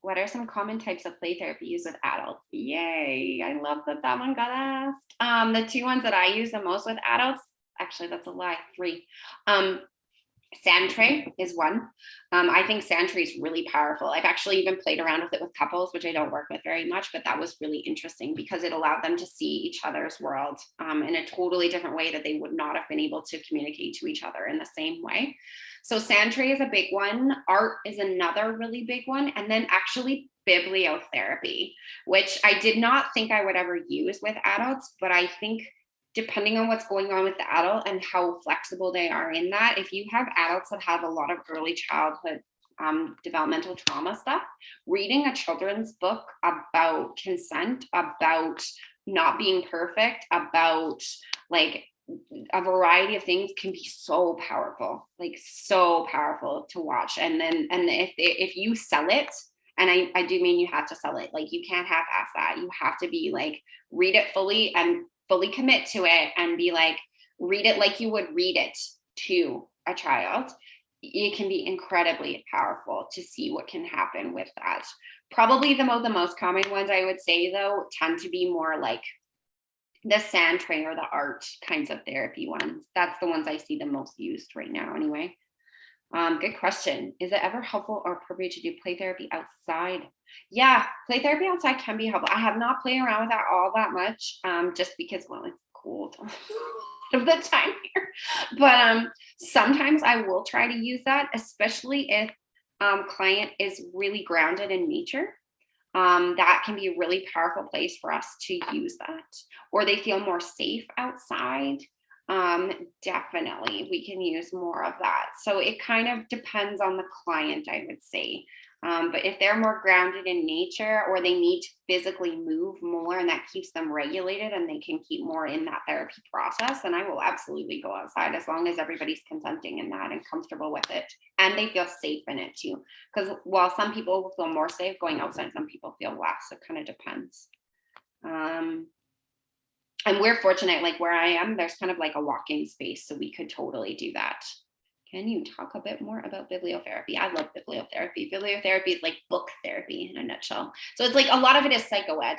What are some common types of play therapy used with adults? Yay, I love that one got asked. The two ones that I use the most with adults, actually that's a lie, 3. Sand tray is one. I think sand tray is really powerful. I've actually even played around with it with couples, which I don't work with very much, but that was really interesting because it allowed them to see each other's world in a totally different way that they would not have been able to communicate to each other in the same way. So sand tray is a big one. Art is another really big one. And then actually bibliotherapy, which I did not think I would ever use with adults, but I think depending on what's going on with the adult and how flexible they are in that, if you have adults that have a lot of early childhood developmental trauma stuff, reading a children's book about consent, about not being perfect, about like a variety of things can be so powerful, like so powerful to watch. And if you sell it, and I do mean you have to sell it, like you can't half-ass that. You have to be like, read it fully and fully commit to it and be like, read it like you would read it to a child. It can be incredibly powerful to see what can happen with that. Probably the most common ones I would say though tend to be more like the sand tray or the art kinds of therapy ones. That's the ones I see the most used right now anyway. Good question. Is it ever helpful or appropriate to do play therapy outside? Yeah, play therapy outside can be helpful. I have not played around with that all that much, just because, well, it's cold of the time here. But sometimes I will try to use that, especially if client is really grounded in nature. That can be a really powerful place for us to use that, or they feel more safe outside. Definitely we can use more of that. So it kind of depends on the client, I would say. But if they're more grounded in nature or they need to physically move more and that keeps them regulated and they can keep more in that therapy process, then I will absolutely go outside as long as everybody's consenting in that and comfortable with it. And they feel safe in it too. Because while some people will feel more safe going outside, some people feel less. It kind of depends. And we're fortunate, like where I am, there's kind of like a walk-in space, so we could totally do that. Can you talk a bit more about bibliotherapy? I love bibliotherapy. Bibliotherapy is like book therapy in a nutshell. So it's like a lot of it is psychoed,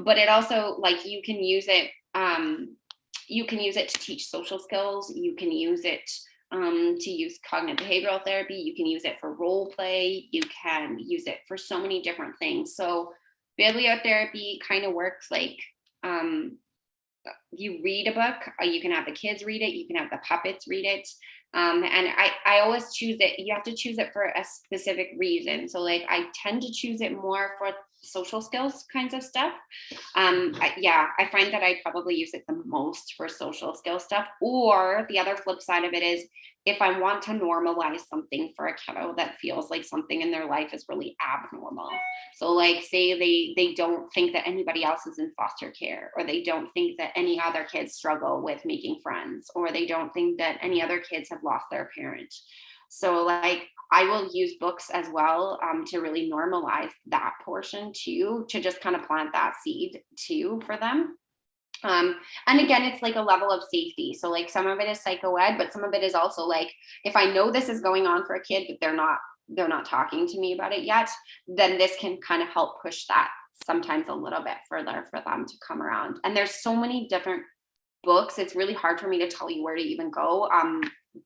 but it also like you can use it to teach social skills. You can use it to use cognitive behavioral therapy. You can use it for role play. You can use it for so many different things. So bibliotherapy kind of works like you read a book, you can have the kids read it, you can have the puppets read it. And I always choose it. You have to choose it for a specific reason. So like I tend to choose it more for social skills kinds of stuff. I find that I probably use it the most for social skill stuff. Or the other flip side of it is if I want to normalize something for a kiddo that feels like something in their life is really abnormal. So like say they don't think that anybody else is in foster care, or they don't think that any other kids struggle with making friends, or they don't think that any other kids have lost their parent. So like I will use books as well to really normalize that portion too, to just kind of plant that seed too for them. And again, it's like a level of safety. So like some of it is psychoed, but some of it is also like, if I know this is going on for a kid, but they're not talking to me about it yet, then this can kind of help push that sometimes a little bit further for them to come around. And there's so many different books. It's really hard for me to tell you where to even go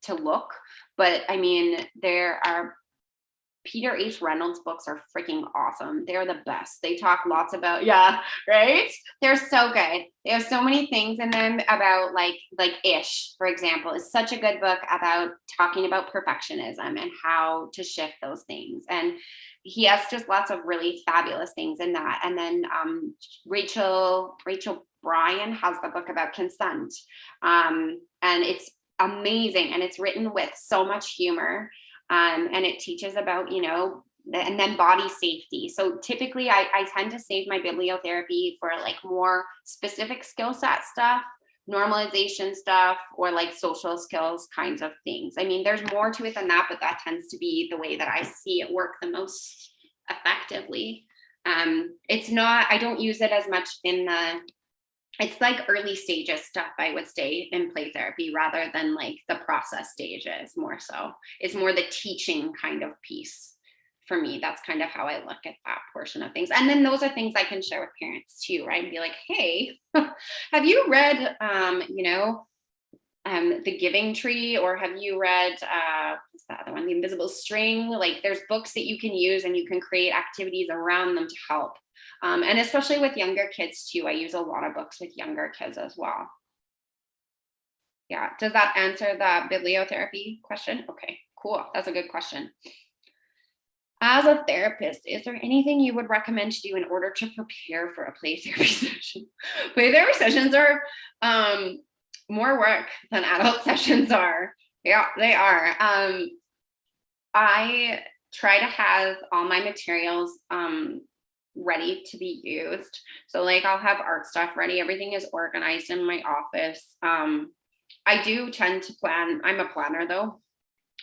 to look. But I mean, there are Peter H. Reynolds books are freaking awesome. They're the best. They talk lots about, yeah, right? They're so good. They have so many things in them about like Ish, for example, is such a good book about talking about perfectionism and how to shift those things. And he has just lots of really fabulous things in that. And then Rachel Bryan has the book about consent. And it's amazing. And it's written with so much humor. And it teaches about, and then body safety. So typically I tend to save my bibliotherapy for like more specific skill set stuff, normalization stuff, or like social skills kinds of things. I mean, there's more to it than that, but that tends to be the way that I see it work the most effectively. I don't use it as much it's like early stages stuff, I would say, in play therapy rather than like the process stages more so. It's more the teaching kind of piece for me. That's kind of how I look at that portion of things. And then those are things I can share with parents too, right? And be like, hey, have you read, The Giving Tree, or have you read what's the other one, The Invisible String? Like there's books that you can use and you can create activities around them to help. And especially with younger kids too. I use a lot of books with younger kids as well. Yeah, does that answer the bibliotherapy question? Okay, cool, that's a good question. As a therapist, is there anything you would recommend to do in order to prepare for a play therapy session? Play therapy sessions are more work than adult sessions are. Yeah, they are. I try to have all my materials ready to be used. So like I'll have art stuff ready. Everything is organized in my office. I do tend to plan. I'm a planner though.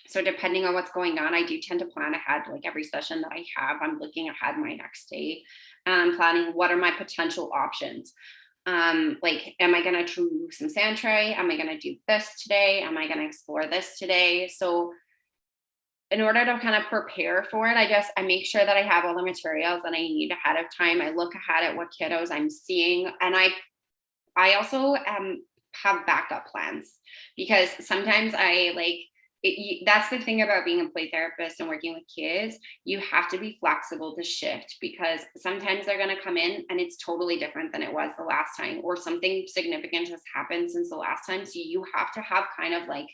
So depending on what's going on, I do tend to plan ahead. Like every session that I have, I'm looking ahead my next day and I'm planning what are my potential options. Like, am I going to do some sand tray? Am I going to do this today? Am I going to explore this today? So in order to kind of prepare for it, I make sure that I have all the materials that I need ahead of time. I look ahead at what kiddos I'm seeing. And I also have backup plans, because sometimes that's the thing about being a play therapist and working with kids. You have to be flexible to shift, because sometimes they're going to come in and it's totally different than it was the last time, or something significant has happened since the last time. So you have to have kind of like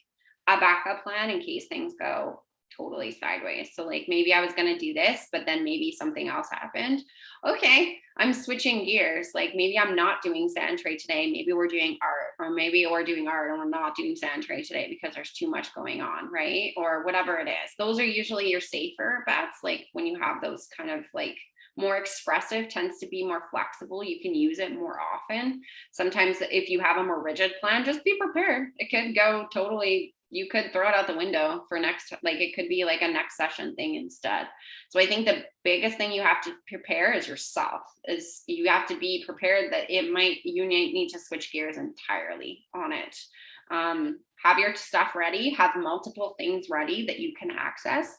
a backup plan in case things go totally sideways. So like maybe I was going to do this, but then maybe something else happened. Okay, I'm switching gears. Like maybe I'm not doing sand tray today. Maybe we're doing art, or maybe we're doing art and we're not doing sand tray today because there's too much going on, right? Or whatever it is. Those are usually your safer bets. Like when you have those kind of like more expressive, tends to be more flexible. You can use it more often. Sometimes if you have a more rigid plan, just be prepared. It could go totally, you could throw it out the window for next, like it could be like a next session thing instead. So I think the biggest thing you have to prepare is yourself. Is you have to be prepared that you need to switch gears entirely on it. Have your stuff ready, have multiple things ready that you can access,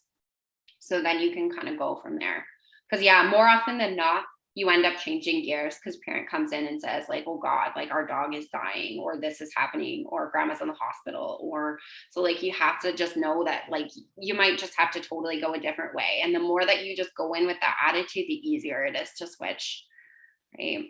so then you can kind of go from there. Because yeah, more often than not, you end up changing gears because parent comes in and says like, oh God, like our dog is dying, or this is happening, or grandma's in the hospital, or so like you have to just know that like you might just have to totally go a different way. And the more that you just go in with that attitude, the easier it is to switch, right?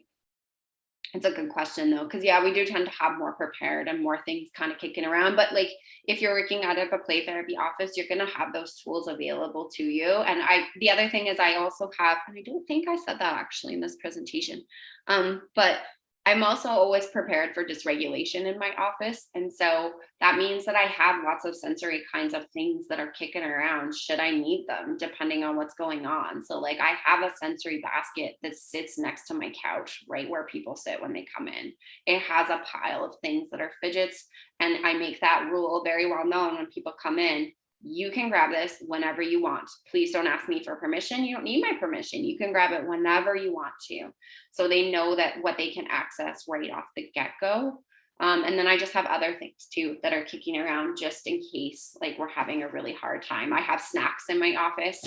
It's a good question though, because yeah, we do tend to have more prepared and more things kind of kicking around. But like if you're working out of a play therapy office, you're going to have those tools available to you. And the other thing is I also have, and I don't think I said that actually in this presentation, but I'm also always prepared for dysregulation in my office. And so that means that I have lots of sensory kinds of things that are kicking around should I need them, depending on what's going on. So like I have a sensory basket that sits next to my couch, right where people sit when they come in. It has a pile of things that are fidgets. And I make that rule very well known when people come in. You can grab this whenever you want. Please don't ask me for permission. You don't need my permission. You can grab it whenever you want to. So they know that what they can access right off the get-go. And then I just have other things too that are kicking around just in case like we're having a really hard time. I have snacks in my office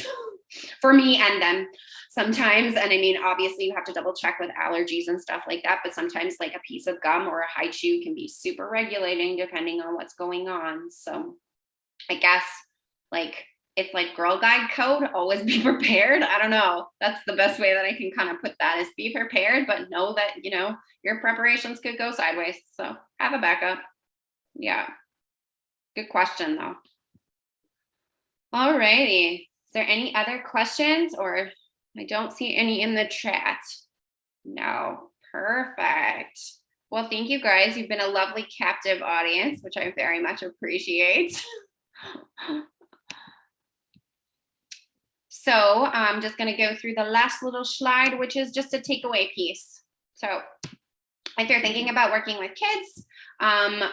for me and them sometimes. And I mean, obviously you have to double check with allergies and stuff like that, but sometimes like a piece of gum or a high chew can be super regulating depending on what's going on. So I guess like it's like Girl Guide code, always be prepared. I don't know. That's the best way that I can kind of put that, is be prepared, but know that, you know, your preparations could go sideways. So have a backup. Yeah. Good question though. All righty. Is there any other questions, or I don't see any in the chat? No. Perfect. Well, thank you guys. You've been a lovely captive audience, which I very much appreciate. So I'm just going to go through the last little slide, which is just a takeaway piece. So if you're thinking about working with kids,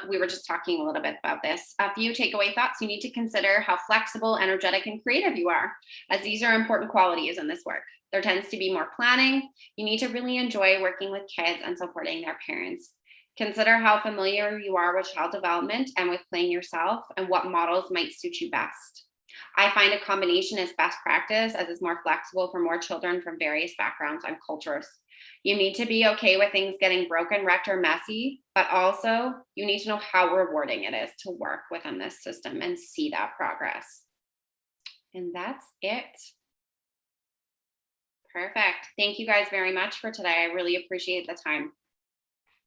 we were just talking a little bit about this. A few takeaway thoughts. You need to consider how flexible, energetic, and creative you are, as these are important qualities in this work. There tends to be more planning. You need to really enjoy working with kids and supporting their parents. Consider how familiar you are with child development and with playing yourself, and what models might suit you best. I find a combination is best practice, as it's more flexible for more children from various backgrounds and cultures. You need to be okay with things getting broken, wrecked, or messy, but also you need to know how rewarding it is to work within this system and see that progress. And that's it. Perfect. Thank you guys very much for today. I really appreciate the time.